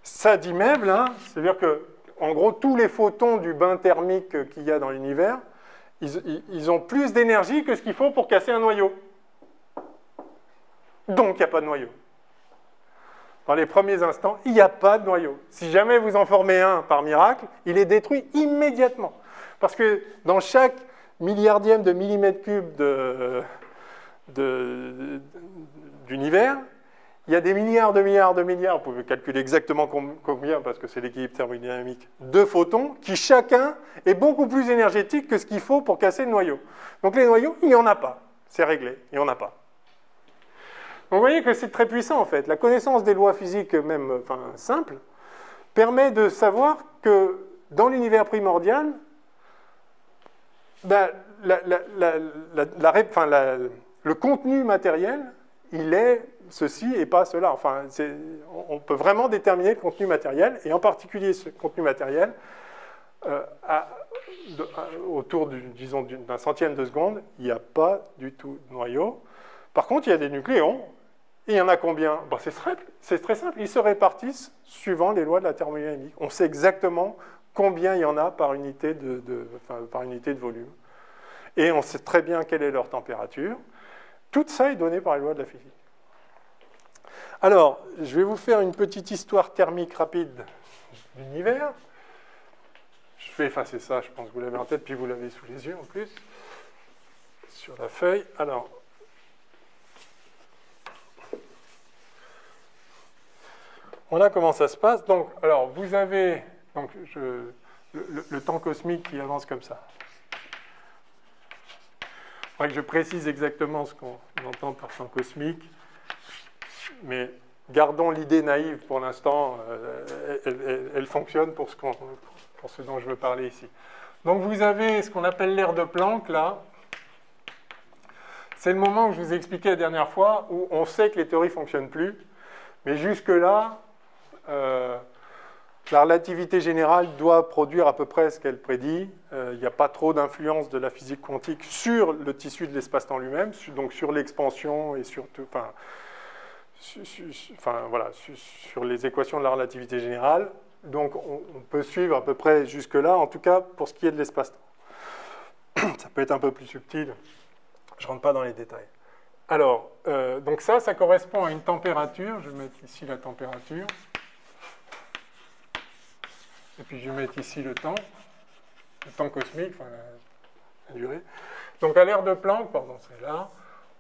ça 10 MeV, là, c'est-à-dire que, en gros, tous les photons du bain thermique qu'il y a dans l'univers, ils ont plus d'énergie que ce qu'il faut pour casser un noyau. Donc, il n'y a pas de noyau. Dans les premiers instants, il n'y a pas de noyau. Si jamais vous en formez un par miracle, il est détruit immédiatement. Parce que dans chaque milliardième de millimètre cube d'univers, il y a des milliards de milliards de milliards, vous pouvez calculer exactement combien, parce que c'est l'équilibre thermodynamique, de photons, qui chacun est beaucoup plus énergétique que ce qu'il faut pour casser le noyau. Donc les noyaux, il n'y en a pas. C'est réglé, il n'y en a pas. Donc vous voyez que c'est très puissant en fait. La connaissance des lois physiques, même simples, permet de savoir que dans l'univers primordial, ben, le contenu matériel, il est ceci et pas cela. Enfin, on peut vraiment déterminer le contenu matériel, et en particulier ce contenu matériel, autour disons, d'un centième de seconde, il n'y a pas du tout de noyau. Par contre, il y a des nucléons. Et il y en a combien? Ben, c'est très simple. Ils se répartissent suivant les lois de la thermodynamique. On sait exactement combien il y en a par unité par unité de volume. Et on sait très bien quelle est leur température. Tout ça est donné par les lois de la physique. Alors, je vais vous faire une petite histoire thermique rapide de l'univers. Je vais effacer ça, je pense que vous l'avez en tête, puis vous l'avez sous les yeux en plus, sur la feuille. Alors, voilà comment ça se passe. Donc, alors, vous avez donc, le temps cosmique qui avance comme ça. Il faudrait que je précise exactement ce qu'on entend par temps cosmique, mais gardons l'idée naïve pour l'instant, elle fonctionne pour ce dont je veux parler ici. Donc vous avez ce qu'on appelle l'ère de Planck, là. C'est le moment que je vous ai expliqué la dernière fois, où on sait que les théories ne fonctionnent plus, mais jusque-là, la relativité générale doit produire à peu près ce qu'elle prédit. Il n'y a pas trop d'influence de la physique quantique sur le tissu de l'espace-temps lui-même, donc sur l'expansion et sur les équations de la relativité générale. Donc on peut suivre à peu près jusque-là, en tout cas pour ce qui est de l'espace-temps. Ça peut être un peu plus subtil, je ne rentre pas dans les détails. Alors, donc ça correspond à une température. Je vais mettre ici la température. Et puis je vais mettre ici le temps cosmique, enfin la durée. Donc à l'ère de Planck, pardon, c'est là,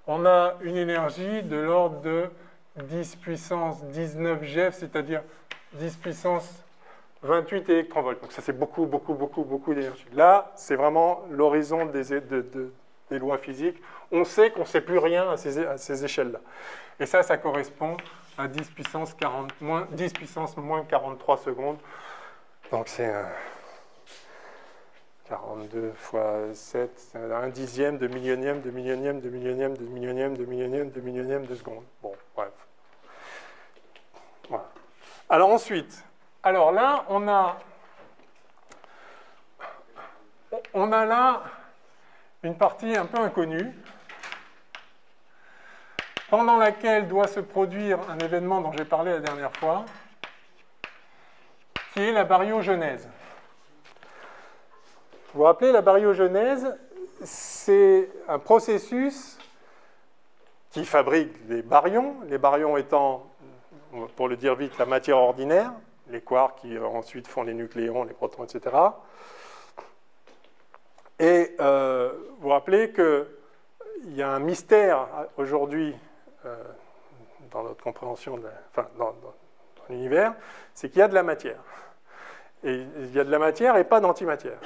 on a une énergie de l'ordre de 10 puissance 19 GeV, c'est-à-dire 10 puissance 28 électronvolts. Donc ça c'est beaucoup d'énergie. Là, c'est vraiment l'horizon des lois physiques. On sait qu'on ne sait plus rien à ces échelles-là. Et ça correspond à 10 puissance moins 43 secondes. Donc c'est 42 fois 7, c'est un dixième de millionième de millionième de millionième de millionième de millionième de millionième de seconde. Bon, bref. Voilà. Alors ensuite, là, on a là une partie un peu inconnue. pendant laquelle doit se produire un événement dont j'ai parlé la dernière fois, qui est la baryogenèse. Vous vous rappelez, la baryogenèse, c'est un processus qui fabrique les baryons étant, pour le dire vite, la matière ordinaire, les quarks qui ensuite font les nucléons, les protons, etc. Et vous vous rappelez qu'il y a un mystère aujourd'hui dans notre compréhension, dans l'univers, c'est qu'il y a de la matière. Et il y a de la matière et pas d'antimatière.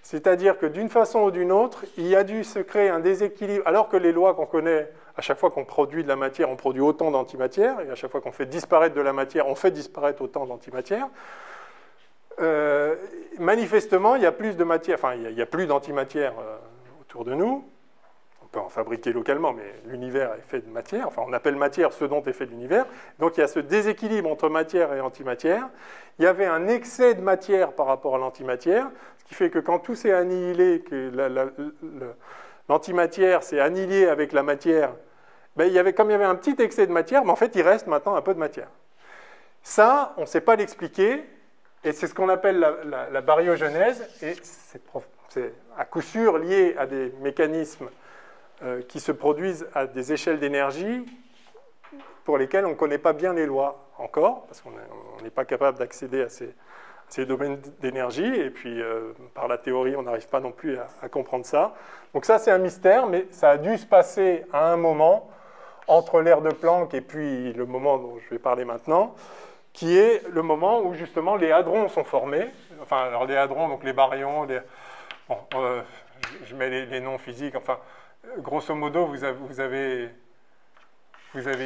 C'est-à-dire que d'une façon ou d'une autre, il y a dû se créer un déséquilibre, alors que les lois qu'on connaît, à chaque fois qu'on produit de la matière, on produit autant d'antimatière, et à chaque fois qu'on fait disparaître de la matière, on fait disparaître autant d'antimatière. Manifestement, il y a plus de matière, enfin, il y a plus d'antimatière autour de nous. On peut en fabriquer localement, mais l'univers est fait de matière. Enfin, on appelle matière ce dont est fait l'univers. Donc, il y a ce déséquilibre entre matière et antimatière. Il y avait un excès de matière par rapport à l'antimatière, ce qui fait que quand tout s'est annihilé, que l'antimatière s'est annihilée avec la matière, ben, comme il y avait un petit excès de matière, mais en fait, il reste maintenant un peu de matière. Ça, on ne sait pas l'expliquer, et c'est ce qu'on appelle la baryogenèse, et c'est à coup sûr lié à des mécanismes qui se produisent à des échelles d'énergie pour lesquelles on ne connaît pas bien les lois encore, parce qu'on n'est pas capable d'accéder à ces domaines d'énergie, et puis par la théorie, on n'arrive pas non plus à comprendre ça. Donc ça, c'est un mystère, mais ça a dû se passer à un moment, entre l'ère de Planck et puis le moment dont je vais parler maintenant, qui est le moment où justement les hadrons sont formés. Enfin, alors les hadrons, donc les baryons, bon, je mets les noms physiques, enfin, grosso modo, vous avez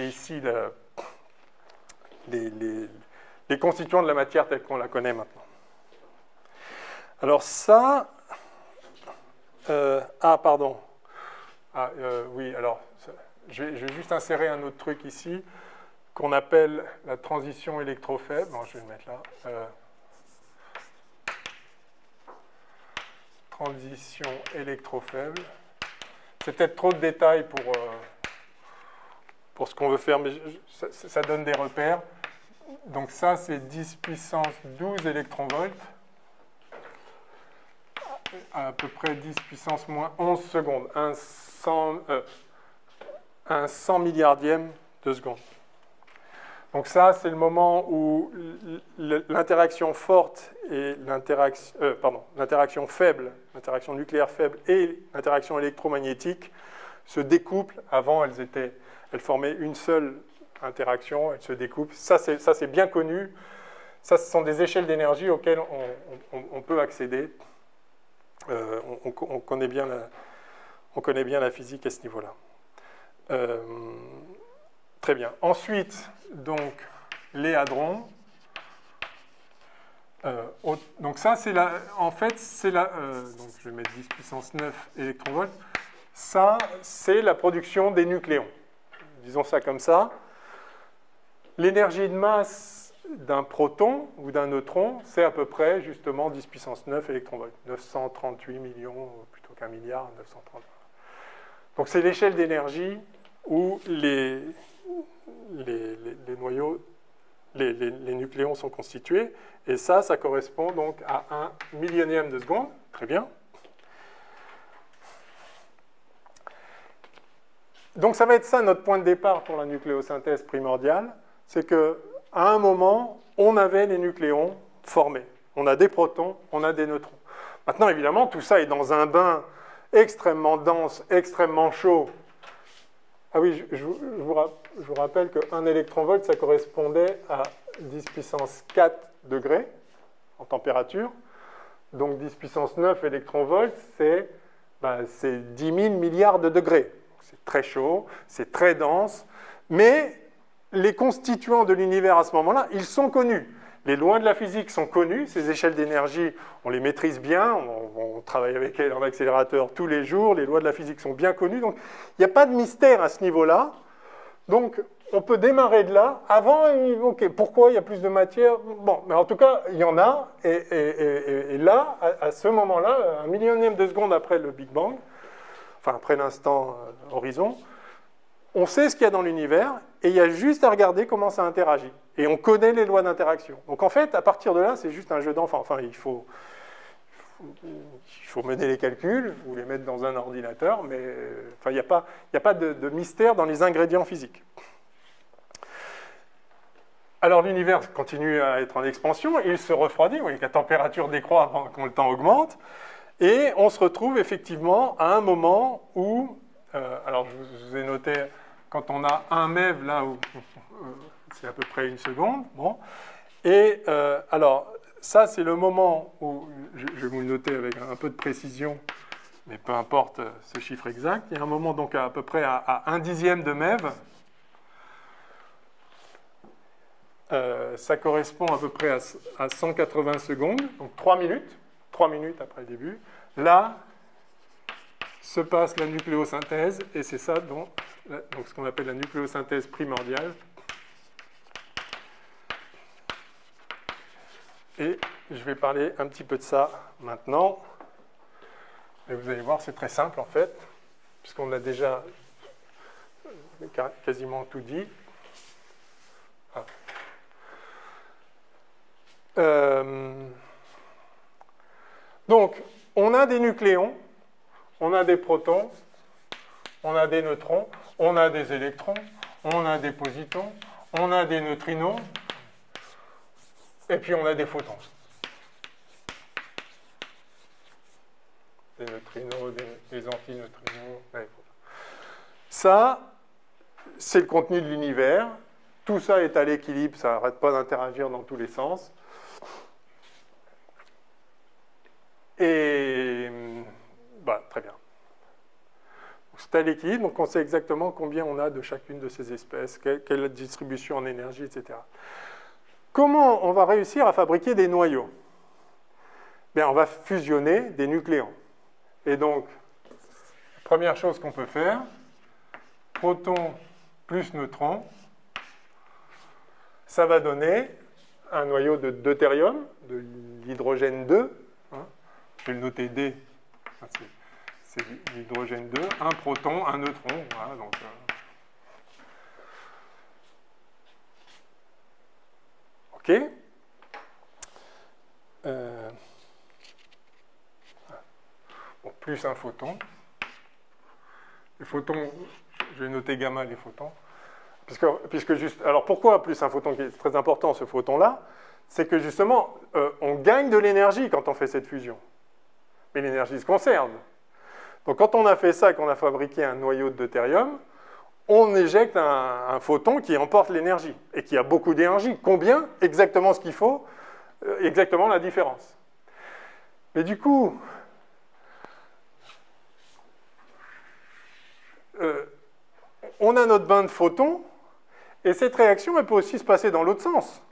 ici les constituants de la matière telle qu'on la connaît maintenant. Alors ça... oui, alors, je vais juste insérer un autre truc ici, qu'on appelle la transition électrofaible. Bon, je vais le mettre là. Transition électrofaible. C'est peut-être trop de détails pour ce qu'on veut faire, mais ça donne des repères. Donc ça, c'est 10 puissance 12 électronvolts. À peu près 10 puissance moins 11 secondes. Un 100 milliardième de seconde. Donc ça, c'est le moment où l'interaction forte et l'interaction faible, l'interaction nucléaire faible et l'interaction électromagnétique se découplent. Avant, elles formaient une seule interaction, elles se découpent. Ça, c'est bien connu. Ça, ce sont des échelles d'énergie auxquelles on peut accéder. On connaît bien la physique à ce niveau-là. Très bien. Ensuite, donc, les hadrons. Donc ça, c'est en fait, c'est donc je vais mettre 10 puissance 9 électronvolts. Ça, c'est la production des nucléons. Disons ça comme ça. L'énergie de masse d'un proton ou d'un neutron, c'est à peu près, justement, 10 puissance 9 électronvolts. 938 millions, plutôt qu'un milliard, 930. Donc c'est l'échelle d'énergie où les noyaux, les nucléons sont constitués. Et ça correspond donc à 1 millionième de seconde. Très bien. Donc ça va être ça notre point de départ pour la nucléosynthèse primordiale. C'est qu'à un moment, on avait les nucléons formés. On a des protons, on a des neutrons. Maintenant, évidemment, tout ça est dans un bain extrêmement dense, extrêmement chaud. Ah oui, je vous rappelle qu'un électronvolt, ça correspondait à 10 puissance 4 degrés en température. Donc 10 puissance 9 électronvolts, c'est 10 000 milliards de degrés. C'est très chaud, c'est très dense, mais les constituants de l'univers à ce moment-là, ils sont connus. Les lois de la physique sont connues, ces échelles d'énergie, on les maîtrise bien, on travaille avec elles en accélérateur tous les jours, les lois de la physique sont bien connues, donc il n'y a pas de mystère à ce niveau-là. Donc on peut démarrer de là. Avant, ok, pourquoi il y a plus de matière? Bon, mais en tout cas, il y en a, et là, à ce moment-là, 1 millionième de seconde après le Big Bang, enfin après l'instant horizon, on sait ce qu'il y a dans l'univers, et il y a juste à regarder comment ça interagit. Et on connaît les lois d'interaction. Donc en fait, à partir de là, c'est juste un jeu d'enfant. Enfin, il faut mener les calculs, ou les mettre dans un ordinateur, mais enfin, il n'y a pas de mystère dans les ingrédients physiques. Alors l'univers continue à être en expansion, il se refroidit, vous voyez que la température décroît quand le temps augmente, et on se retrouve effectivement à un moment où, alors je vous ai noté, quand on a un MeV, là où c'est à peu près une seconde, bon, et alors ça c'est le moment où, je vais vous le noter avec un peu de précision, mais peu importe ce chiffre exact, il y a un moment donc à peu près à 1/10 de MeV. Ça correspond à peu près à 180 secondes, donc 3 minutes après le début. Là se passe la nucléosynthèse, et c'est ça donc ce qu'on appelle la nucléosynthèse primordiale. Et je vais parler un petit peu de ça maintenant. Et vous allez voir, c'est très simple en fait, puisqu'on a déjà quasiment tout dit. Donc, on a des nucléons, on a des protons, on a des neutrons, on a des électrons, on a des positons, on a des neutrinos, et puis on a des photons. Des neutrinos, des antineutrinos, des photons. Ça, c'est le contenu de l'univers. Tout ça est à l'équilibre, ça n'arrête pas d'interagir dans tous les sens. Et très bien. C'est à l'équilibre, donc on sait exactement combien on a de chacune de ces espèces, quelle est la distribution en énergie, etc. Comment on va réussir à fabriquer des noyaux? Bien, on va fusionner des nucléons. Et donc, première chose qu'on peut faire, proton plus neutron, ça va donner un noyau de deutérium, de l'hydrogène 2. Je vais le noter D. C'est l'hydrogène 2, un proton, un neutron. Voilà, donc, OK. Bon, plus un photon. Les photons, je vais noter gamma les photons. Puisque juste, alors pourquoi plus un photon qui est très important, ce photon-là? C'est que justement, on gagne de l'énergie quand on fait cette fusion. Mais l'énergie se conserve. Donc quand on a fait ça, qu'on a fabriqué un noyau de deutérium, on éjecte un photon qui emporte l'énergie, et qui a beaucoup d'énergie. Combien? Exactement ce qu'il faut, exactement la différence. Mais du coup, on a notre bain de photons, et cette réaction, elle peut aussi se passer dans l'autre sens.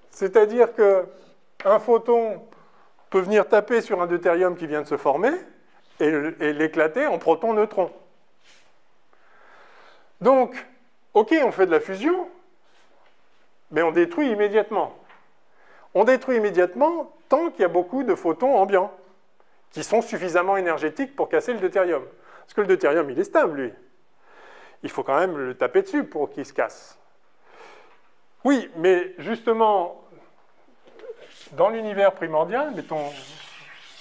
C'est-à-dire qu'un photon peut venir taper sur un deutérium qui vient de se former et l'éclater en proton-neutron. Donc, OK, on fait de la fusion, mais on détruit immédiatement. On détruit immédiatement tant qu'il y a beaucoup de photons ambiants qui sont suffisamment énergétiques pour casser le deutérium. Parce que le deutérium, il est stable, lui. Il faut quand même le taper dessus pour qu'il se casse. Oui, mais justement, dans l'univers primordial, mettons,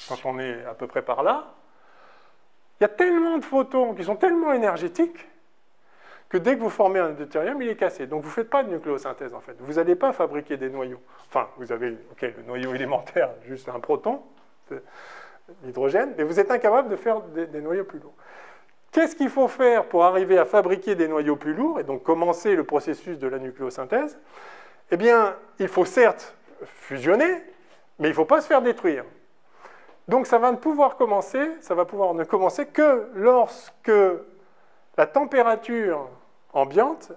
quand on est à peu près par là, il y a tellement de photons qui sont tellement énergétiques que dès que vous formez un deutérium, il est cassé. Donc vous ne faites pas de nucléosynthèse, en fait. Vous n'allez pas fabriquer des noyaux. Enfin, vous avez le noyau élémentaire, juste un proton, l'hydrogène, mais vous êtes incapable de faire des noyaux plus lourds. Qu'est-ce qu'il faut faire pour arriver à fabriquer des noyaux plus lourds, et donc commencer le processus de la nucléosynthèse? Eh bien, il faut certes fusionner, mais il ne faut pas se faire détruire. Donc ça va pouvoir ne commencer que lorsque la température ambiante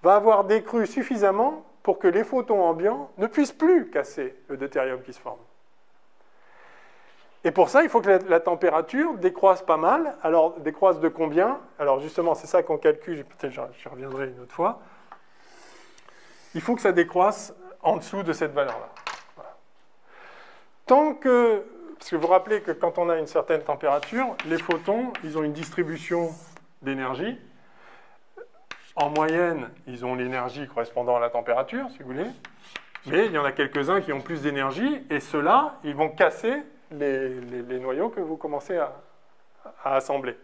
va avoir décru suffisamment pour que les photons ambiants ne puissent plus casser le deutérium qui se forme. Et pour ça, il faut que la température décroisse pas mal. Alors, décroisse de combien? Alors justement, c'est ça qu'on calcule, peut-être j'y reviendrai une autre fois. Il faut que ça décroisse en dessous de cette valeur-là. Voilà. Tant que... Parce que vous vous rappelez que quand on a une certaine température, les photons, ils ont une distribution d'énergie. En moyenne, ils ont l'énergie correspondant à la température, si vous voulez. Mais il y en a quelques-uns qui ont plus d'énergie, et ceux-là, ils vont casser les noyaux que vous commencez à assembler.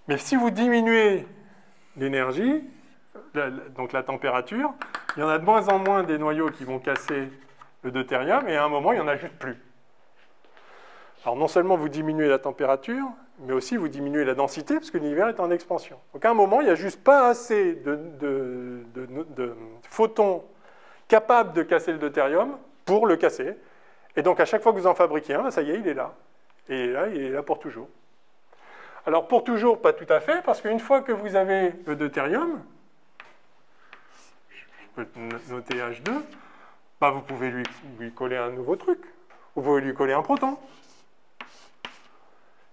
Mais si vous diminuez l'énergie, donc la température, il y en a de moins en moins des noyaux qui vont casser le deutérium, et à un moment, il n'y en a juste plus. Alors non seulement vous diminuez la température, mais aussi vous diminuez la densité, parce que l'univers est en expansion. Donc à un moment, il n'y a juste pas assez de photons capables de casser le deutérium pour le casser. Et donc à chaque fois que vous en fabriquez un, ça y est, il est là. Et là, il est là pour toujours. Alors pour toujours, pas tout à fait, parce qu'une fois que vous avez le deutérium, je peux noter H2, bah vous pouvez lui coller un nouveau truc. Vous pouvez lui coller un proton.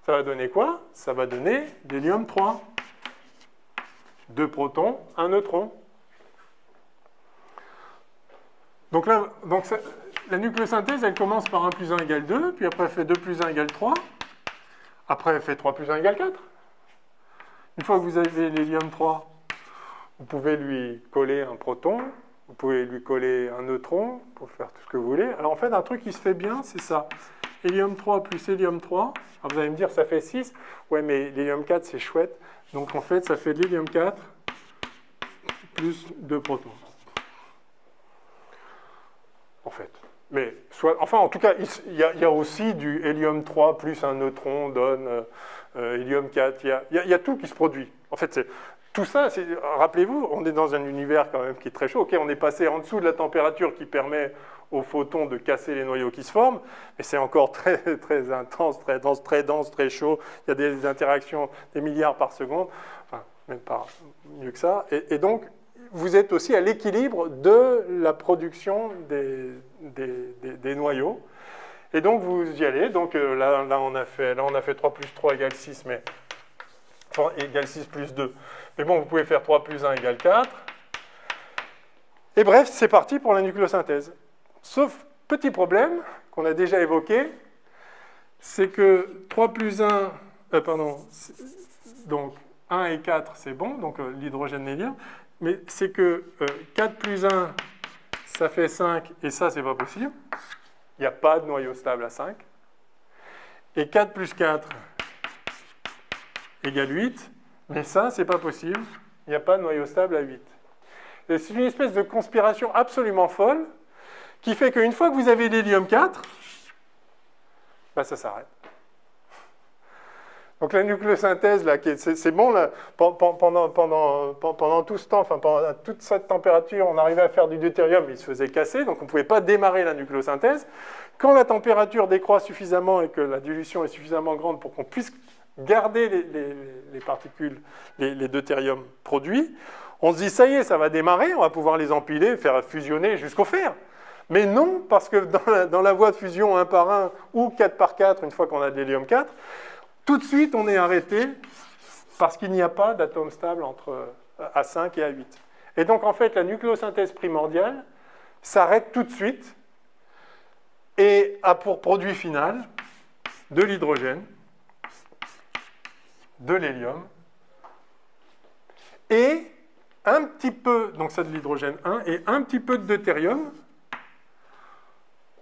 Ça va donner quoi? Ça va donner l'hélium 3. 2 protons, 1 neutron. Donc là, la nucléosynthèse, elle commence par 1 plus 1 égale 2, puis après elle fait 2 plus 1 égale 3, après elle fait 3 plus 1 égale 4. Une fois que vous avez l'hélium 3, vous pouvez lui coller un proton, vous pouvez lui coller un neutron, pour faire tout ce que vous voulez. Alors en fait, un truc qui se fait bien, c'est ça. Hélium 3 plus hélium 3. Alors vous allez me dire, ça fait 6. Ouais, mais l'hélium 4, c'est chouette. Donc en fait, ça fait de l'hélium 4 plus 2 protons. En fait. Mais, enfin, en tout cas, il y a aussi du hélium 3 plus un neutron donne hélium 4. Il y a tout qui se produit. En fait, tout ça, rappelez-vous, on est dans un univers quand même qui est très chaud. Ok, on est passé en dessous de la température qui permet aux photons de casser les noyaux qui se forment, mais c'est encore très, très intense, très dense, très chaud. Il y a des interactions des milliards par seconde, enfin, même pas mieux que ça. Et donc, vous êtes aussi à l'équilibre de la production des noyaux. Et donc, vous y allez. Donc, là, on a fait 3 plus 3 égale 6, mais... Enfin, égale 6 plus 2. Mais bon, vous pouvez faire 3 plus 1 égale 4. Et bref, c'est parti pour la nucléosynthèse. Sauf, petit problème qu'on a déjà évoqué, c'est que 3 plus 1... donc, 1 et 4, c'est bon, donc l'hydrogène, l'hélium. Mais c'est que 4 plus 1, ça fait 5, et ça, c'est pas possible. Il n'y a pas de noyau stable à 5. Et 4 plus 4 égale 8, mais ça, c'est pas possible. Il n'y a pas de noyau stable à 8. C'est une espèce de conspiration absolument folle qui fait qu'une fois que vous avez l'hélium 4, bah, ça s'arrête. Donc la nucléosynthèse, là, c'est bon, là, pendant tout ce temps, enfin pendant toute cette température, on arrivait à faire du deutérium, mais il se faisait casser, donc on ne pouvait pas démarrer la nucléosynthèse. Quand la température décroît suffisamment et que la dilution est suffisamment grande pour qu'on puisse garder les particules, les deutériums produits, on se dit, ça y est, ça va démarrer, on va pouvoir les empiler, faire fusionner jusqu'au fer. Mais non, parce que dans la voie de fusion 1 par 1 ou 4 par 4, une fois qu'on a de l'hélium 4, tout de suite, on est arrêté parce qu'il n'y a pas d'atome stable entre à 5 et à 8. Et donc, en fait, la nucléosynthèse primordiale s'arrête tout de suite et a pour produit final de l'hydrogène, de l'hélium et un petit peu, donc ça de l'hydrogène 1, et un petit peu de deutérium,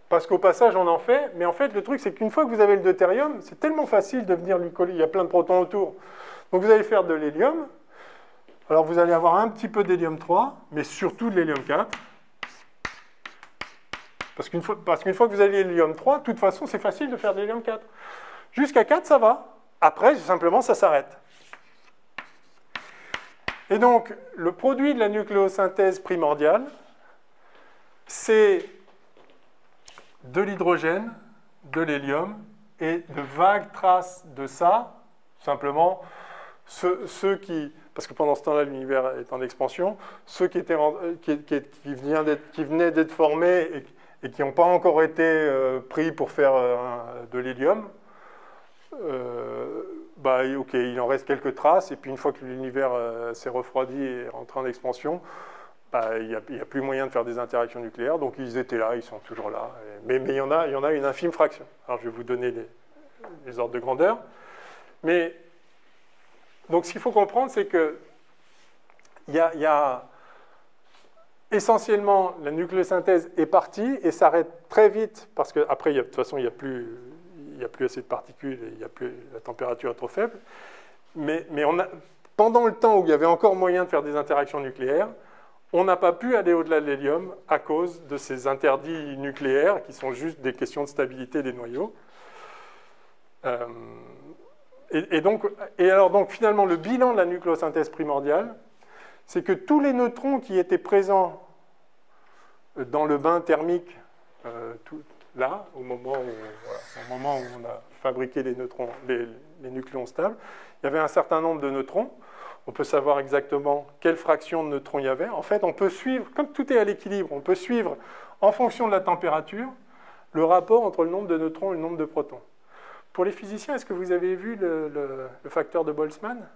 parce qu'au passage, on en fait, mais en fait, le truc, c'est qu'une fois que vous avez le deutérium, c'est tellement facile de venir lui coller, il y a plein de protons autour. Donc vous allez faire de l'hélium, alors vous allez avoir un petit peu d'hélium 3, mais surtout de l'hélium 4. Parce qu'une fois que vous avez l'hélium 3, de toute façon, c'est facile de faire de l'hélium 4. Jusqu'à 4, ça va. Après, simplement, ça s'arrête. Et donc, le produit de la nucléosynthèse primordiale, c'est de l'hydrogène, de l'hélium et de vagues traces de ça, simplement ceux qui, parce que pendant ce temps-là l'univers est en expansion, ceux qui venaient d'être formés et qui n'ont pas encore été pris pour faire de l'hélium, bah, ok, il en reste quelques traces, et puis une fois que l'univers s'est refroidi et est rentré en expansion, bah, il n'y a plus moyen de faire des interactions nucléaires, donc ils étaient là, ils sont toujours là. Mais il y en a une infime fraction. Alors je vais vous donner les ordres de grandeur. Mais, donc ce qu'il faut comprendre, c'est que il y a essentiellement, la nucléosynthèse est partie et s'arrête très vite, parce qu'après, de toute façon, il n'y a plus assez de particules, et la température est trop faible. Mais pendant le temps où il y avait encore moyen de faire des interactions nucléaires, on n'a pas pu aller au-delà de l'hélium à cause de ces interdits nucléaires qui sont juste des questions de stabilité des noyaux. Donc, finalement, le bilan de la nucléosynthèse primordiale, c'est que tous les neutrons qui étaient présents dans le bain thermique, là, au moment où on a fabriqué les neutrons, les nucléons stables, il y avait un certain nombre de neutrons. On peut savoir exactement quelle fraction de neutrons il y avait. En fait, on peut suivre, comme tout est à l'équilibre, on peut suivre, en fonction de la température, le rapport entre le nombre de neutrons et le nombre de protons. Pour les physiciens, est-ce que vous avez vu le facteur de Boltzmann?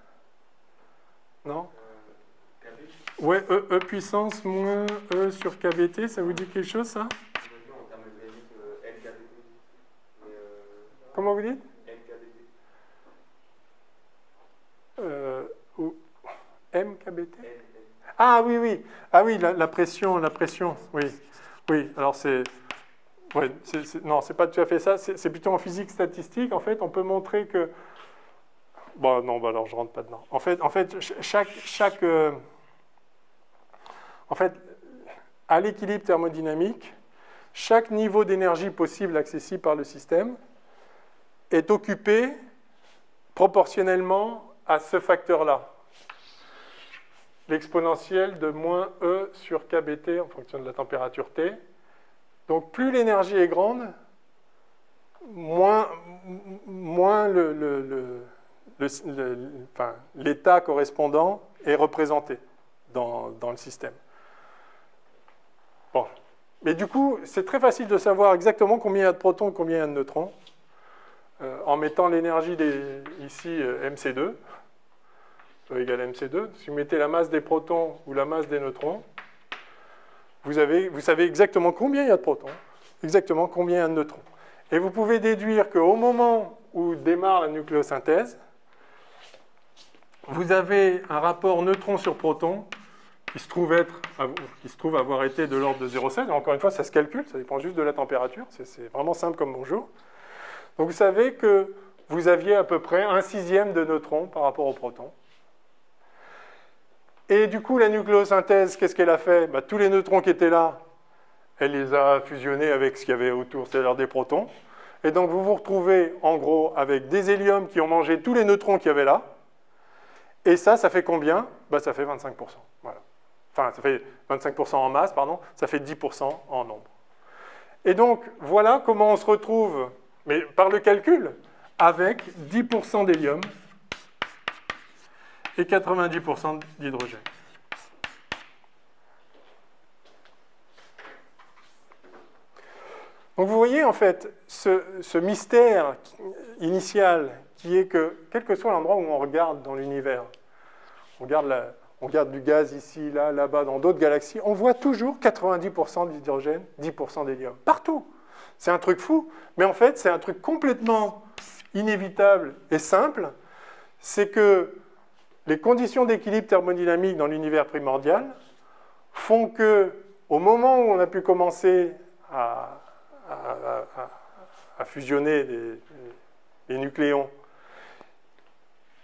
Non? Oui, E puissance moins E sur KBT, ça vous dit quelque chose, ça? Comment vous dites? MKBT? Ah oui, oui. Ah oui, la pression, oui. Oui, alors c'est... Ouais, non, c'est pas tout à fait ça. C'est plutôt en physique statistique. En fait, on peut montrer que... Bon, non, alors je rentre pas dedans. En fait, à l'équilibre thermodynamique, chaque niveau d'énergie possible accessible par le système est occupé proportionnellement à ce facteur-là. L'exponentielle de moins E sur KBT en fonction de la température T. Donc plus l'énergie est grande, moins l'état correspondant est représenté dans le système. Bon. Mais du coup, c'est très facile de savoir exactement combien il y a de protons et combien il y a de neutrons en mettant l'énergie ici MC2. Égale MC2. Si vous mettez la masse des protons ou la masse des neutrons, vous savez exactement combien il y a de protons, exactement combien il y a de neutrons. Et vous pouvez déduire qu'au moment où démarre la nucléosynthèse, vous avez un rapport neutron sur proton qui se trouve avoir été de l'ordre de 0,16. Encore une fois, ça se calcule, ça dépend juste de la température. C'est vraiment simple comme bonjour. Donc vous savez que vous aviez à peu près 1/6 de neutrons par rapport aux protons. Et du coup, la nucléosynthèse, qu'est-ce qu'elle a fait? Tous les neutrons qui étaient là, elle les a fusionnés avec ce qu'il y avait autour, c'est-à-dire des protons. Et donc, vous vous retrouvez, en gros, avec des héliums qui ont mangé tous les neutrons qu'il y avait là. Et ça fait combien? Ça fait 25%. Voilà. Enfin, ça fait 25% en masse, pardon. Ça fait 10% en nombre. Et donc, voilà comment on se retrouve, mais par le calcul, avec 10% d'hélium et 90% d'hydrogène. Donc vous voyez en fait ce mystère initial qui est que, quel que soit l'endroit où on regarde dans l'univers, on regarde du gaz ici, là, là-bas, dans d'autres galaxies, on voit toujours 90% d'hydrogène, 10% d'hélium. Partout. C'est un truc fou, mais en fait c'est un truc complètement inévitable et simple, c'est que les conditions d'équilibre thermodynamique dans l'univers primordial font que, au moment où on a pu commencer à fusionner les nucléons,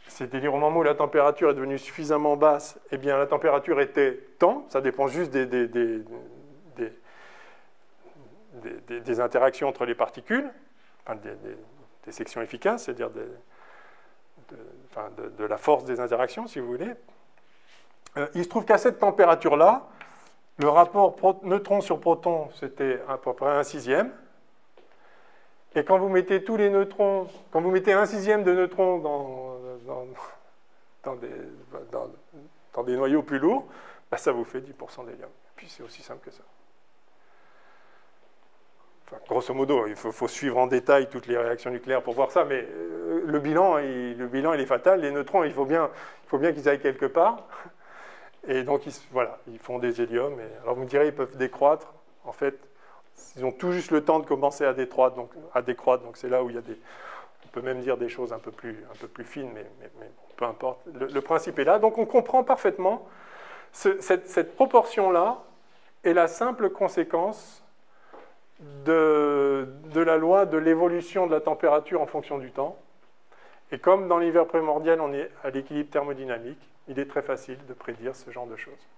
c'est-à-dire au moment où la température est devenue suffisamment basse, eh bien la température était tant, ça dépend juste des interactions entre les particules, enfin des sections efficaces, c'est-à-dire de la force des interactions, si vous voulez. Il se trouve qu'à cette température-là, le rapport neutron sur proton, c'était à peu près 1/6. Et quand vous mettez tous les neutrons, quand vous mettez 1/6 de neutrons dans des noyaux plus lourds, ça vous fait 10% d'hélium. Puis c'est aussi simple que ça. Enfin, grosso modo, il faut suivre en détail toutes les réactions nucléaires pour voir ça, mais le bilan, il est fatal. Les neutrons, il faut bien qu'ils aillent quelque part. Et donc, voilà, ils font des héliums. Alors, vous me direz, ils peuvent décroître. En fait, ils ont tout juste le temps de commencer à décroître. Donc, c'est là où il y a on peut même dire des choses un peu plus fines, mais peu importe. Le principe est là. Donc, on comprend parfaitement Cette proportion-là est la simple conséquence de la loi de l'évolution de la température en fonction du temps. Et comme dans l'univers primordial, on est à l'équilibre thermodynamique, il est très facile de prédire ce genre de choses.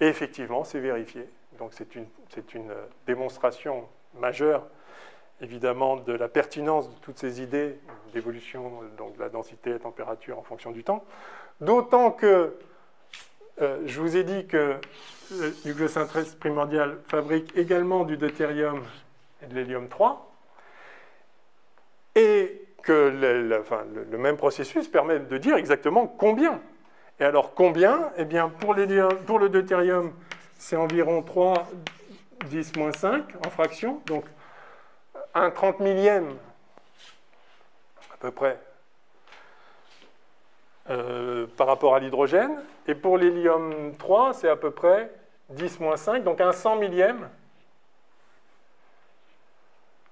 Et effectivement, c'est vérifié. Donc c'est une démonstration majeure, évidemment, de la pertinence de toutes ces idées d'évolution donc de la densité et la température en fonction du temps. D'autant que je vous ai dit que le nucléosynthèse primordiale fabrique également du deutérium et de l'hélium-3, et que le même processus permet de dire exactement combien. Et alors combien? Eh bien, pour le deutérium, c'est environ 3 10-5 en fraction, donc un 30 millième à peu près par rapport à l'hydrogène. Et pour l'hélium 3, c'est à peu près 10-5, donc un 100 millième.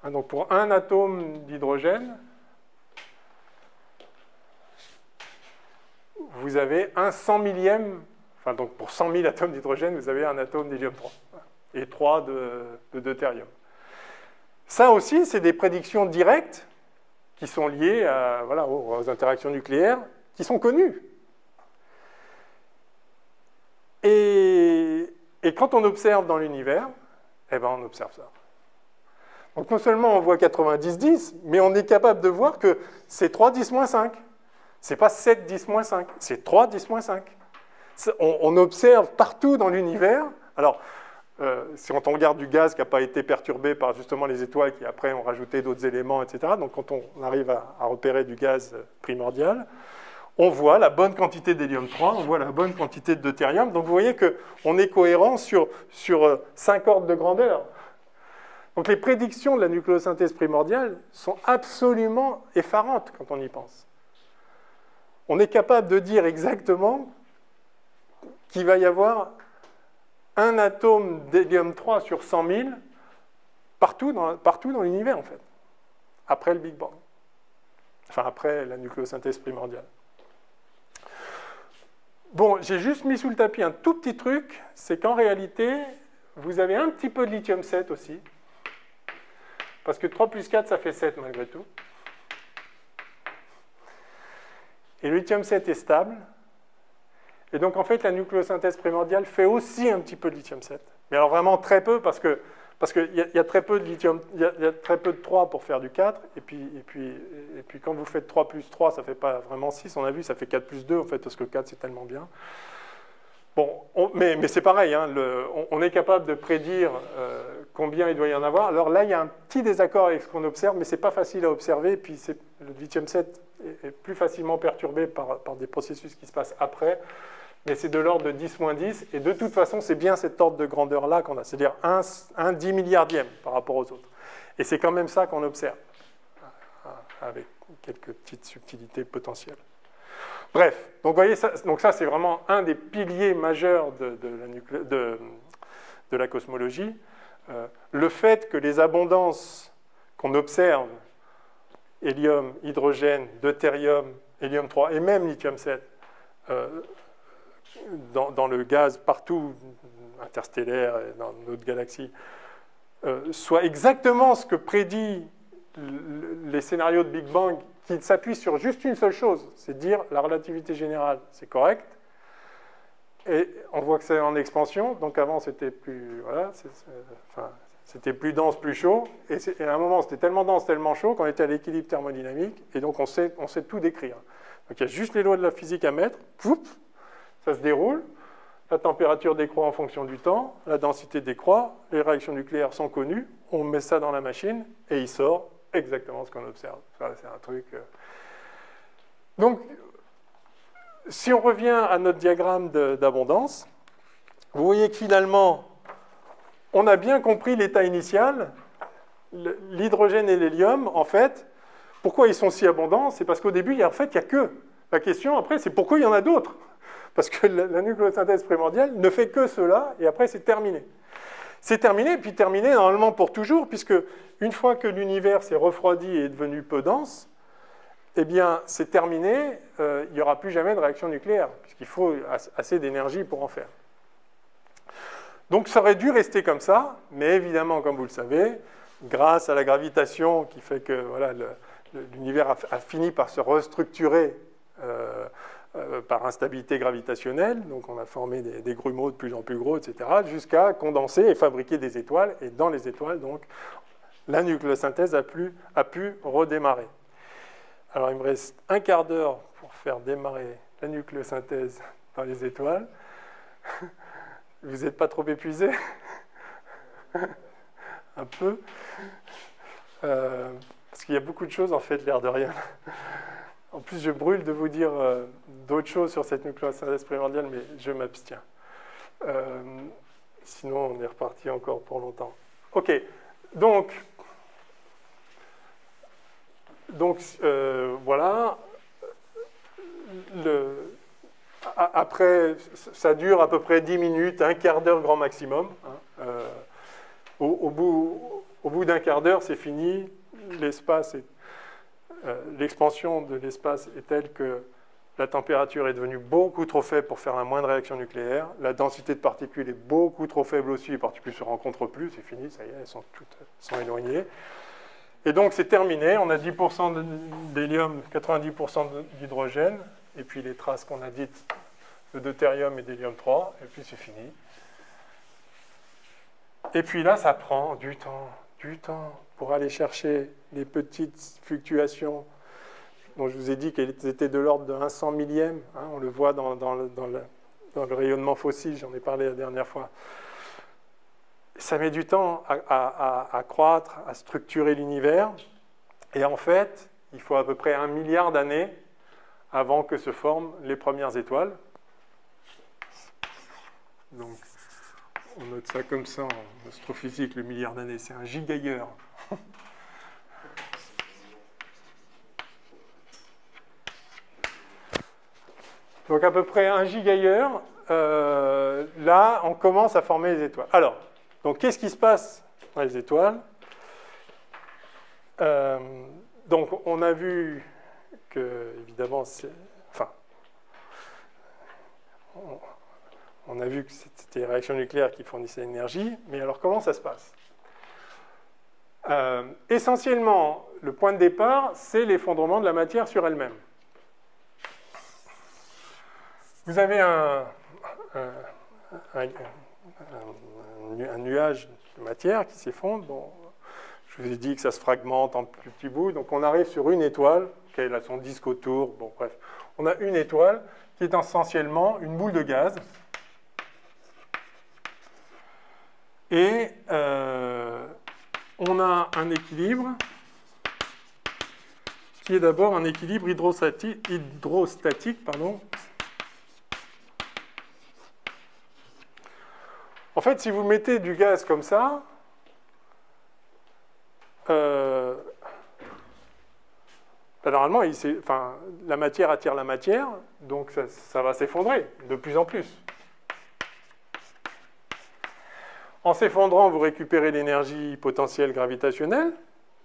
Donc pour un atome d'hydrogène, vous avez un 100 millième, enfin donc pour 100 000 atomes d'hydrogène, vous avez un atome d'hélium 3 et 3 de deutérium. Ça aussi, c'est des prédictions directes qui sont liées à, voilà, aux interactions nucléaires qui sont connues. Et quand on observe dans l'univers, eh ben on observe ça. Donc non seulement on voit 90-10, mais on est capable de voir que c'est 3 10-5. C'est pas 7 10-5, c'est 3 10-5. On observe partout dans l'univers. Alors, si on regarde du gaz qui n'a pas été perturbé par justement les étoiles qui après ont rajouté d'autres éléments, etc. Donc quand on arrive à repérer du gaz primordial, on voit la bonne quantité d'hélium 3, on voit la bonne quantité de deutérium. Donc vous voyez qu'on est cohérent sur 5 ordres de grandeur. Donc les prédictions de la nucléosynthèse primordiale sont absolument effarantes quand on y pense. On est capable de dire exactement qu'il va y avoir un atome d'hélium 3 sur 100 000 partout dans l'univers, en fait, après le Big Bang. Enfin, après la nucléosynthèse primordiale. Bon, j'ai juste mis sous le tapis un tout petit truc, c'est qu'en réalité, vous avez un petit peu de lithium-7 aussi, parce que 3 plus 4, ça fait 7 malgré tout. Et le lithium-7 est stable. Et donc, en fait, la nucléosynthèse primordiale fait aussi un petit peu de lithium-7. Mais alors vraiment très peu, parce qu'il y a très peu de lithium, il y a très peu de 3 pour faire du 4. Et puis quand vous faites 3 plus 3, ça ne fait pas vraiment 6. On a vu, ça fait 4 plus 2, en fait, parce que 4, c'est tellement bien. Bon, mais c'est pareil, hein, on est capable de prédire combien il doit y en avoir. Alors là, il y a un petit désaccord avec ce qu'on observe, mais ce n'est pas facile à observer. Et puis le lithium-7 est plus facilement perturbé par des processus qui se passent après. Mais c'est de l'ordre de 10-10. Et de toute façon, c'est bien cet ordre de grandeur-là qu'on a. C'est-à-dire un 10 milliardième par rapport aux autres. Et c'est quand même ça qu'on observe, avec quelques petites subtilités potentielles. Bref, donc vous voyez, ça c'est vraiment un des piliers majeurs de la cosmologie. Le fait que les abondances qu'on observe, hélium, hydrogène, deutérium, hélium 3 et même lithium-7, dans le gaz partout, interstellaire et dans notre galaxie, soit exactement ce que prédit les scénarios de Big Bang, qui s'appuient sur juste une seule chose, c'est de dire la relativité générale, c'est correct, et on voit que c'est en expansion, donc avant c'était plus, voilà, c'était plus dense, plus chaud, et à un moment c'était tellement dense, tellement chaud qu'on était à l'équilibre thermodynamique, et donc on sait tout décrire. Donc il y a juste les lois de la physique à mettre, ça se déroule, la température décroît en fonction du temps, la densité décroît, les réactions nucléaires sont connues, on met ça dans la machine, et il sort exactement ce qu'on observe. C'est un truc... Donc, si on revient à notre diagramme d'abondance, vous voyez que finalement, on a bien compris l'état initial. L'hydrogène et l'hélium, en fait, pourquoi ils sont si abondants? C'est parce qu'au début, il n'y a que. La question, après, c'est pourquoi il y en a d'autres? Parce que la nucléosynthèse primordiale ne fait que cela, et après, c'est terminé. C'est terminé, puis terminé normalement pour toujours, puisque une fois que l'univers s'est refroidi et est devenu peu dense, eh bien, c'est terminé, il n'y aura plus jamais de réaction nucléaire, puisqu'il faut assez d'énergie pour en faire. Donc ça aurait dû rester comme ça, mais évidemment, comme vous le savez, grâce à la gravitation qui fait que voilà, l'univers a fini par se restructurer par instabilité gravitationnelle, donc on a formé des grumeaux de plus en plus gros, etc., jusqu'à condenser et fabriquer des étoiles, et dans les étoiles, donc, la nucléosynthèse a pu redémarrer. Alors il me reste un quart d'heure pour faire démarrer la nucléosynthèse dans les étoiles. Vous n'êtes pas trop épuisé? Un peu. Parce qu'il y a beaucoup de choses, en fait, l'air de rien. En plus, je brûle de vous dire d'autres choses sur cette nucléosynthèse primordiale, mais je m'abstiens. Sinon, on est reparti encore pour longtemps. OK. Donc voilà. Après, ça dure à peu près 10 minutes, un quart d'heure grand maximum. Hein. Au bout d'un quart d'heure, c'est fini. L'expansion de l'espace est telle que la température est devenue beaucoup trop faible pour faire la moindre réaction nucléaire. La densité de particules est beaucoup trop faible aussi. Les particules ne se rencontrent plus, c'est fini, ça y est, elles sont éloignées. Et donc, c'est terminé. On a 10% d'hélium, 90% d'hydrogène. Et puis les traces qu'on a dites de deutérium et d'hélium-3, et puis c'est fini. Et puis là, ça prend du temps pour aller chercher les petites fluctuations dont je vous ai dit qu'elles étaient de l'ordre de 1/100 millième. Hein, on le voit dans le rayonnement fossile, j'en ai parlé la dernière fois. Ça met du temps à croître, à structurer l'univers. Et en fait, il faut à peu près 1 milliard d'années avant que se forment les premières étoiles. Donc, on note ça comme ça en astrophysique, le milliard d'années, c'est un gigailleur. Donc, à peu près 1 gigailleur, là, on commence à former les étoiles. Alors, donc, qu'est-ce qui se passe dans les étoiles? Donc, on a vu que, évidemment, on a vu que c'était les réactions nucléaires qui fournissaient l'énergie, mais alors comment ça se passe? Essentiellement, le point de départ, c'est l'effondrement de la matière sur elle-même. Vous avez un nuage de matière qui s'effondre. Bon, je vous ai dit que ça se fragmente en plus petits bouts. Donc on arrive sur une étoile, qui a son disque autour. Bon, bref, on a une étoile qui est essentiellement une boule de gaz. Et on a un équilibre qui est d'abord un équilibre hydrostatique, pardon. En fait, si vous mettez du gaz comme ça, normalement, la matière attire la matière, donc ça va s'effondrer de plus en plus. En s'effondrant, vous récupérez l'énergie potentielle gravitationnelle,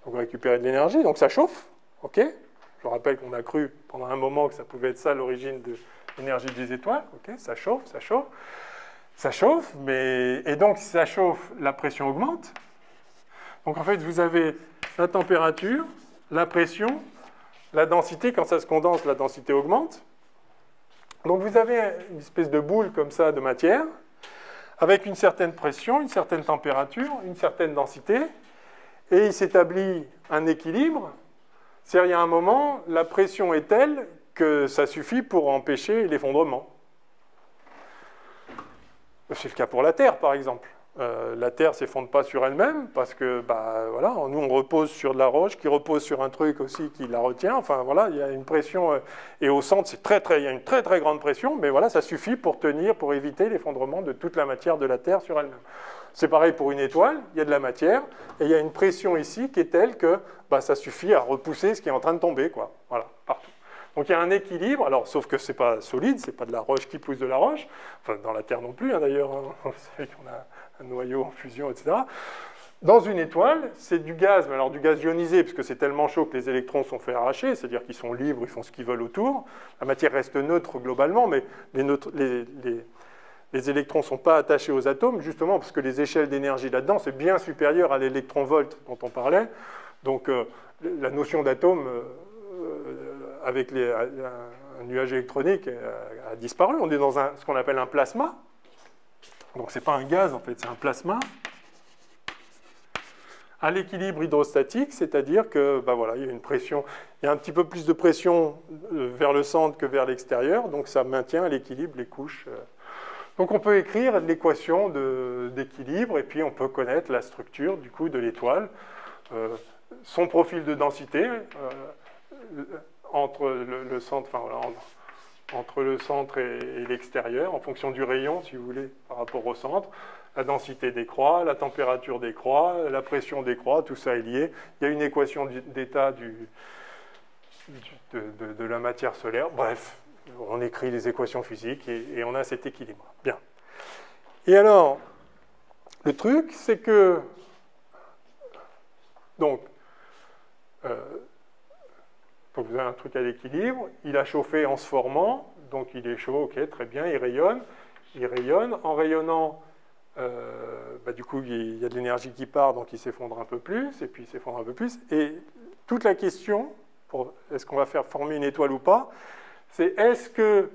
donc vous récupérez de l'énergie, donc ça chauffe. Ok. Je vous rappelle qu'on a cru pendant un moment que ça pouvait être ça l'origine de l'énergie des étoiles. Ok. Ça chauffe, ça chauffe. Ça chauffe, et donc si ça chauffe, la pression augmente. Donc en fait, vous avez la température, la pression, la densité. Quand ça se condense, la densité augmente. Donc vous avez une espèce de boule comme ça de matière, avec une certaine pression, une certaine température, une certaine densité, et il s'établit un équilibre. C'est-à-dire, il y a un moment, la pression est telle que ça suffit pour empêcher l'effondrement. C'est le cas pour la Terre, par exemple. La Terre ne s'effondre pas sur elle-même parce que, voilà, nous, on repose sur de la roche qui repose sur un truc aussi qui la retient. Enfin, voilà, il y a une pression. Et au centre, il y a une très, très grande pression. Mais voilà, ça suffit pour tenir, pour éviter l'effondrement de toute la matière de la Terre sur elle-même. C'est pareil pour une étoile. Il y a de la matière. Et il y a une pression ici qui est telle que ça suffit à repousser ce qui est en train de tomber, quoi. Voilà, partout. Donc il y a un équilibre, alors sauf que ce n'est pas solide, ce n'est pas de la roche qui pousse de la roche, enfin dans la Terre non plus, hein, d'ailleurs, vous savez qu'on a un noyau en fusion, etc. Dans une étoile, c'est du gaz, mais alors du gaz ionisé, parce que c'est tellement chaud que les électrons sont fait arracher, c'est-à-dire qu'ils sont libres, ils font ce qu'ils veulent autour. La matière reste neutre globalement, mais les électrons ne sont pas attachés aux atomes, justement parce que les échelles d'énergie là-dedans, c'est bien supérieur à l'électron-volt dont on parlait. Donc la notion d'atome avec un nuage électronique a disparu. On est dans ce qu'on appelle un plasma. Donc ce n'est pas un gaz, en fait, c'est un plasma. À l'équilibre hydrostatique, c'est-à-dire que voilà, il y a une pression, il y a un petit peu plus de pression vers le centre que vers l'extérieur, donc ça maintient à l'équilibre les couches. Donc on peut écrire l'équation d'équilibre et puis on peut connaître la structure du coup de l'étoile, son profil de densité entre le centre, enfin, voilà, entre le centre et l'extérieur, en fonction du rayon, si vous voulez, par rapport au centre. La densité décroît, la température décroît, la pression décroît, tout ça est lié. Il y a une équation d'état de la matière solaire. Bref, on écrit les équations physiques et on a cet équilibre. Bien. Et alors, le truc, c'est que... Donc vous avez un truc à l'équilibre, il a chauffé en se formant, donc il est chaud, ok, très bien, il rayonne. Il rayonne. En rayonnant, du coup, il y a de l'énergie qui part, donc il s'effondre un peu plus, et puis il s'effondre un peu plus. Et toute la question, est-ce qu'on va faire former une étoile ou pas, c'est est-ce que,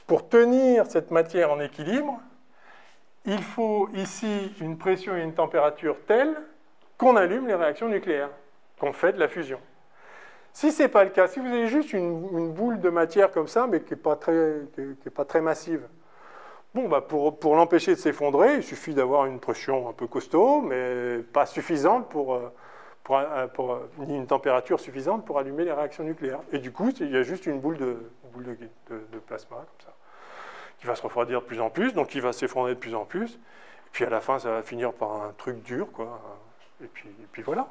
pour tenir cette matière en équilibre, il faut ici une pression et une température telles qu'on allume les réactions nucléaires, qu'on fait de la fusion. Si ce n'est pas le cas, si vous avez juste une boule de matière comme ça, mais qui n'est pas très massive, bon, pour l'empêcher de s'effondrer, il suffit d'avoir une pression un peu costaud, mais pas suffisante ni une température suffisante pour allumer les réactions nucléaires. Et du coup, il y a juste une boule de plasma, comme ça, qui va se refroidir de plus en plus, donc qui va s'effondrer de plus en plus. Et puis à la fin, ça va finir par un truc dur, quoi. Et puis voilà.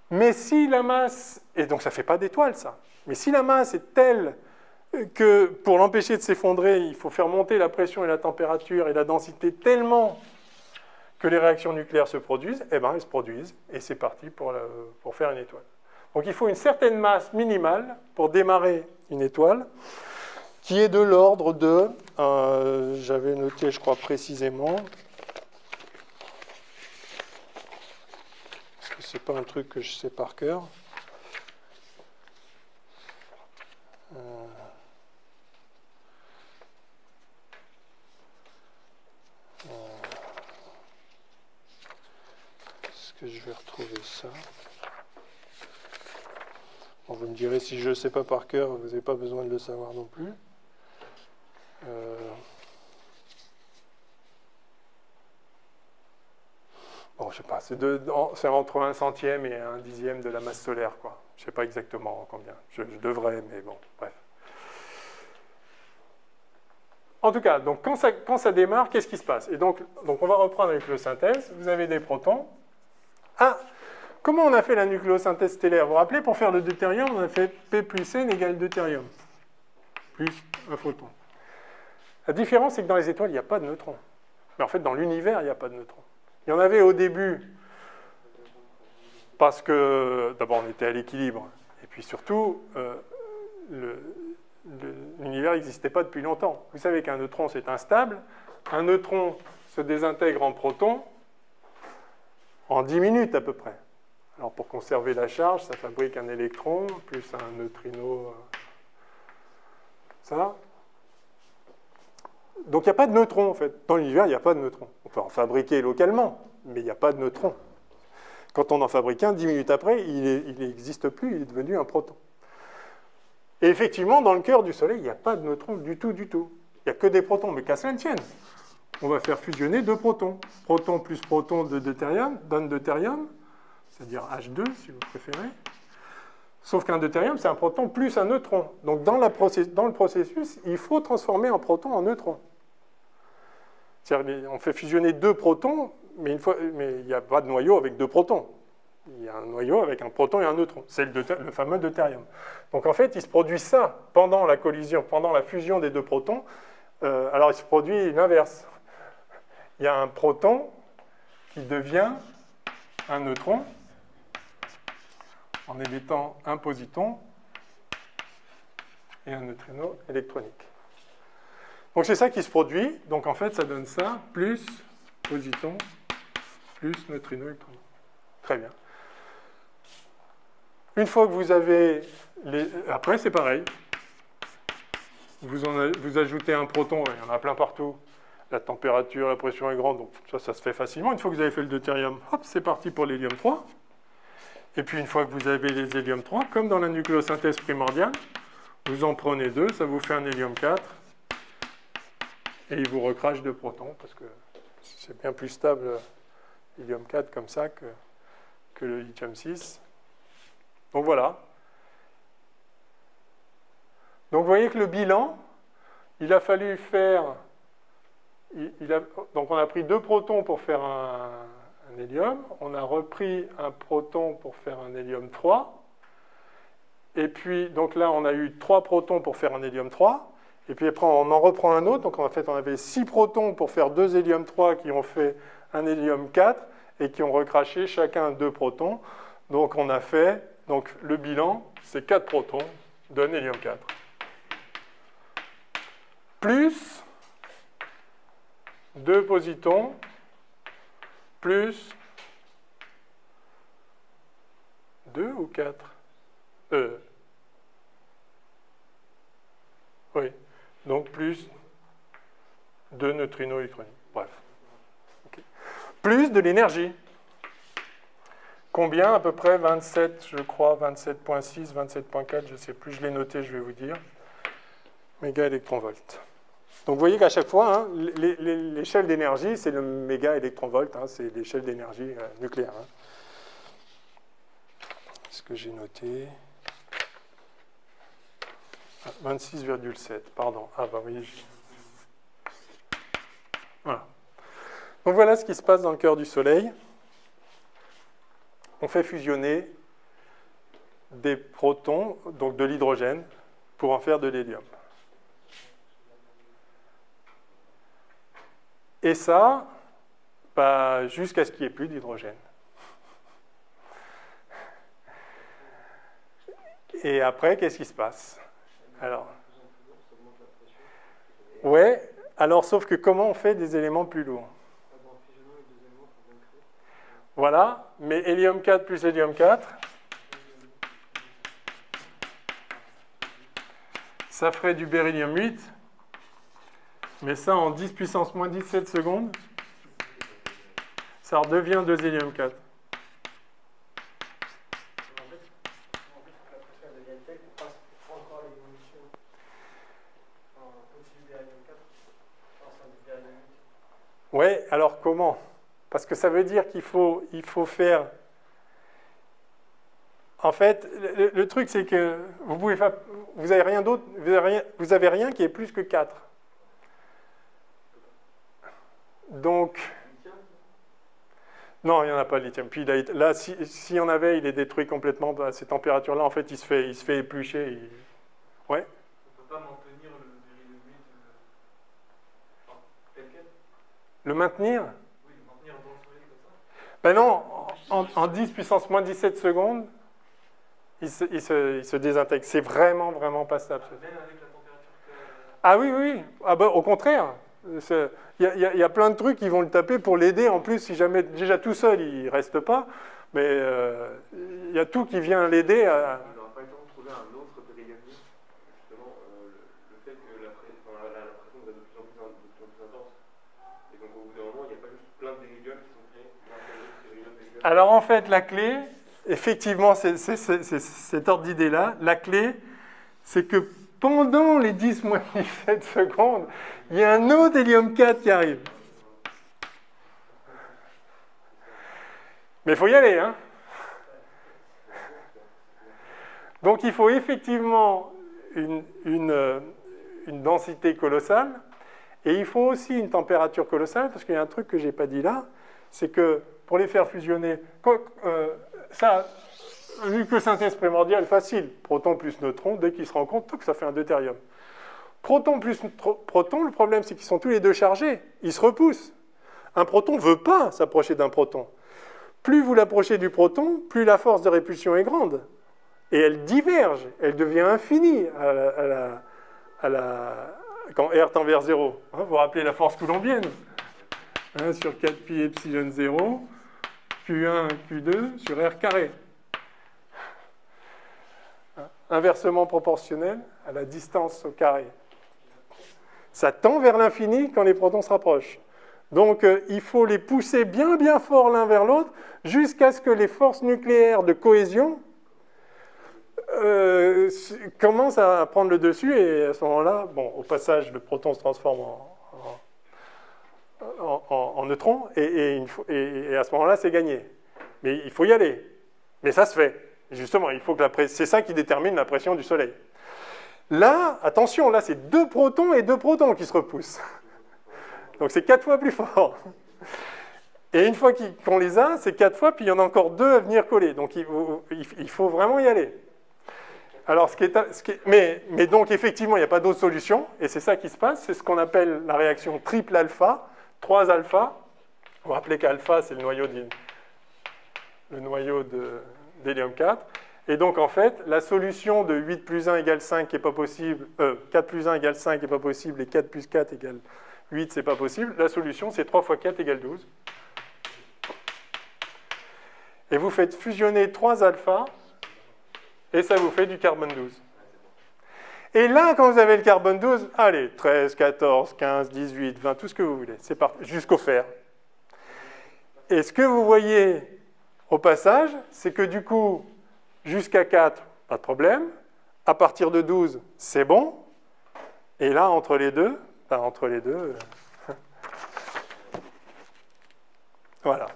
Mais si la masse, et donc ça ne fait pas d'étoile, ça, mais si la masse est telle que pour l'empêcher de s'effondrer, il faut faire monter la pression et la température et la densité tellement que les réactions nucléaires se produisent, eh bien elles se produisent, et c'est parti pour faire une étoile. Donc il faut une certaine masse minimale pour démarrer une étoile, qui est de l'ordre de, j'avais noté je crois précisément, parce que c'est pas un truc que je sais par cœur, est-ce que je vais retrouver ça? Bon, vous me direz, si je ne sais pas par cœur, vous n'avez pas besoin de le savoir non plus. Bon, je sais pas, c'est entre 1/100e et 1/10e de la masse solaire, quoi. Je ne sais pas exactement combien. Je devrais, mais bon, bref. En tout cas, donc quand ça démarre, qu'est-ce qui se passe? Et donc on va reprendre avec le synthèse. Vous avez des protons. Ah, comment on a fait la nucléosynthèse stellaire? Vous vous rappelez, pour faire le deutérium, on a fait P plus N égale deutérium, plus un photon. La différence, c'est que dans les étoiles, il n'y a pas de neutrons. Mais en fait, dans l'univers, il n'y a pas de neutrons. Il y en avait au début, parce que, d'abord, on était à l'équilibre, et puis surtout, l'univers n'existait pas depuis longtemps. Vous savez qu'un neutron, c'est instable. Un neutron se désintègre en proton en 10 minutes à peu près. Alors, pour conserver la charge, ça fabrique un électron, plus un neutrino. Ça. Donc, il n'y a pas de neutrons, en fait. Dans l'univers, il n'y a pas de neutrons. On peut en fabriquer localement, mais il n'y a pas de neutrons. Quand on en fabrique un, 10 minutes après, il n'existe plus, il est devenu un proton. Et effectivement, dans le cœur du Soleil, il n'y a pas de neutrons du tout, du tout. Il n'y a que des protons, mais qu'à cela ne tienne. On va faire fusionner deux protons. Proton plus proton de deutérium donne deutérium, c'est-à-dire H2, si vous préférez. Sauf qu'un deutérium, c'est un proton plus un neutron. Donc, dans le processus, il faut transformer un proton en neutron. C'est-à-dire, on fait fusionner deux protons, mais il n'y a pas de noyau avec deux protons. Il y a un noyau avec un proton et un neutron. C'est le fameux deutérium. Donc en fait, il se produit ça pendant la collision, pendant la fusion des deux protons. Alors il se produit l'inverse. Il y a un proton qui devient un neutron en émettant un positon et un neutrino électronique. Donc c'est ça qui se produit. Donc en fait, ça donne ça, plus positon, plus neutrino électronique. Très bien. Une fois que vous avez les... Après, c'est pareil. Vous ajoutez un proton, il y en a plein partout. La température, la pression est grande, donc ça se fait facilement. Une fois que vous avez fait le deutérium, hop, c'est parti pour l'hélium 3. Et puis une fois que vous avez les hélium 3, comme dans la nucléosynthèse primordiale, vous en prenez 2, ça vous fait un hélium 4. Et il vous recrache 2 protons, parce que c'est bien plus stable, l'hélium 4 comme ça, que le lithium 6. Donc voilà. Donc vous voyez que le bilan, il a fallu faire... donc on a pris 2 protons pour faire un hélium, on a repris un proton pour faire un hélium 3, et puis donc là on a eu 3 protons pour faire un hélium 3, et puis après on en reprend un autre, donc en fait on avait 6 protons pour faire 2 hélium 3 qui ont fait un hélium 4, et qui ont recraché chacun 2 protons, donc on a fait, donc le bilan c'est 4 protons d'un hélium 4. Plus 2 positons, plus 2 ou 4 oui, donc plus 2 neutrinos électroniques. Bref. Okay. Plus de l'énergie. Combien? À peu près 27, je crois, 27.6, 27.4, je ne sais plus, je l'ai noté, je vais vous dire. Méga-électronvolts. Donc vous voyez qu'à chaque fois, hein, l'échelle d'énergie, c'est le méga-électronvolt, hein, c'est l'échelle d'énergie nucléaire. Hein. Ce que j'ai noté... 26,7, pardon. Ah bah oui. Voilà. Donc voilà ce qui se passe dans le cœur du Soleil. On fait fusionner des protons, donc de l'hydrogène, pour en faire de l'hélium. Et ça, bah, jusqu'à ce qu'il n'y ait plus d'hydrogène. Et après, qu'est-ce qui se passe? Alors, ouais, alors sauf que comment on fait des éléments plus lourds? Voilà, mais hélium 4 plus hélium 4, ça ferait du beryllium 8, mais ça en 10 puissance moins 17 secondes, ça redevient 2 hélium 4. Ouais, alors comment? Parce que ça veut dire qu'il faut faire... En fait, le truc, c'est que vous avez rien d'autre, vous avez rien qui est plus que 4. Donc... Non, il n'y en a pas de lithium. Puis là, s'il y en avait, il est détruit complètement à ces températures-là. En fait, il se fait éplucher. Ouais.
On ne peut pas maintenir le beryllium 8 tel quel?
Le maintenir?
Oui, le maintenir dans le Soleil comme ça?
Ben non, en 10 puissance moins 17 secondes, il se désintègre. C'est vraiment, vraiment pas stable.
Même avec la température que...
Ah oui, oui. Ah ben, au contraire. Il y a plein de trucs qui vont le taper pour l'aider. En plus, si jamais, déjà tout seul, il ne reste pas. Mais il y a tout qui vient l'aider à...
Il n'aura pas le temps de trouver un autre beryllium 8. Justement, le fait que la pression va de plus en plus intense. Et donc, au bout d'un moment, il n'y a pas juste plein de beryllium qui sont créés.
Alors, en fait, la clé, effectivement, c'est cet ordre d'idée-là. La clé, c'est que pendant les 10 moins 17 secondes, il y a un autre hélium 4 qui arrive. Mais il faut y aller, hein. Donc il faut effectivement une densité colossale, et il faut aussi une température colossale, parce qu'il y a un truc que je n'ai pas dit là, c'est que pour les faire fusionner, ça, vu que synthèse primordiale, facile, proton plus neutron, dès qu'ils se rencontrent, ça fait un deutérium. Proton plus proton, le problème c'est qu'ils sont tous les deux chargés, ils se repoussent. Un proton ne veut pas s'approcher d'un proton. Plus vous l'approchez du proton, plus la force de répulsion est grande. Et elle diverge, elle devient infinie quand R tend vers 0. Vous vous rappelez la force coulombienne, sur 4pi epsilon 0, Q1, Q2 sur R carré. Inversement proportionnel à la distance au carré. Ça tend vers l'infini quand les protons se rapprochent. Donc, il faut les pousser bien, bien fort l'un vers l'autre jusqu'à ce que les forces nucléaires de cohésion commencent à prendre le dessus. Et à ce moment-là, bon, au passage, le proton se transforme en neutron. Et à ce moment-là, c'est gagné. Mais il faut y aller. Mais ça se fait. Justement, il faut que c'est ça qui détermine la pression du Soleil. Là, attention, là, c'est 2 protons et 2 protons qui se repoussent. Donc c'est 4 fois plus fort. Et une fois qu'on les a, c'est 4 fois, puis il y en a encore 2 à venir coller. Donc il faut vraiment y aller. Alors, mais donc effectivement, il n'y a pas d'autre solution, et c'est ça qui se passe, c'est ce qu'on appelle la réaction triple alpha, 3 alpha. Vous vous rappelez qu'alpha, c'est le noyau d'hélium 4. Et donc, en fait, la solution de 8 plus 1 égale 5 n'est pas possible, 4 plus 1 égale 5 n'est pas possible, et 4 plus 4 égale 8, c'est pas possible. La solution, c'est 3 fois 4 égale 12. Et vous faites fusionner 3 alpha, et ça vous fait du carbone 12. Et là, quand vous avez le carbone 12, allez, 13, 14, 15, 18, 20, tout ce que vous voulez. C'est parti, jusqu'au fer. Et ce que vous voyez au passage, c'est que du coup, jusqu'à 4, pas de problème. À partir de 12, c'est bon. Et là, entre les deux, voilà.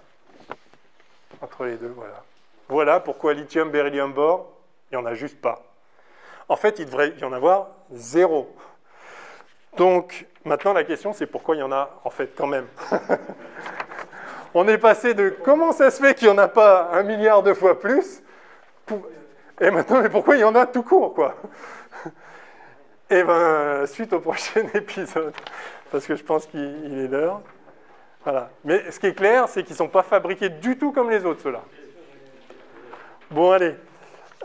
Entre les deux, voilà. Voilà pourquoi lithium, beryllium, bore, il n'y en a juste pas. En fait, il devrait y en avoir 0. Donc, maintenant, la question, c'est pourquoi il y en a, en fait, quand même. On est passé de comment ça se fait qu'il n'y en a pas 1 milliard de fois plus, et maintenant, mais pourquoi il y en a tout court, quoi? Et bien, suite au prochain épisode, parce que je pense qu'il est l'heure. Voilà. Mais ce qui est clair, c'est qu'ils ne sont pas fabriqués du tout comme les autres, ceux-là. Bon, allez.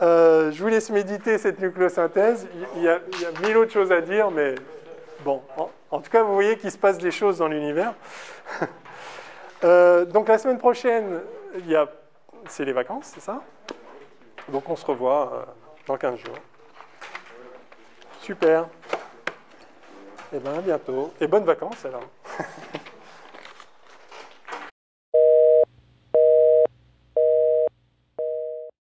Je vous laisse méditer cette nucléosynthèse. Il y a 1000 autres choses à dire, mais bon. En tout cas, vous voyez qu'il se passe des choses dans l'univers. Donc, la semaine prochaine, c'est les vacances, c'est ça? Donc, on se revoit dans 15 jours. Super. Eh bien, à bientôt. Et bonnes vacances, alors.